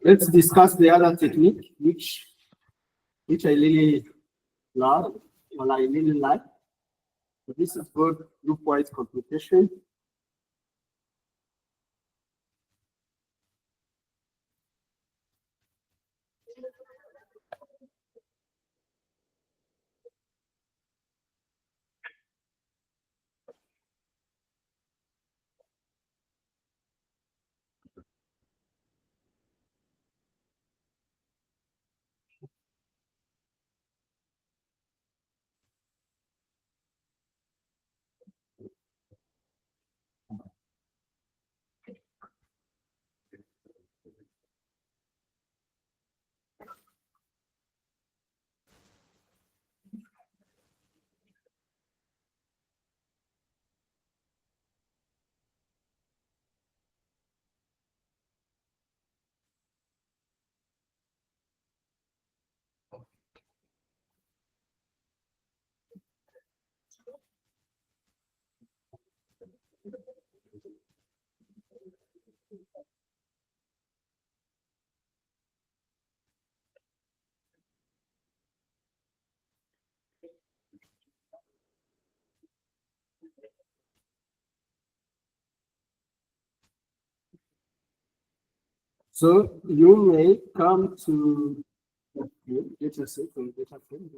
let's discuss the other technique, which I really love, or I really like. So this is called group-wise computation. So you may come to get a second, get a friend.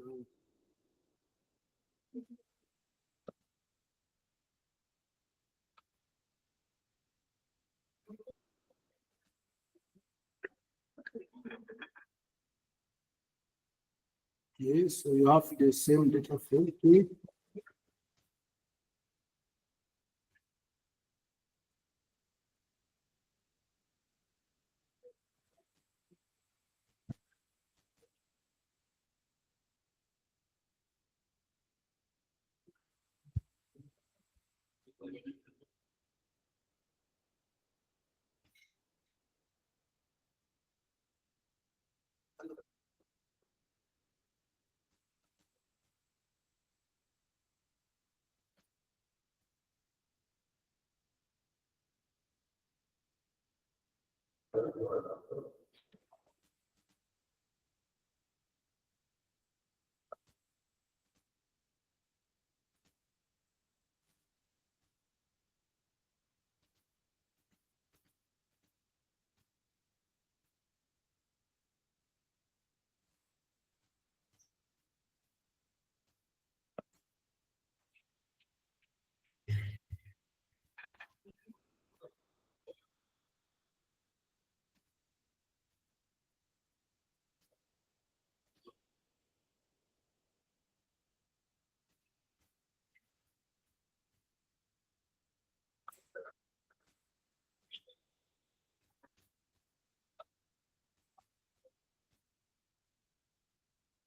Okay, so you have the same data frame here.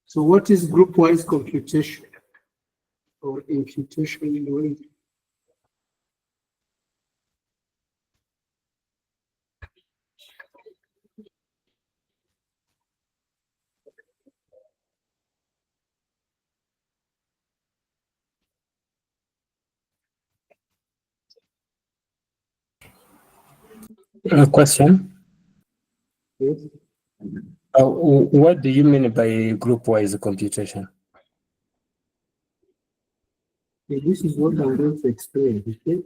So what is group-wise computation or imputation doing? A question. Yes. What do you mean by group-wise computation? Okay, this is what I'm going to explain. Okay.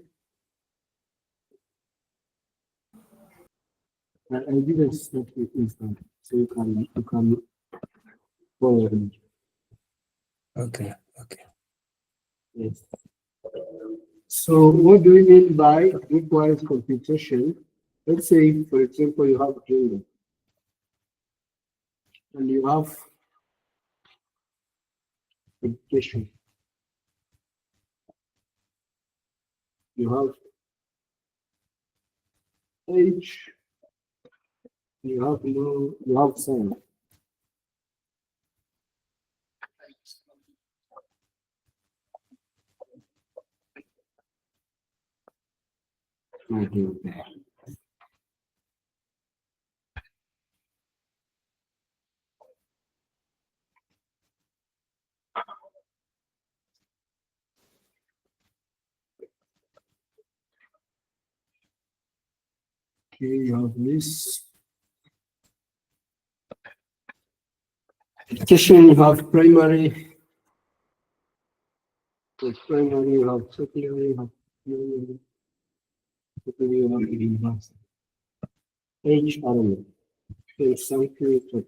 I didn't start it instant, so you can follow me. Okay. Yes. So what do we mean by group-wise computation? Let's say, for example, you have a kingdom and you have computation. You have age, you have sign. Okay, you have this. Education, you have primary. With primary, you have secondary, you have junior, secondary, you have university. H, I don't know. There's something to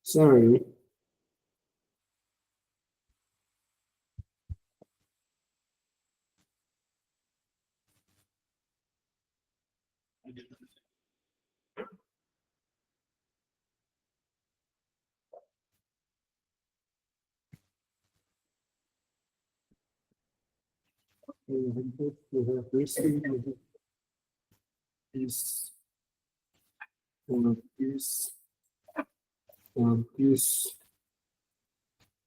sorry. We have this, we have this, one of this, one of this,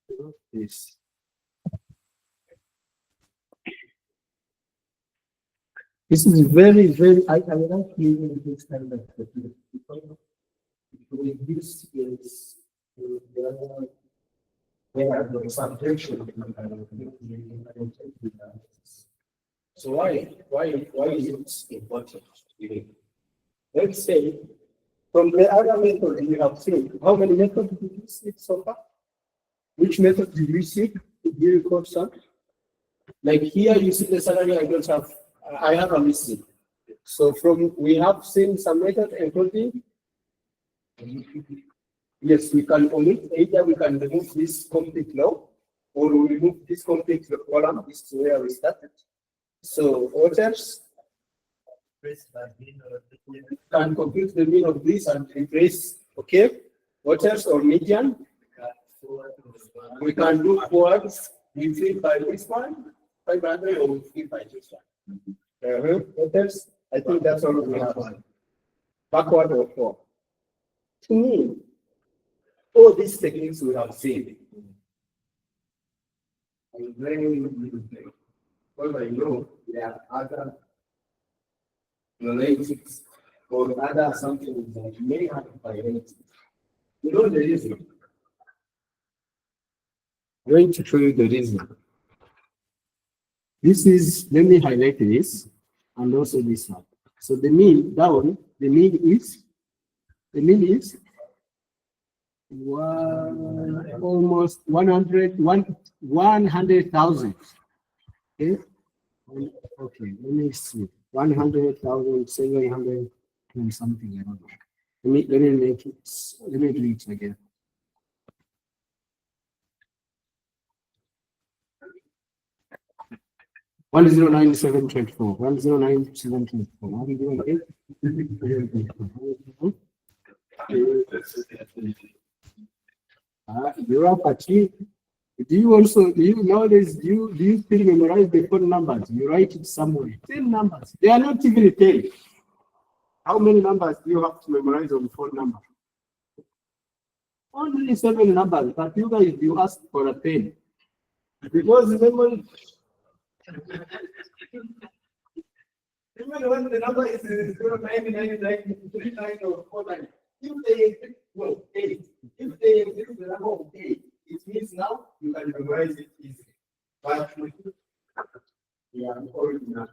one of this. This is very, very, I like using this kind of technique because this is where the subjection. So why is it important? Let's say from the other method you have seen, how many methods did you see so far? Which method did you see? Did you record some? Like here you see the salary I have a missing. So we have seen some method encoding. Yes, we can omit either we can remove this complete row or we remove this complete column. This is where we started. So authors can compute the mean of this and replace, okay, authors or median. We can do forwards. We fill by this one, 500, or we fill by this one. Authors, I think that's all we have. Backward or forward. To me, all these techniques we have seen. I'm very because I know there are other analytics or other something that may have priority. You know the reason. I'm going to show you the reason. This is, let me highlight this and also this one. So the mean down, the mean is almost 100,000. Okay. Okay, let me see. 100,700 and something. I don't know. Let me make it. Let me do it again. One 109,724. 109,724. 108. You're up at you. Do you nowadays do you still memorize the phone numbers? You write it somewhere. 10 numbers. They are not even 10. How many numbers do you have to memorize on the phone number? Only 7 numbers, but you guys you ask for a 10. Because remember when the number is 0999939 or 49. If they well 8. If they use the number of 8. It means now you can memorize it easily. But yeah, original.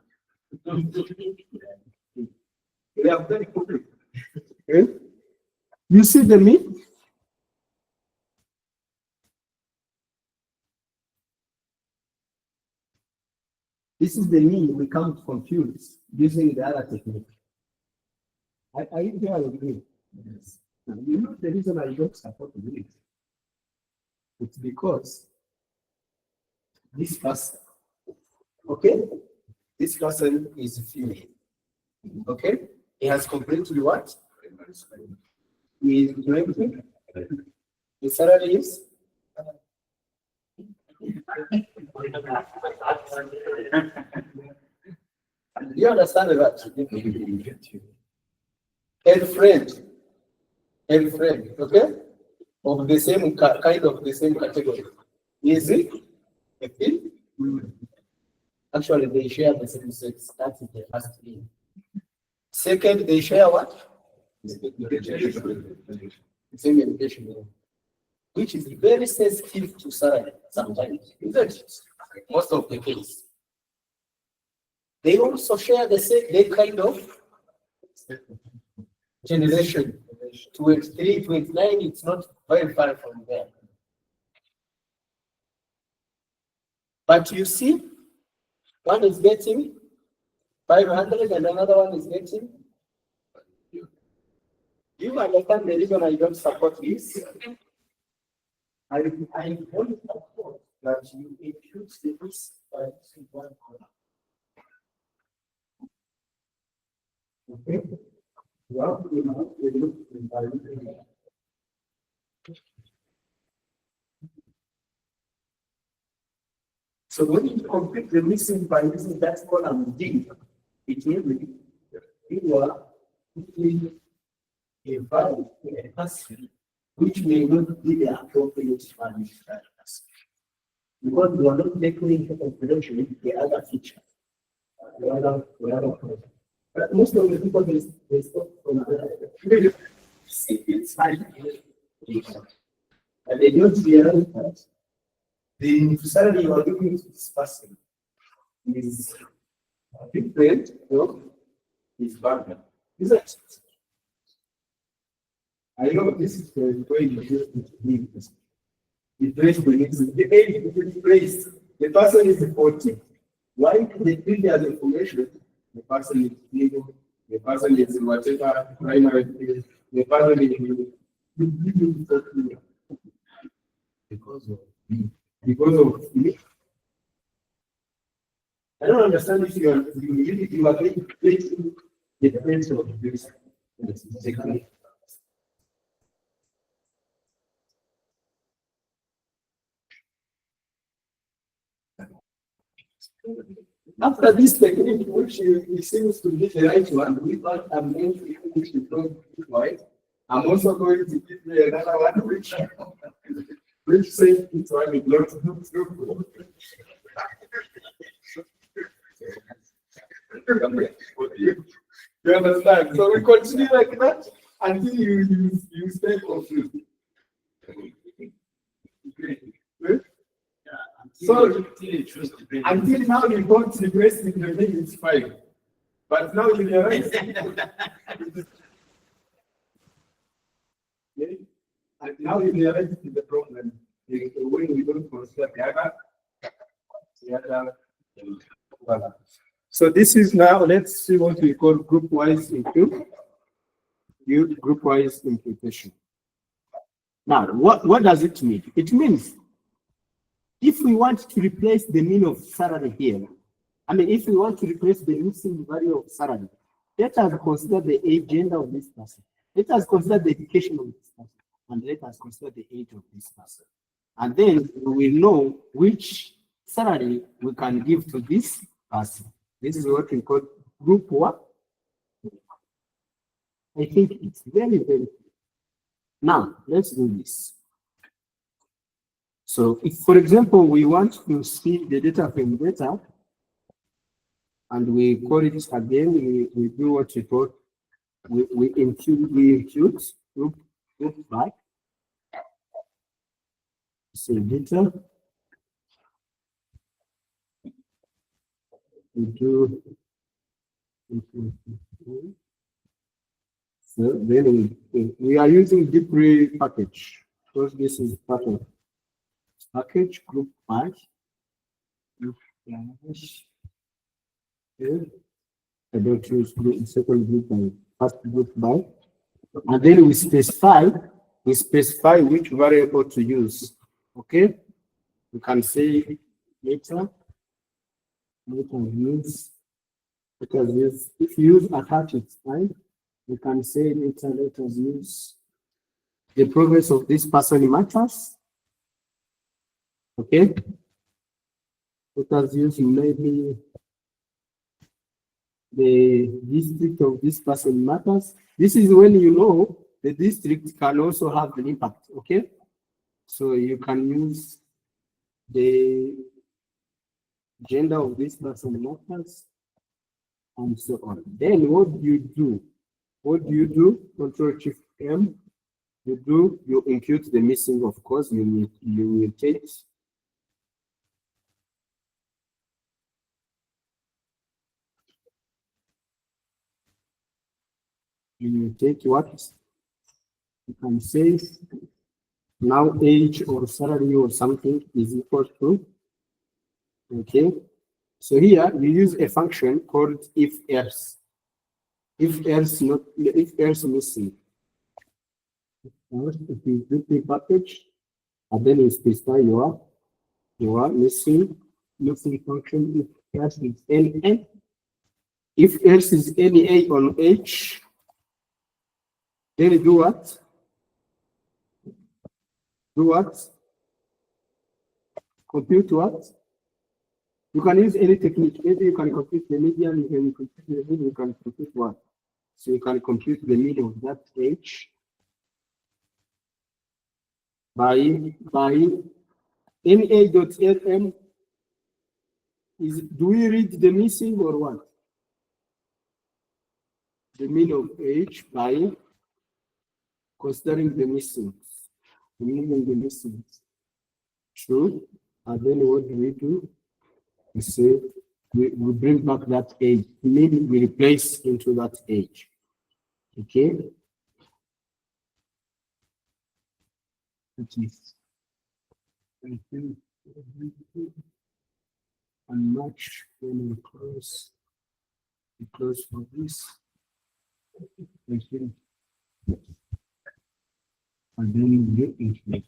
They are very complete. Okay? You see the mean? This is the mean we can't confuse using the other technique. Are you there with me? Yes. Now, you know the reason I don't support it. It's because this person, okay, this person is female, okay, he has completely what? He is 20, the salary is you understand that? And friend, okay? Of the same kind of the same category. Is it? Okay. Actually, they share the same sex. That is the first thing. Second, they share what? The same education, which is very sensitive to salary sometimes. Isn't it? most of the case. They also share the same kind of generation. 23, 29, it's not very far from there. But you see, one is getting 500 and another one is getting. Do you understand the reason I don't support this? I don't support that you impute the risk by one column. Okay? Well, we look in so when you complete the missing by using that column D, it means you are putting a value in a person which may not be the appropriate value for that person. Because you are not taking into consideration the other features. The other but most of the people they stop from the it's fine. And they don't realize that the salary you are giving to this person is different from his bargain. Is that? I know this is the way you use it. The place the age is placed. The person is 40. Why do they treat the other information? The person is legal, the person is whatever primary, the person is because of me. Because of me. I don't understand if you are going to place the difference of this. After this technique, which seems to be the right one, we thought I'm going to use the right. I'm also going to give you another one, which says it's one it looks You understand? So we continue like that until you stay confused. So until now you don't regress in the thing it's fine. But now you realize and now you realize this is the problem. When we don't consider the other. So this is now, let's see what we call group-wise group-wise imputation. Now, what does it mean? It means if we want to replace the mean of salary here, if we want to replace the missing value of salary, let us consider the gender of this person. Let us consider the education of this person. And let us consider the age of this person. And then we will know which salary we can give to this person. This is what we call group one. I think it's very, very clear. Now, let's do this. So if, for example, we want to see the data from data, and we call it again, we do what we call, we impute group by. So data, we do, so then we are using deep package, because this is package group by. I don't use group, second group by, first group by. And then we specify which variable to use. Okay, we can say later use, if you use attach, it's fine. We can say later let us use the progress of this person matters. Okay, let us use maybe the district of this person matters. This is when you know the district can also have an impact. Okay, so you can use the gender of this person matters and so on. Then what do you do? Control Shift M. You impute the missing, of course, you mutate. You take what? You can say now age or salary or something is equal to, okay. So here we use a function called if else. If else not, if else missing. First, if you do the package, and then you specify your missing function if else is NN. If else is NA on H, then you do what? Do what? Compute what? You can use any technique. Maybe you can compute the median, you can compute the mean, you can compute what? So you can compute the mean of that H by NA.LM. Do we read the missing or what? The mean of H by considering the missing. Removing the missing. True. And then what do? We say we bring back that age. Mean we replace into that age. Okay. That is and match when we close for this. Okay. And then we include.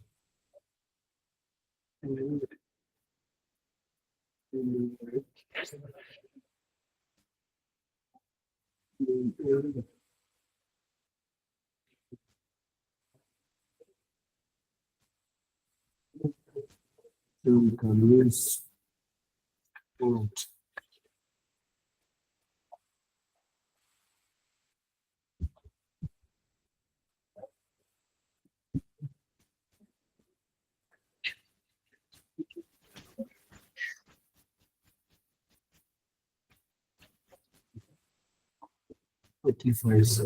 So we can use point. If I say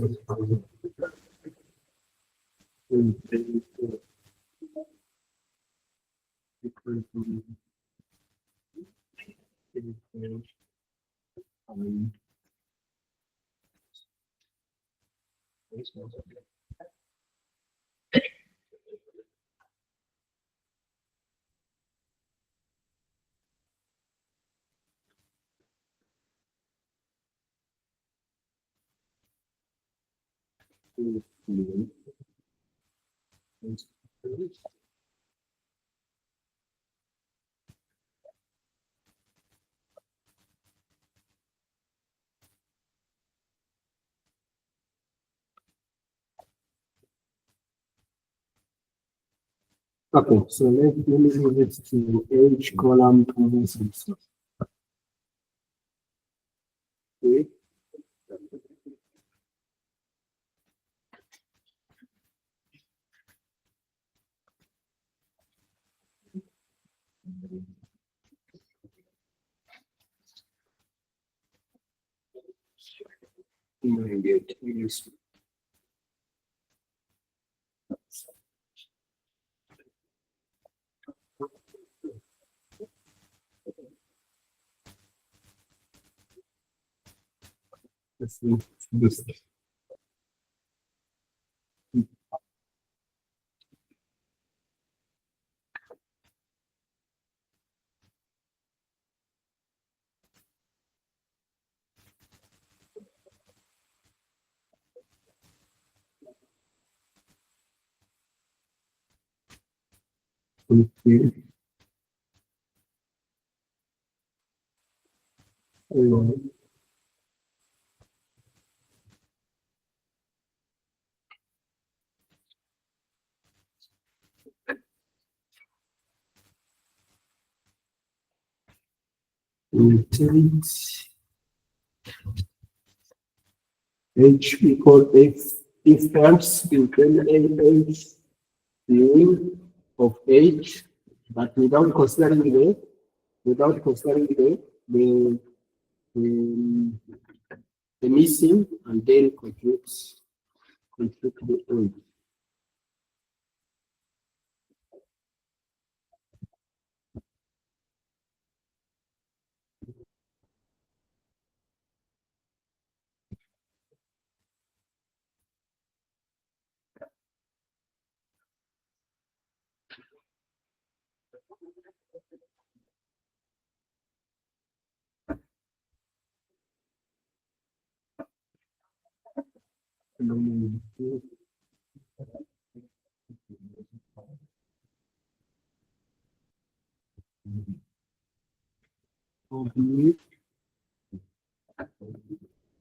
okay, so let me move it to H column comments and stuff. Okay. Immediate use. Let's see this. Okay. Intent H equal if else you can H the of H, but without considering the, the missing and then compute the age.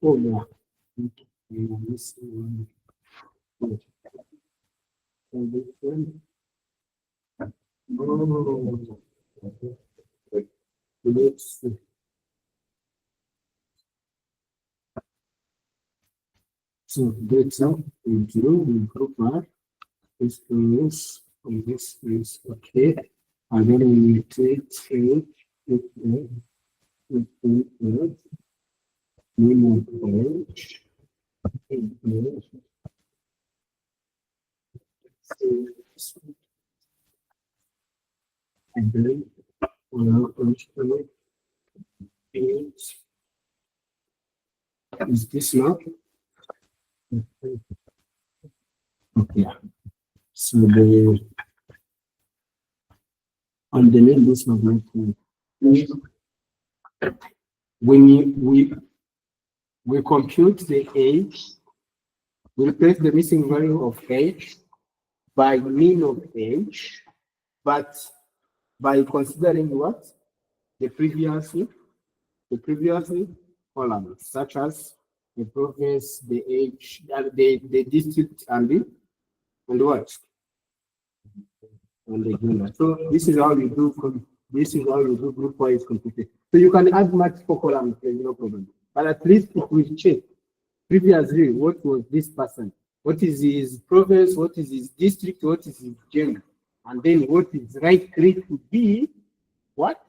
Oh, yeah. So that's how we do in group one. This is, and this is okay. And then we take it, minimum age, and then age is this now? Okay. So the underneath this one, when we compute the age, we replace the missing value of age by mean of age, but by considering what? The previously column, such as the province, the age, the district, and what? And the unit. So this is how you do group wise computation. So you can add multiple columns, there's no problem. But at least if we check previously what was this person, what is his province, what is his district, what is his gender, and then what is likely to be what?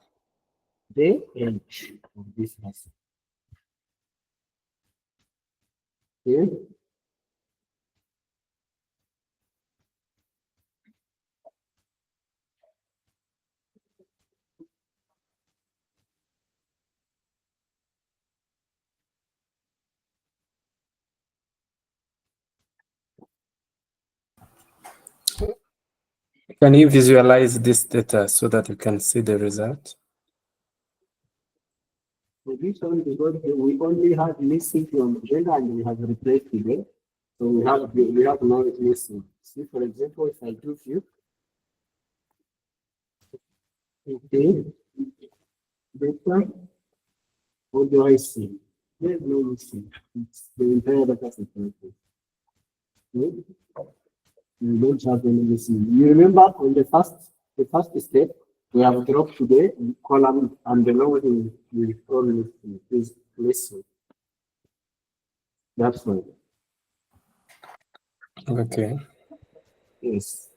The age of this person. Okay. Can you visualize this data so that you can see the result? So this one, because we only have missing from gender and we have replaced it. So we have now missing. See, for example, if I do view, okay, data, what do I see? There's no missing. It's the entire data set. Okay. You don't have any missing. You remember on the first step, we have dropped today column and the lower we call is missing. That's right. Okay. Yes.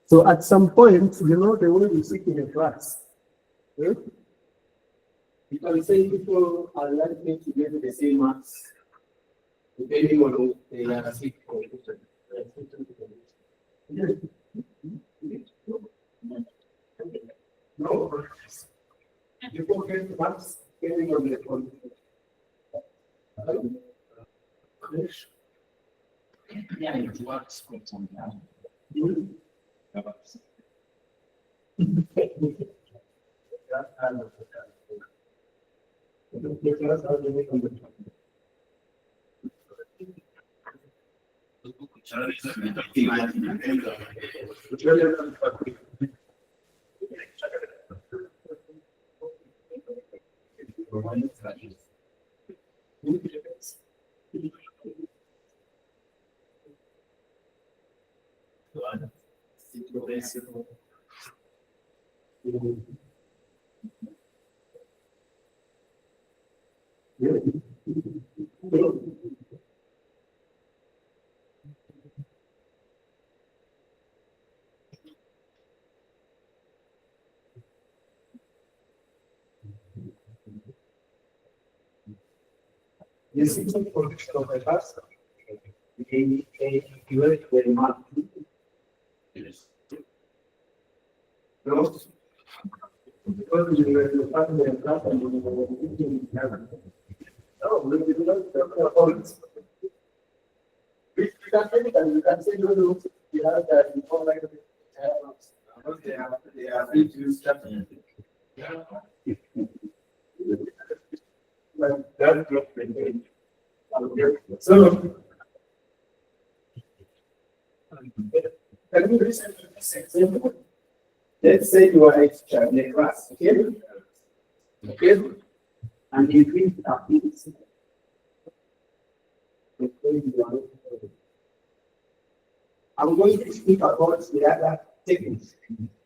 So at some point, the way we sit in a class, eh? You can say people are likely to get the same marks depending on who they are sick or no, people get marks depending on the condition. Yeah, it works for some time. This is a production of a class. A equivalent very much. No. Because you were the partner and class and you were teaching together. No, we don't talk about it. We can say you have that before like they are free to use that. Like that drop so can you listen to this example? Let's say you are in a class, okay? Okay? And you read activity. I'm going to speak about the other technique,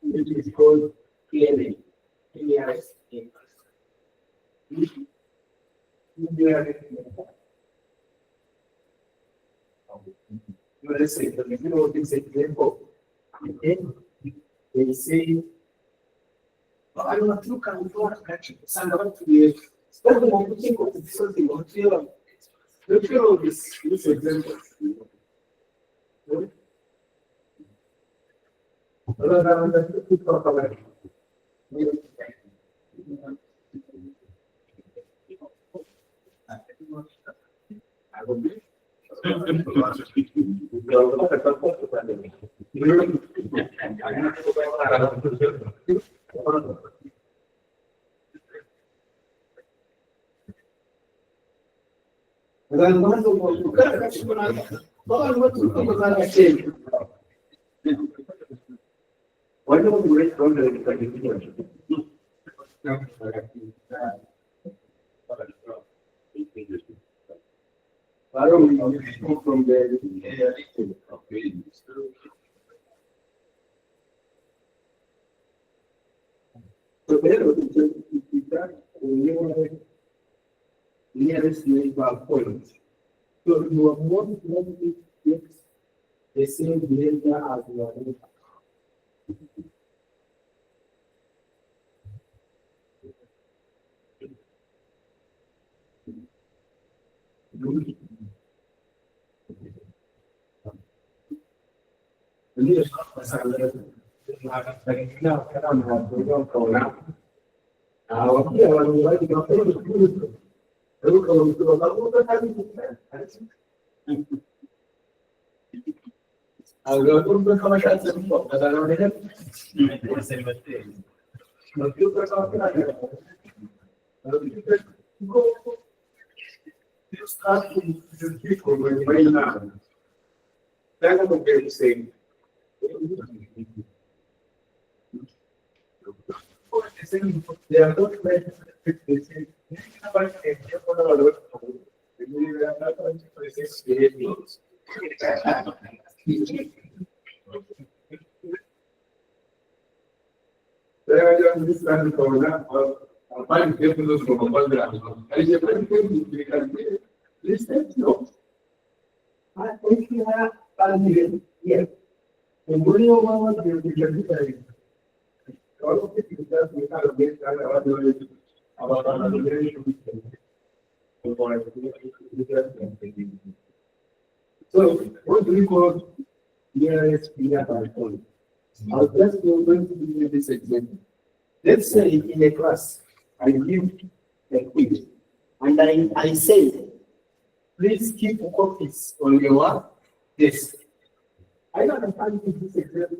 which is called clearing. Let's say, if you know this example, okay? They say, "Oh, I'm not too comfortable actually. I'm not to be spoken on something on film. The film is this example. Why don't we wait from the why don't we go from the so there nearest neighbor point. So you are more likely to get the same behavior as your neighbor. They are not meant to say, all of it is just we have a base about another relation. So, what do we call nearest nearby point? I'll just go going to give you this example. Let's say in a class, I give a quiz, and I say, please keep copies on your desk. I don't understand this example.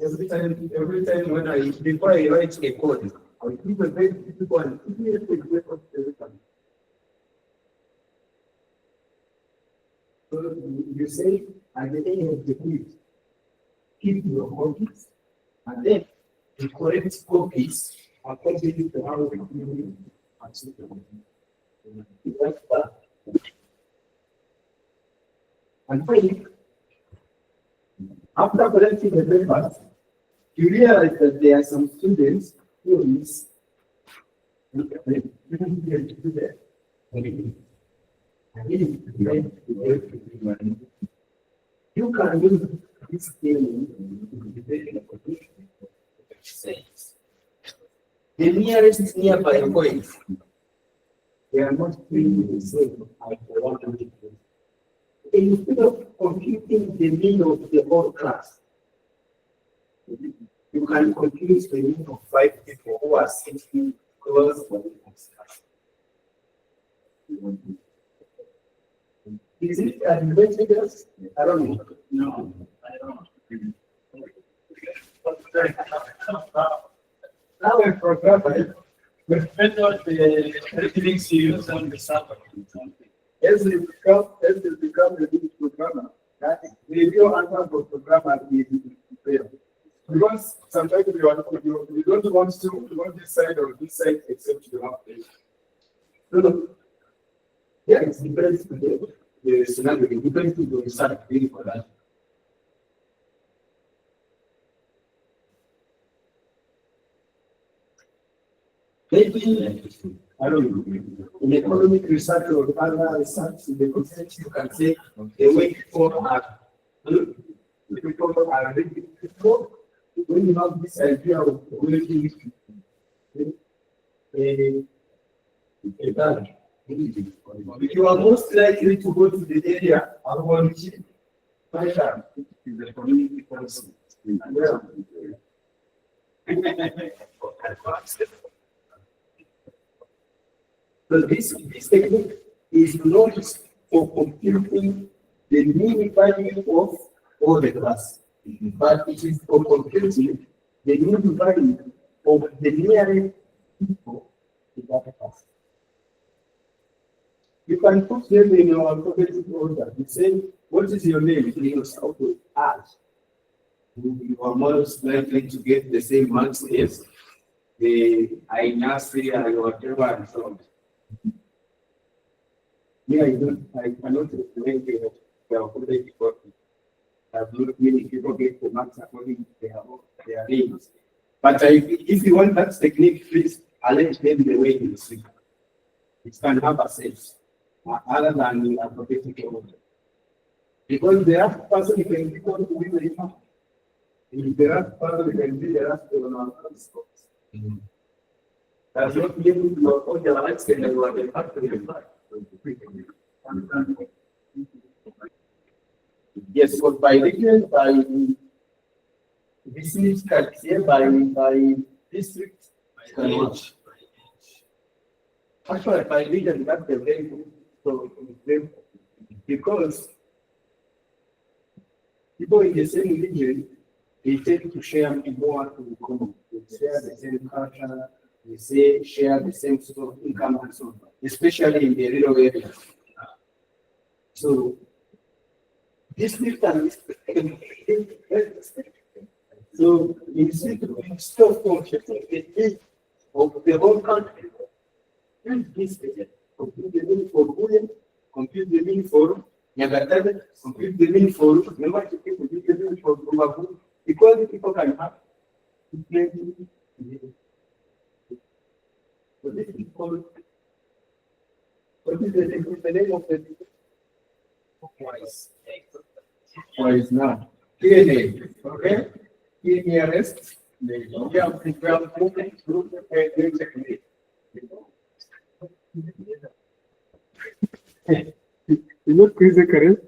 Every time when before I write a code, I keep a very difficult one. Every time. So you say, at the end of the quiz, keep your copies, and then the correct copies according to how we do and finally, after collecting the papers, you realize that there are some students who miss. You can use this thing. The nearest nearby points, they are not really the same as the one to be. Instead of computing the mean of the whole class, you can compute the mean of 5 people who are sitting close to the class. Is it advantageous? I don't know. No, I don't. Now a programmer, depends on the techniques you use on the server. As you become a good programmer, that the real answer for programmer is fail. Because sometimes you don't want this side or this side except you have to. No. Yeah, it depends on the scenario. It depends on the research for that. Maybe, I don't know, in economic research or other research, in the context, you can say the way people are ready before, when you have this idea of working if you are most likely to go to the area around Paisha, is the community person. So this technique is not for computing the mean value of all the class, but it is for computing the mean value of the nearest people in that class. You can put them in your alphabetical order. You say, what is your name? You start with R. You are most likely to get the same marks as the Ainasi or whatever and so on. Yeah, I cannot explain the alphabetical order. I've not many people get the marks according to their names. But if you want that technique, please arrange them the way you see. It can have a sense other than the alphabetical order. Because the last person can be called to win the exam. If the last person can be the last one on the scores. That's not mean your own rights can never be factored. Yes, so by region, by business here, by district, actually by region, that's the very good. So because people in the same region, they tend to share more in common. They share the same culture, they share the same sort of income and so on, especially in the rural areas. So district and so instead of computing the age of the whole country, use this method. Compute the mean for Bullion, compute the mean for Yagatana, compute the mean for compute the mean for Bumabu, because people can have so this is called what is the name of the Twice now. DNA, okay? Rest. We have prepared group technique. You know, crazy correct?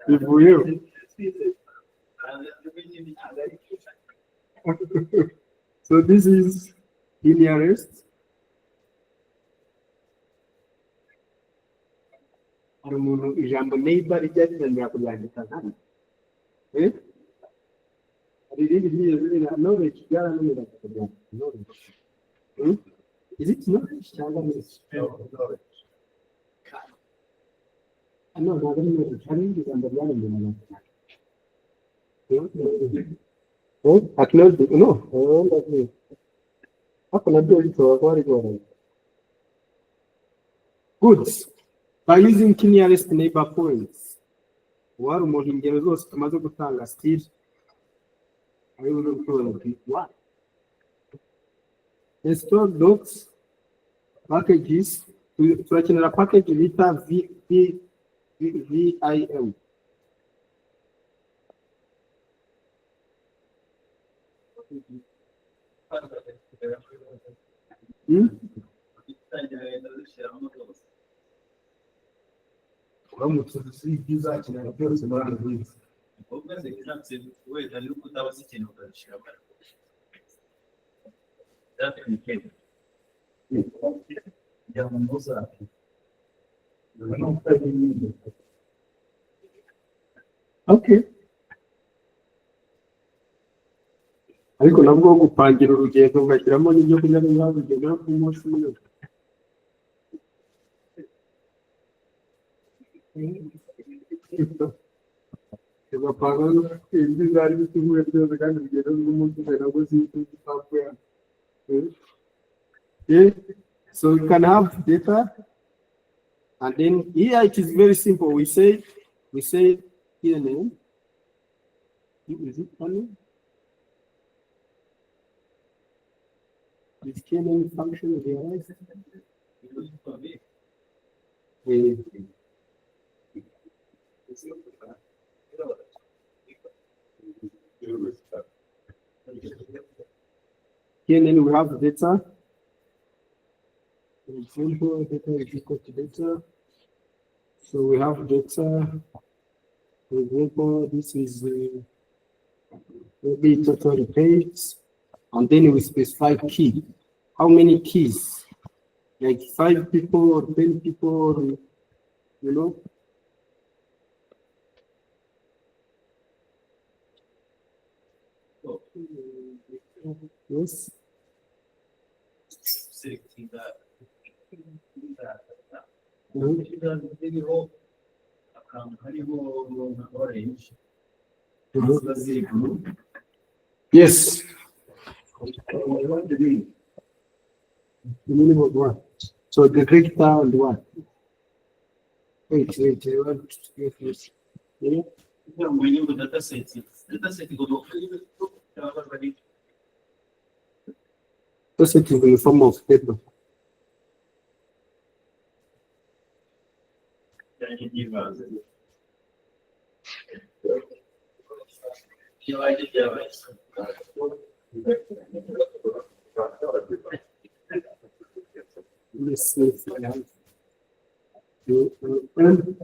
If we have. So this is Rest. Ijambo neighbor rijyanye na kuryandika hano. Knowledge, knowledge. Is it knowledge? No, knowledge is understanding. Oh, acknowledge, no. Oh, that's me. How can I do it? What is going on? Good. By using key nearest neighbor points, wari umuntu ingero zose tumaze gutanga still ari buze gusobanukirwa what install docs packages turakenera package bita VIM. uramutse uzi ibyo uzakenera byose muri ibi bintu. Okay. Ariko nabwo gupangira urugendo ugashyiramo n'ibyo kurya n'urugendo ku munsi umwe. Ugapanga ibyo zari bituvuye byose kandi urugendo rw'umunsi umwe nabwo zihita zipapuro. Okay, so you can have data, and then here it is very simple. We say here name. Is it funny? Is key function realized? Here then we have data. For example, data is equal to data. So we have data. For example, this is maybe total repeats, and then we specify key. How many keys? Like 5 people or 10 people, or, you know. Yes. Yes. What? So the breakdown and what? Wait, I want to get this. Yeah. Data set is in the form of paper. Let's see if I have to open.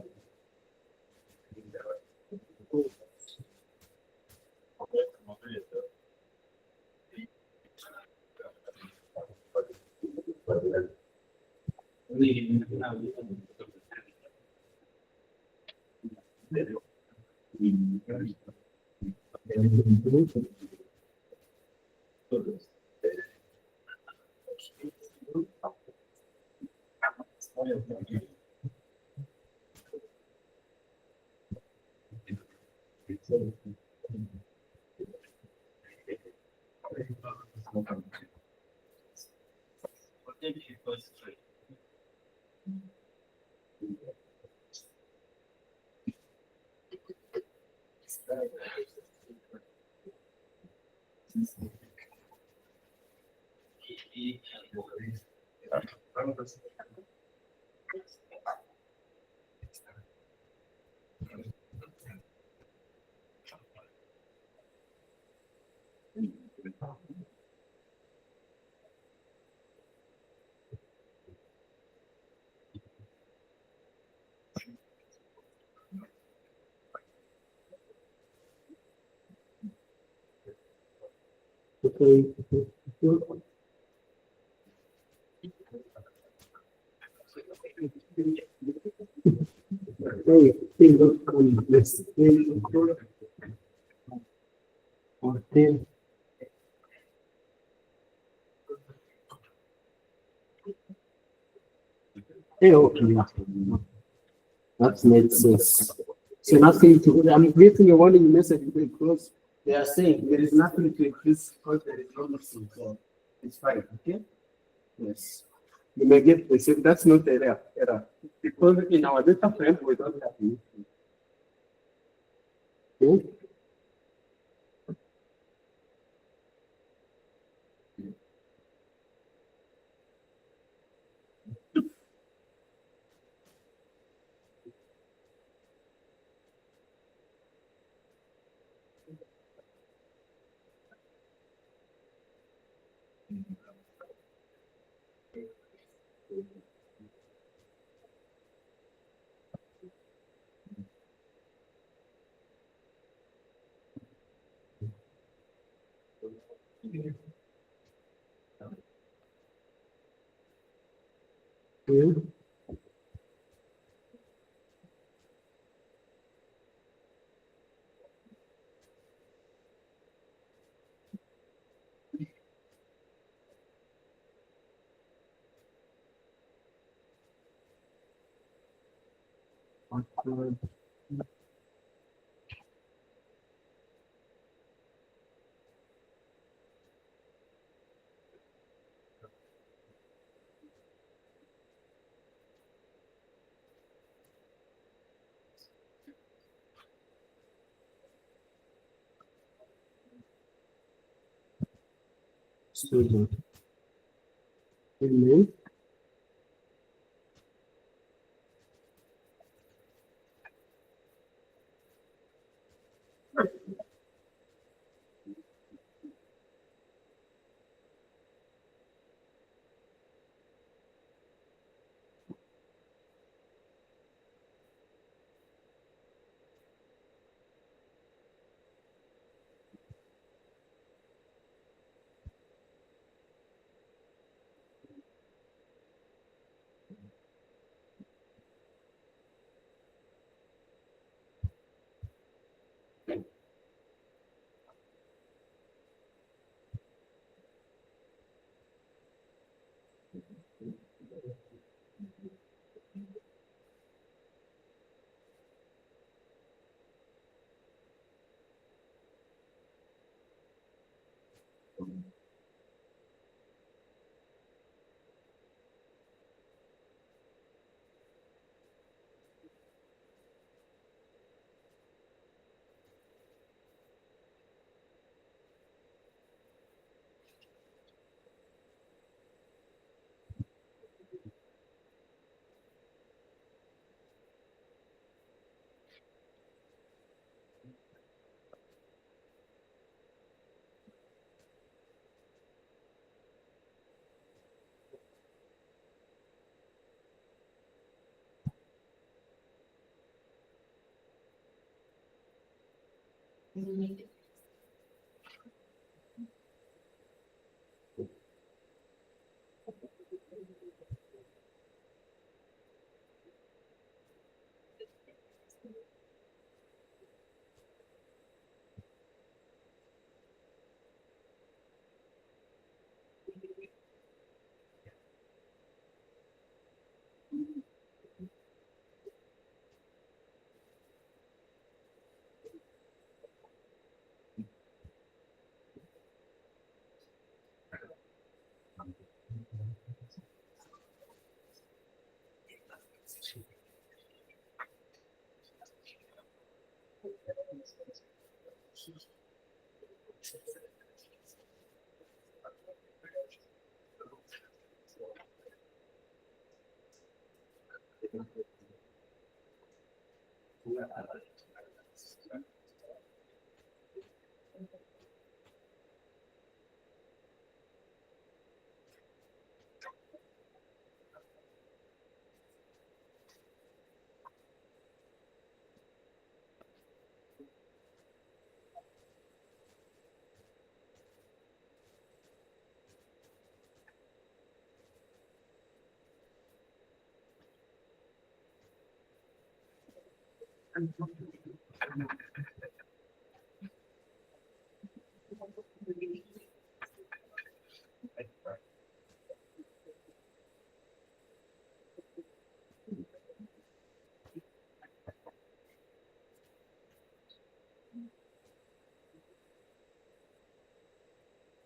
Okay. Let's okay. That makes sense. So nothing to, I'm creating a warning message very close. They are saying there is nothing to increase because there is no missing, so it's fine. Okay. Yes. You may get the same. That's not error because in our data frame we don't have anything. Okay. Okay. Student. Email.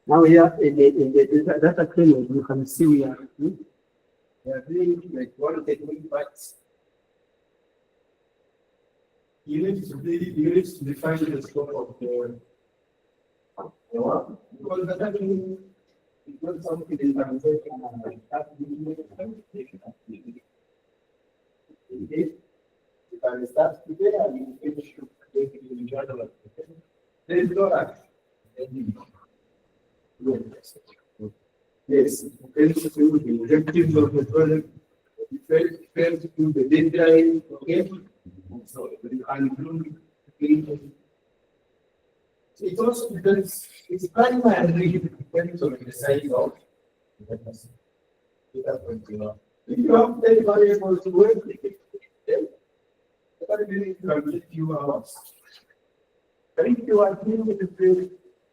Now here in the data training, you can see we are doing like one technique, but you need to define the scope of the work. Because the data is not something that can take you can start today and you finish in January. There is no rush. Yes, fails to do the objectives of the project, fails to do the deadline, okay? So you can do it also depends, it's primarily depends on the size of the person. If you have 10 variables to work with, then you can get few hours. But if you are dealing with the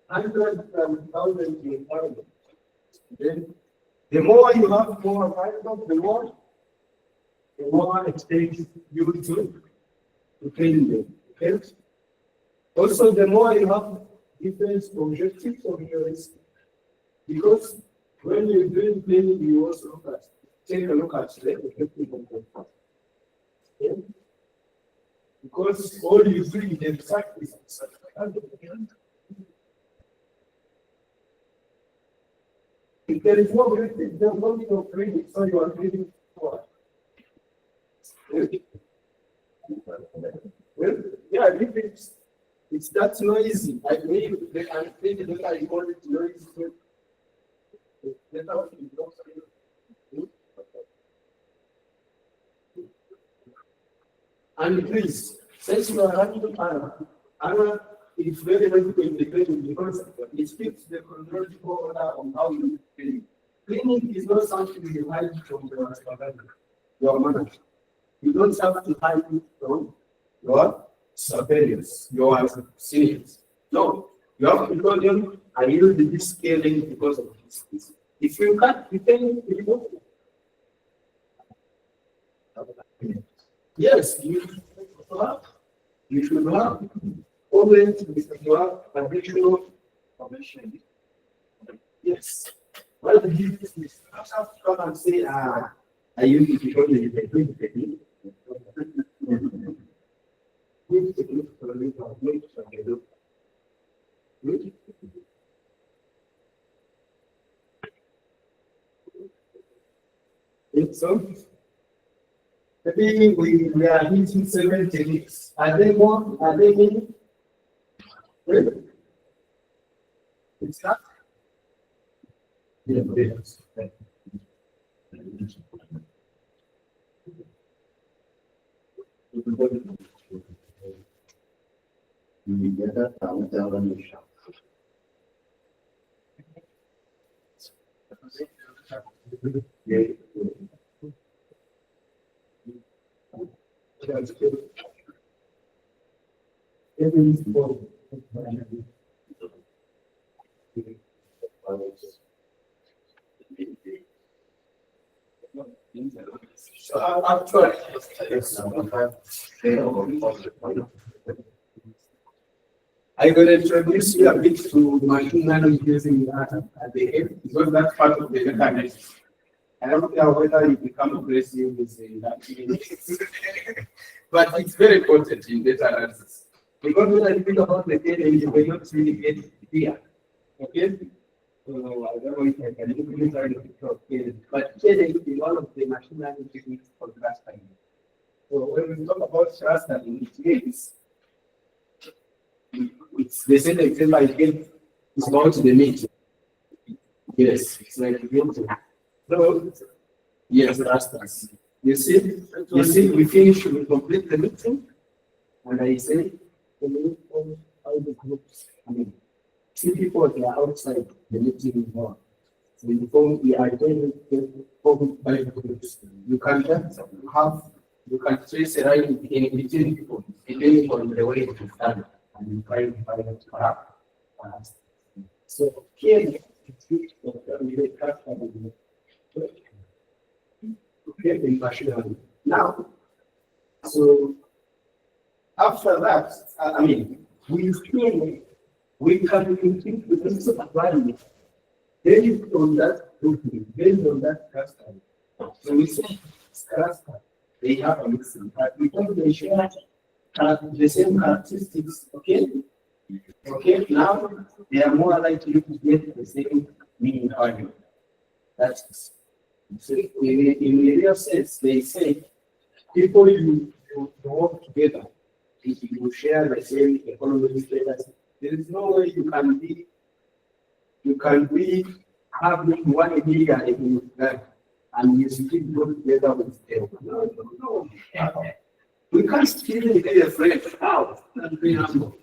hundreds and thousands of variables, then the more you have more variables, the more it takes you to train them. Okay? Also, the more you have different objectives of yours, because when you're doing training, you also take a look at the objective of the class. Okay? Because all you do in the practice is if there is no objective, there's no need of training, so you are training for. Well, yeah, if it's that noisy. I mean, they can say that I call it noisy. And please, since you are having Anna is very well integrated because it speaks the chronological order on how you clean. Cleaning is not something you hide from your manager. You don't have to hide it from your superiors, your seniors. No, you have to tell them, I use this scaling because of this. If you can't, you can yes, you should have always you have additional information. Yes. Well, you have to come and say, I use it because it's technique. So, maybe we are using several techniques. Are they more? Are they many? It's not. Yes. So I'll try. I'm going to introduce you a bit to machine learning using at the end because that's part of the database. I don't know whether you become aggressive with that, but it's very important in data analysis. Because when I think about the data, you may not really get it here. Okay? So I don't know if I can really try to talk here, but data is one of the machine learning techniques for clustering. So when we talk about clustering, it means it's the same example I gave is about the meat. Yes, it's like so yes, rasters. You see, we finish, we complete the meeting, and I say, how the groups, I mean, see people they are outside the meeting more. So before we are going to form 5 groups, you can just have, you can trace a line in between people, depending on the way to stand. And you try to find it fast. So here it's good in machine learning. Now, so after that, I mean, we can increase the density of value based on that cluster, so we say cluster, they have a mixing, but because they share the same characteristics, okay? Okay, now they are more likely to get the same mean value. That's so in the real sense, they say people you work together, if you share the same economic status, there is no way you can be having 1 million in that and you still go together with them. No. We can't still be a friend. How? And be humble.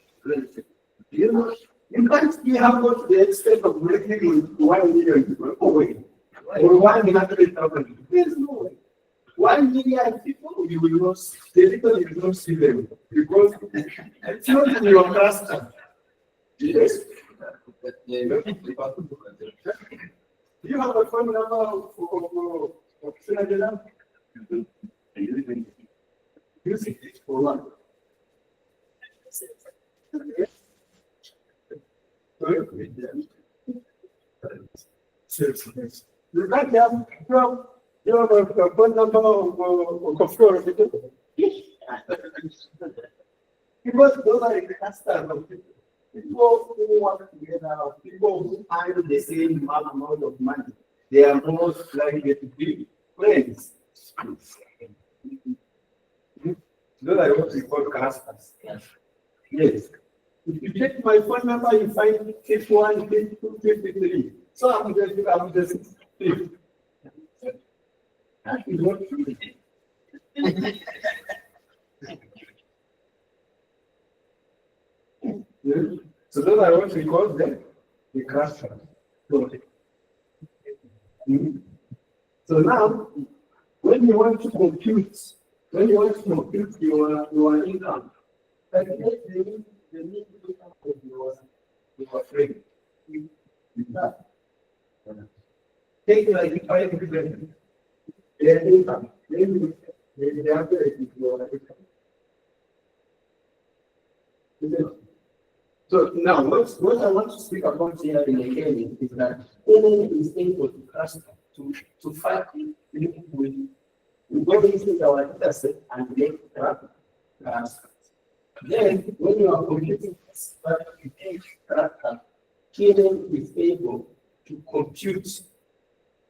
You know, you can't be humble to the extent of making 1 million. No way. Or 100,000. There's no way. 1 million people, you will not, the little you will not see them because it's not in your cluster. Yes. Do you have a phone number for Senator? Use it for one. You can't have a phone number of a floor. Because those are the clusters of people. People who work together, people who earn the same amount of money, they are most likely to be friends. Those are what we call clusters. Yes. If you take my phone number, you find 51, 52, 53. So I'm just that is what so those are what we call the clusters. So now, when you want to compute your income, calculate the mean income of your friend. Take like 5 million, their income, then the average is your income. So now, what I want to speak about here in the gaming is that gaming is able to cluster, to fight with go into our data set and make clusters. Then, when you are computing this cluster, gaming is able to compute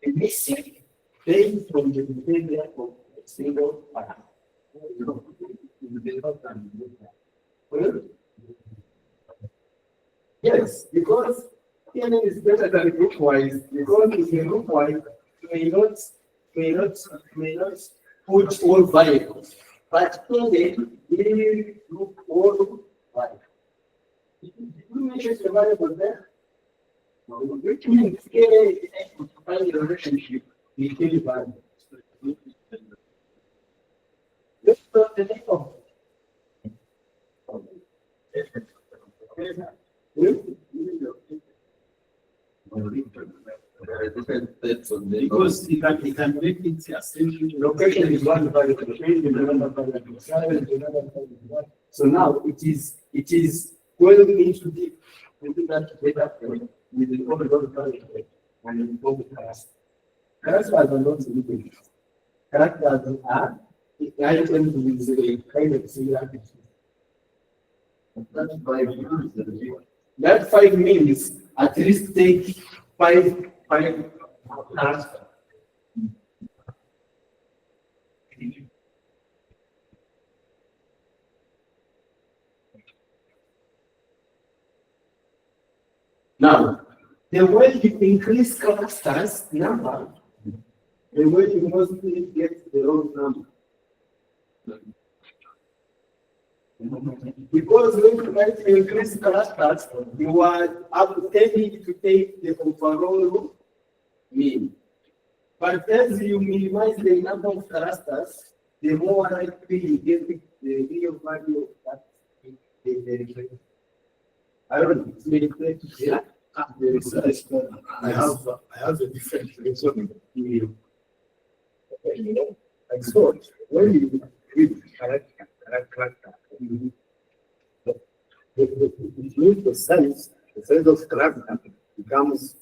the missing based on the behavior of a single parameter. Yes, because gaming is better than group-wise, because in group-wise, you may not put all variables, but gaming will look all variables. Did you mention the variable there? Which means gaming is able to find a relationship between variables. Let's start the next one. Because it can make it essentially location is one variable, change in another variable, size in another variable. So now it is going into that data frame with the overall variable and involve characters. Characters are not significant. Characters are the items with a kind of similarity. That 5 means at least take 5 tasks. Now, the way you increase clusters number, the way you mostly get the wrong number. Because when you try to increase clusters, you are tending to take the overall mean. But as you minimize the number of clusters, the more likely you get the real value of that. I don't know. Yeah. I have a different reason. Like so, when you read character, the size of character becomes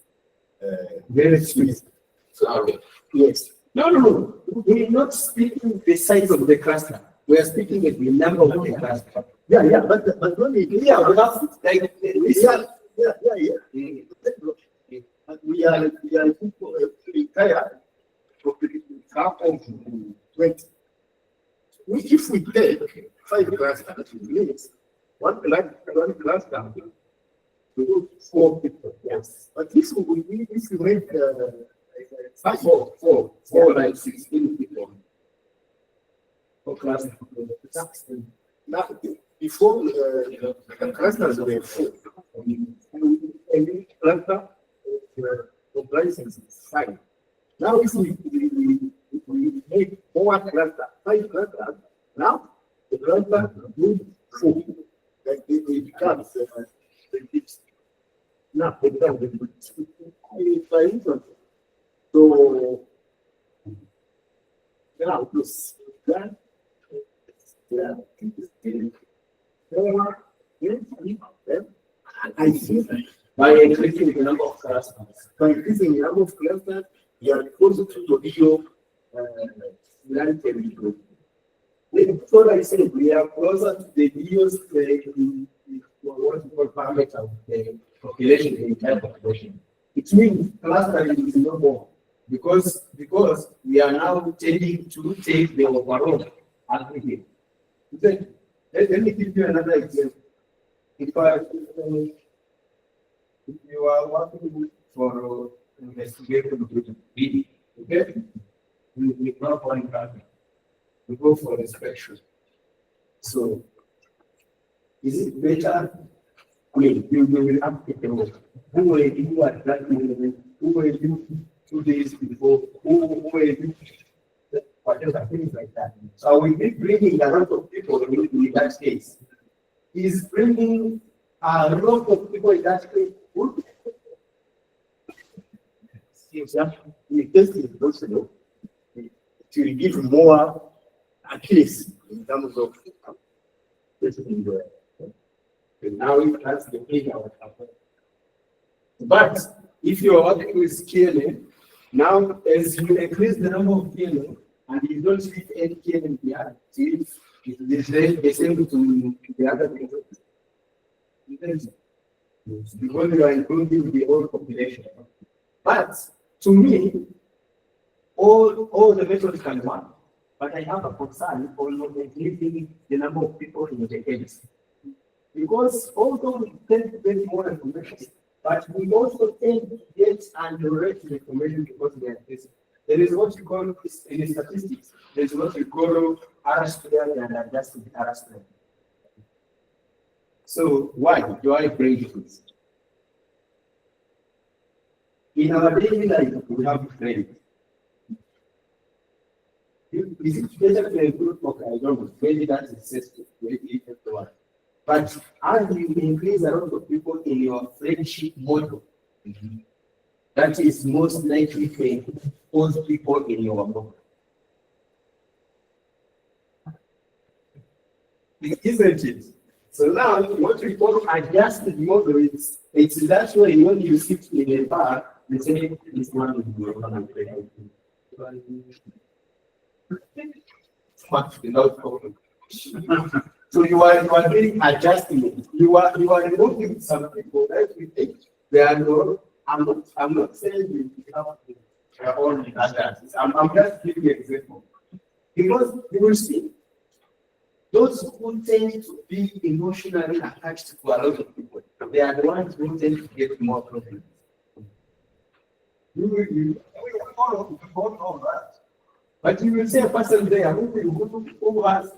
very sweet. Okay. Yes. No. We're not speaking the size of the cluster. We are speaking the number of the cluster. Yeah, but only Yeah, we have like But we are retired half of 20. If we take 5 clusters, it means one cluster to do 4 people. Yes. But if we make four like 16 people. For clusters. Now, before the clusters were 4, every cluster comprises 5. Now, if we make 4 clusters, 5 clusters, now the cluster moves 4. Like it becomes now it becomes so now this that I see by increasing the number of clusters. by increasing the number of clusters, you are closer to the issue group. So I said we are closer to the videos what we call parameter of the population, the entire population. It means clustering is no more because we are now tending to take the overall aggregate. Let me give you another example. If you are working for investigative BD, okay, we not one target. We go for inspection. So, is it better? I mean, you will have to know who will you at that moment, who will you 2 days before, who will you whatever things like that. So we be bringing a lot of people in that case. Is bringing a lot of people in that case. We test it also to give more at least in terms of testing the And now it has the thing out. But if you're working with KNN, now as you increase the number of KNN and you don't leave any KNN behind, it's the same to the other things. Because you are including the whole population. But to me, all the methods can work. But I have a concern on increasing the number of people in the case. Because although we tend to get more information, but we also tend to get underrated information because we are busy. There is what you call in statistics, there is what you call R&RStudio and adjusted R&RStudio. So why do I bring this? In our daily life, we have trends. Is it better to include, okay, I don't know, maybe that is successful, maybe everyone. But as you increase a lot of people in your friendship model, that is most likely to expose people in your model. Isn't it? So now what we call adjusted model is it's that way when you sit in a bar, you say this one is without problem. So you are really adjusting it. You are removing some people that we think they are no. I'm not saying you have their own adjustments. I'm just giving you an example. Because you will see those who tend to be emotionally attached to a lot of people, they are the ones who tend to get more problems. We all know that. But you will see a person there who has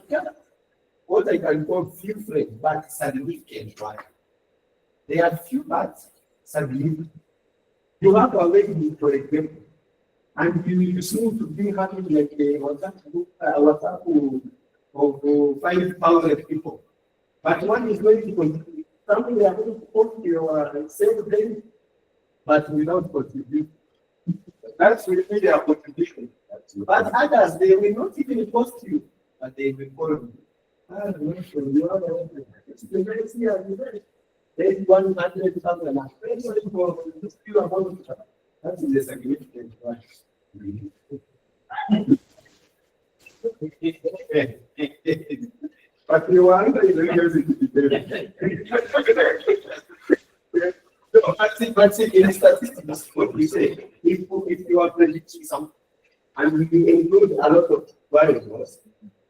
what I can call few friends, but significant one. They have few but significant. You have a lady, for example, and you seem to be having like a WhatsApp of 5,000 people. But one is going to contribute something they are going to post your same day, but without contributing. That's really their contribution. But others, they will not even post you, but they will follow you. There's 100,000. That is a significant one. But you want to use it. No, but see, in statistics, what we say, if you are predicting something and we include a lot of variables,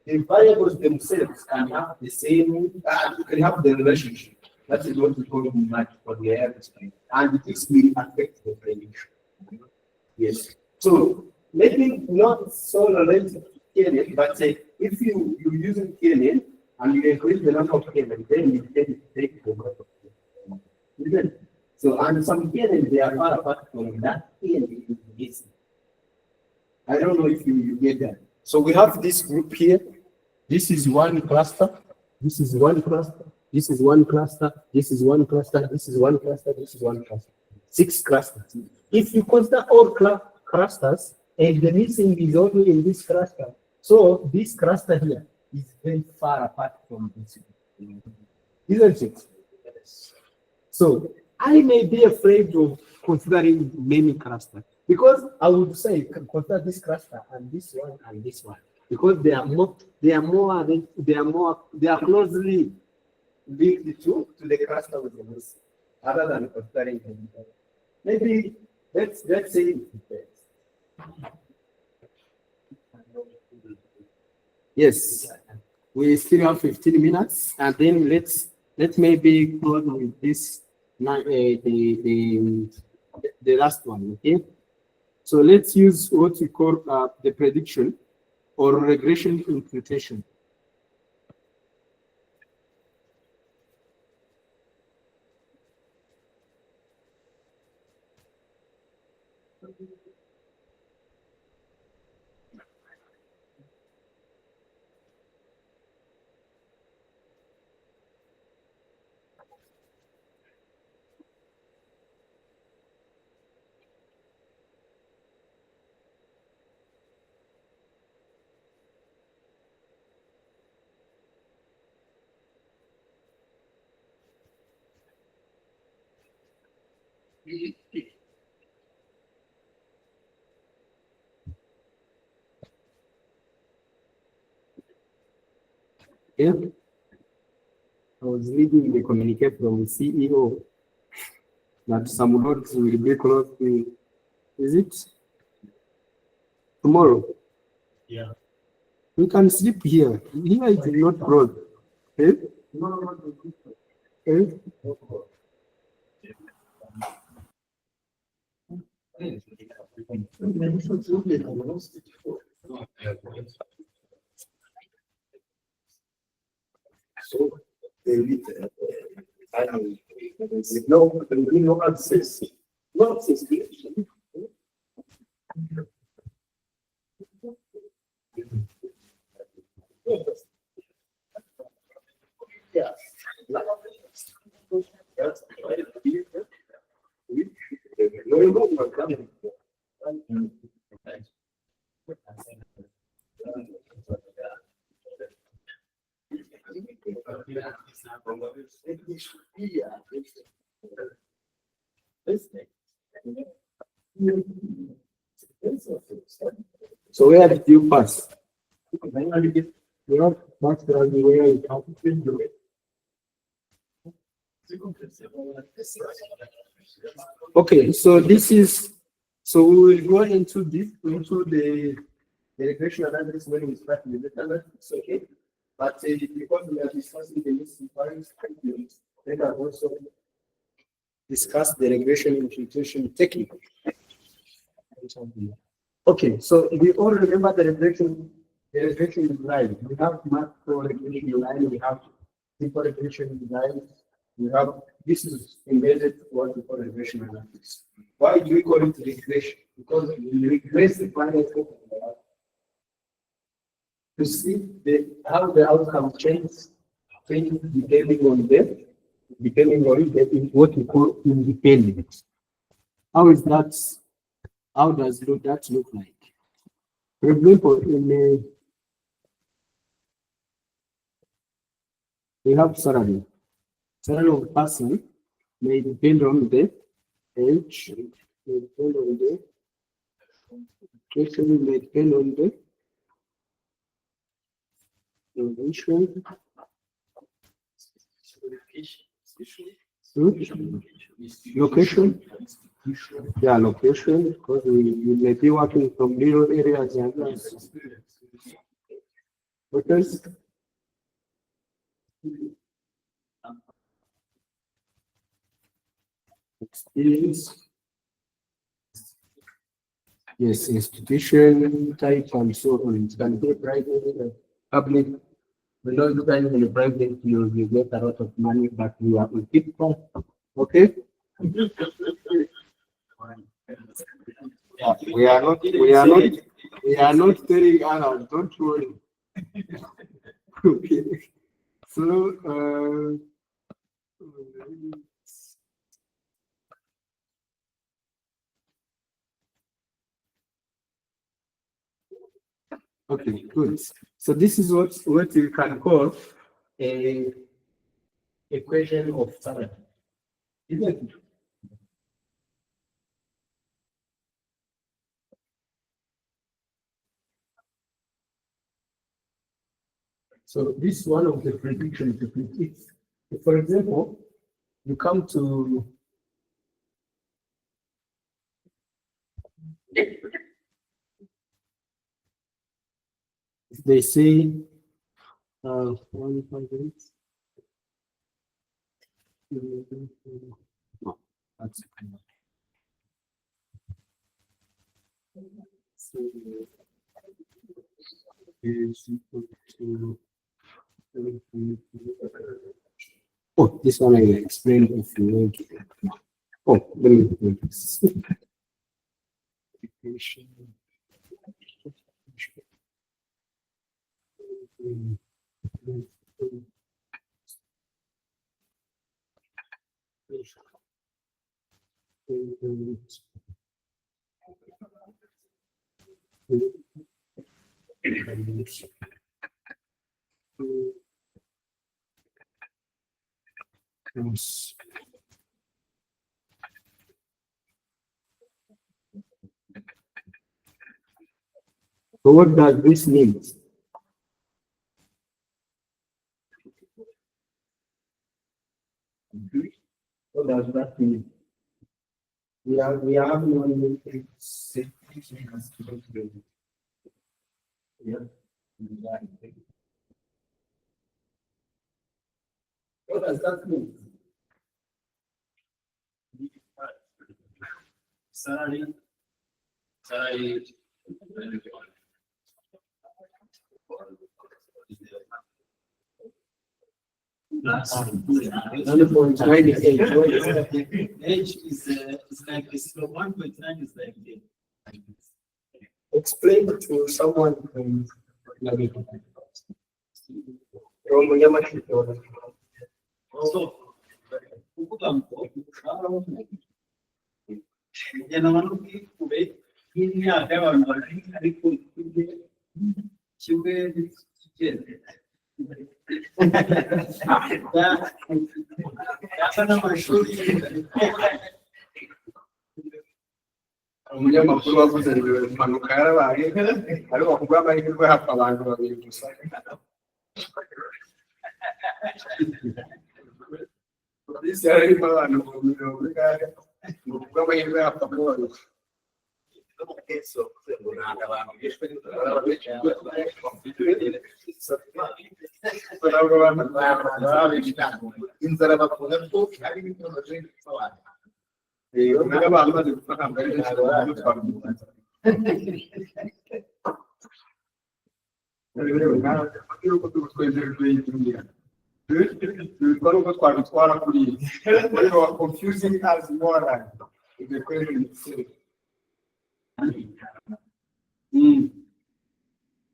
the variables themselves can have the same, can have the relationship. That is what we call match for the average, and this will affect the prediction. Yes. So maybe not so related to KNN, but say if you using KNN and you increase the number of KNN, then you can take the number of KNN. Isn't it? So and some KNN they are far apart from that KNN is missing. I don't know if you get that. So we have this group here. This is one cluster. This is one cluster. This is one cluster. This is one cluster. This is one cluster. This is one cluster. 6 clusters. If you consider all clusters, and the missing is only in this cluster, so this cluster here is very far apart from this, isn't it? So I may be afraid of considering many clusters because I would say consider this cluster and this one and this one because they are closely linked to the cluster with the missing, other than considering them. Maybe let's say it depends. Yes, we still have 15 minutes, and then let's maybe close with this the last one. Okay, so let's use what we call the prediction or regression imputation. Yeah. I was reading the communique from CEO that some roads will be closed. Is it tomorrow? Yeah. We can sleep here. Here it is not closed. Eh? Eh? So they need no access. No access. Yeah. So where did you pass? You have passed where you have to do it. Okay, so this is, so we will go into the regression analysis when we start with the analysis, okay? But because we are discussing the missing values, let us also discuss the regression imputation technique. Okay, so we all remember the regression design. We have macro regression design, we have simple regression design, we have, this is embedded what we call regression analysis. Why do we call it regression? Because we regress the final to see how the outcome changes depending on what we call independence. How does that look like? For example, we have salary. Salary of a person may depend on the age, may depend on the question may depend on the invention. Location. Yeah, location, because we may be working from rural areas and hotels. Experience. Yes, institution type and so on. It can be private, public. We know you guys in the private, you get a lot of money, but we are with people. Okay? Yeah, we are not telling others, don't worry. Okay. So, okay, good. So this is what you can call a equation of salary. Isn't it? So this is one of the predictions to predict. If, for example, you come to they say 100. No, that's so is equal to oh, this one I explained if you want to. Oh, let me do this. Yes. So what does this mean? What does that mean? We have one yeah. What does that mean? Salary. Plus 1.98. Age is like it's 1.9 is like the Explain to someone from also kuvuga ngo njyana abantu kube y'imyaka y'abantu bari ariko kimwe kigende yasa n'amashuri umunyamakuru wavuze ngo impanuka yarabaye ariko kuba amahirwe hapfa abantu babiri gusa polisi yarimo abantu mu mirongo ingahe ngo kuba amahirwe hapfa babiri inzara bakunda ko ari ibintu n'abantu bari gufata mbere confusing as more the question itself.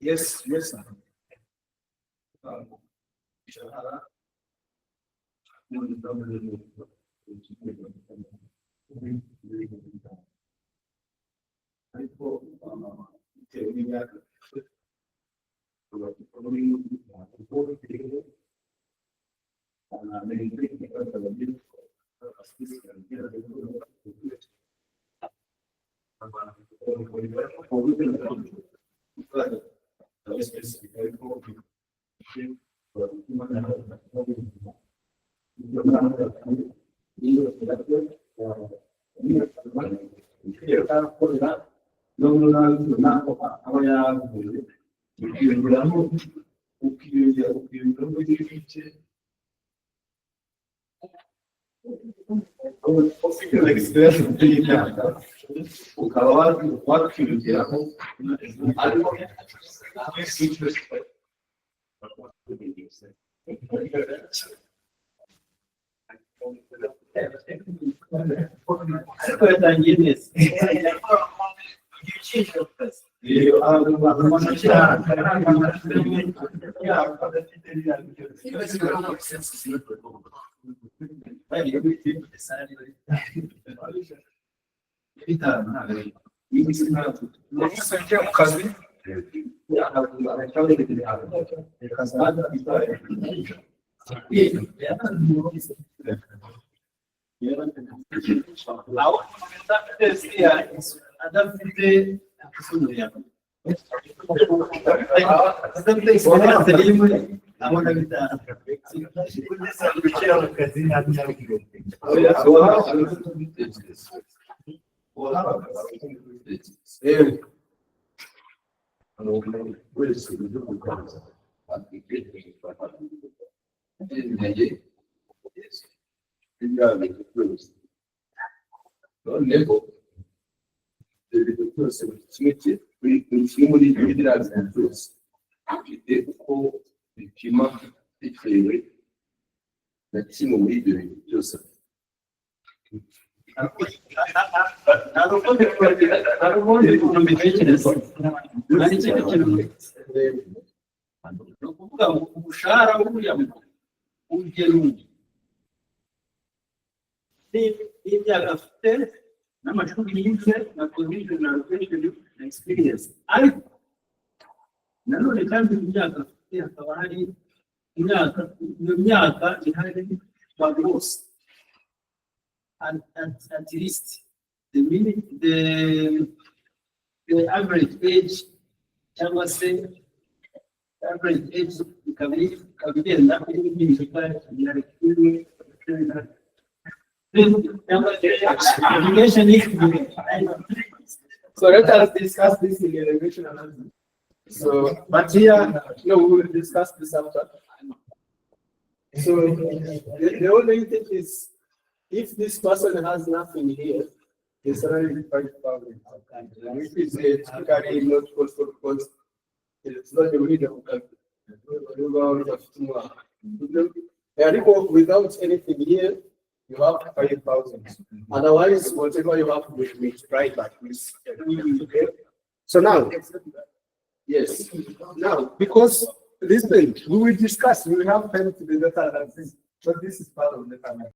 Yes, sir. ukaba wakwiyongeraho ariko ariko yatangiye neza adafite kimwe muri ibyo biraza byose bifite uko bipima bitewe na kimwe muri ibyo bintu byose ni ukuvuga ngo umushahara w'uriya muntu ugeruye n'imyaka afite n'amashuri yize na position na location na experience ariko nanone kandi mu myaka afite hakaba hari iyo myaka ihari abantu bose at least the average age cyangwa se average age ikaba igenda impinduka So let us discuss this in the elevation analysis. So, but here, no, we will discuss this after. So, the only thing is, if this person has nothing here, the salary is 5,000. Which is typically not also because it's not the way without anything here, you have 5,000. Otherwise, whatever you have will be tried by this. Okay. So now, yes. Now, because this thing we will discuss, we will have time to the data analysis, but this is part of the data analysis.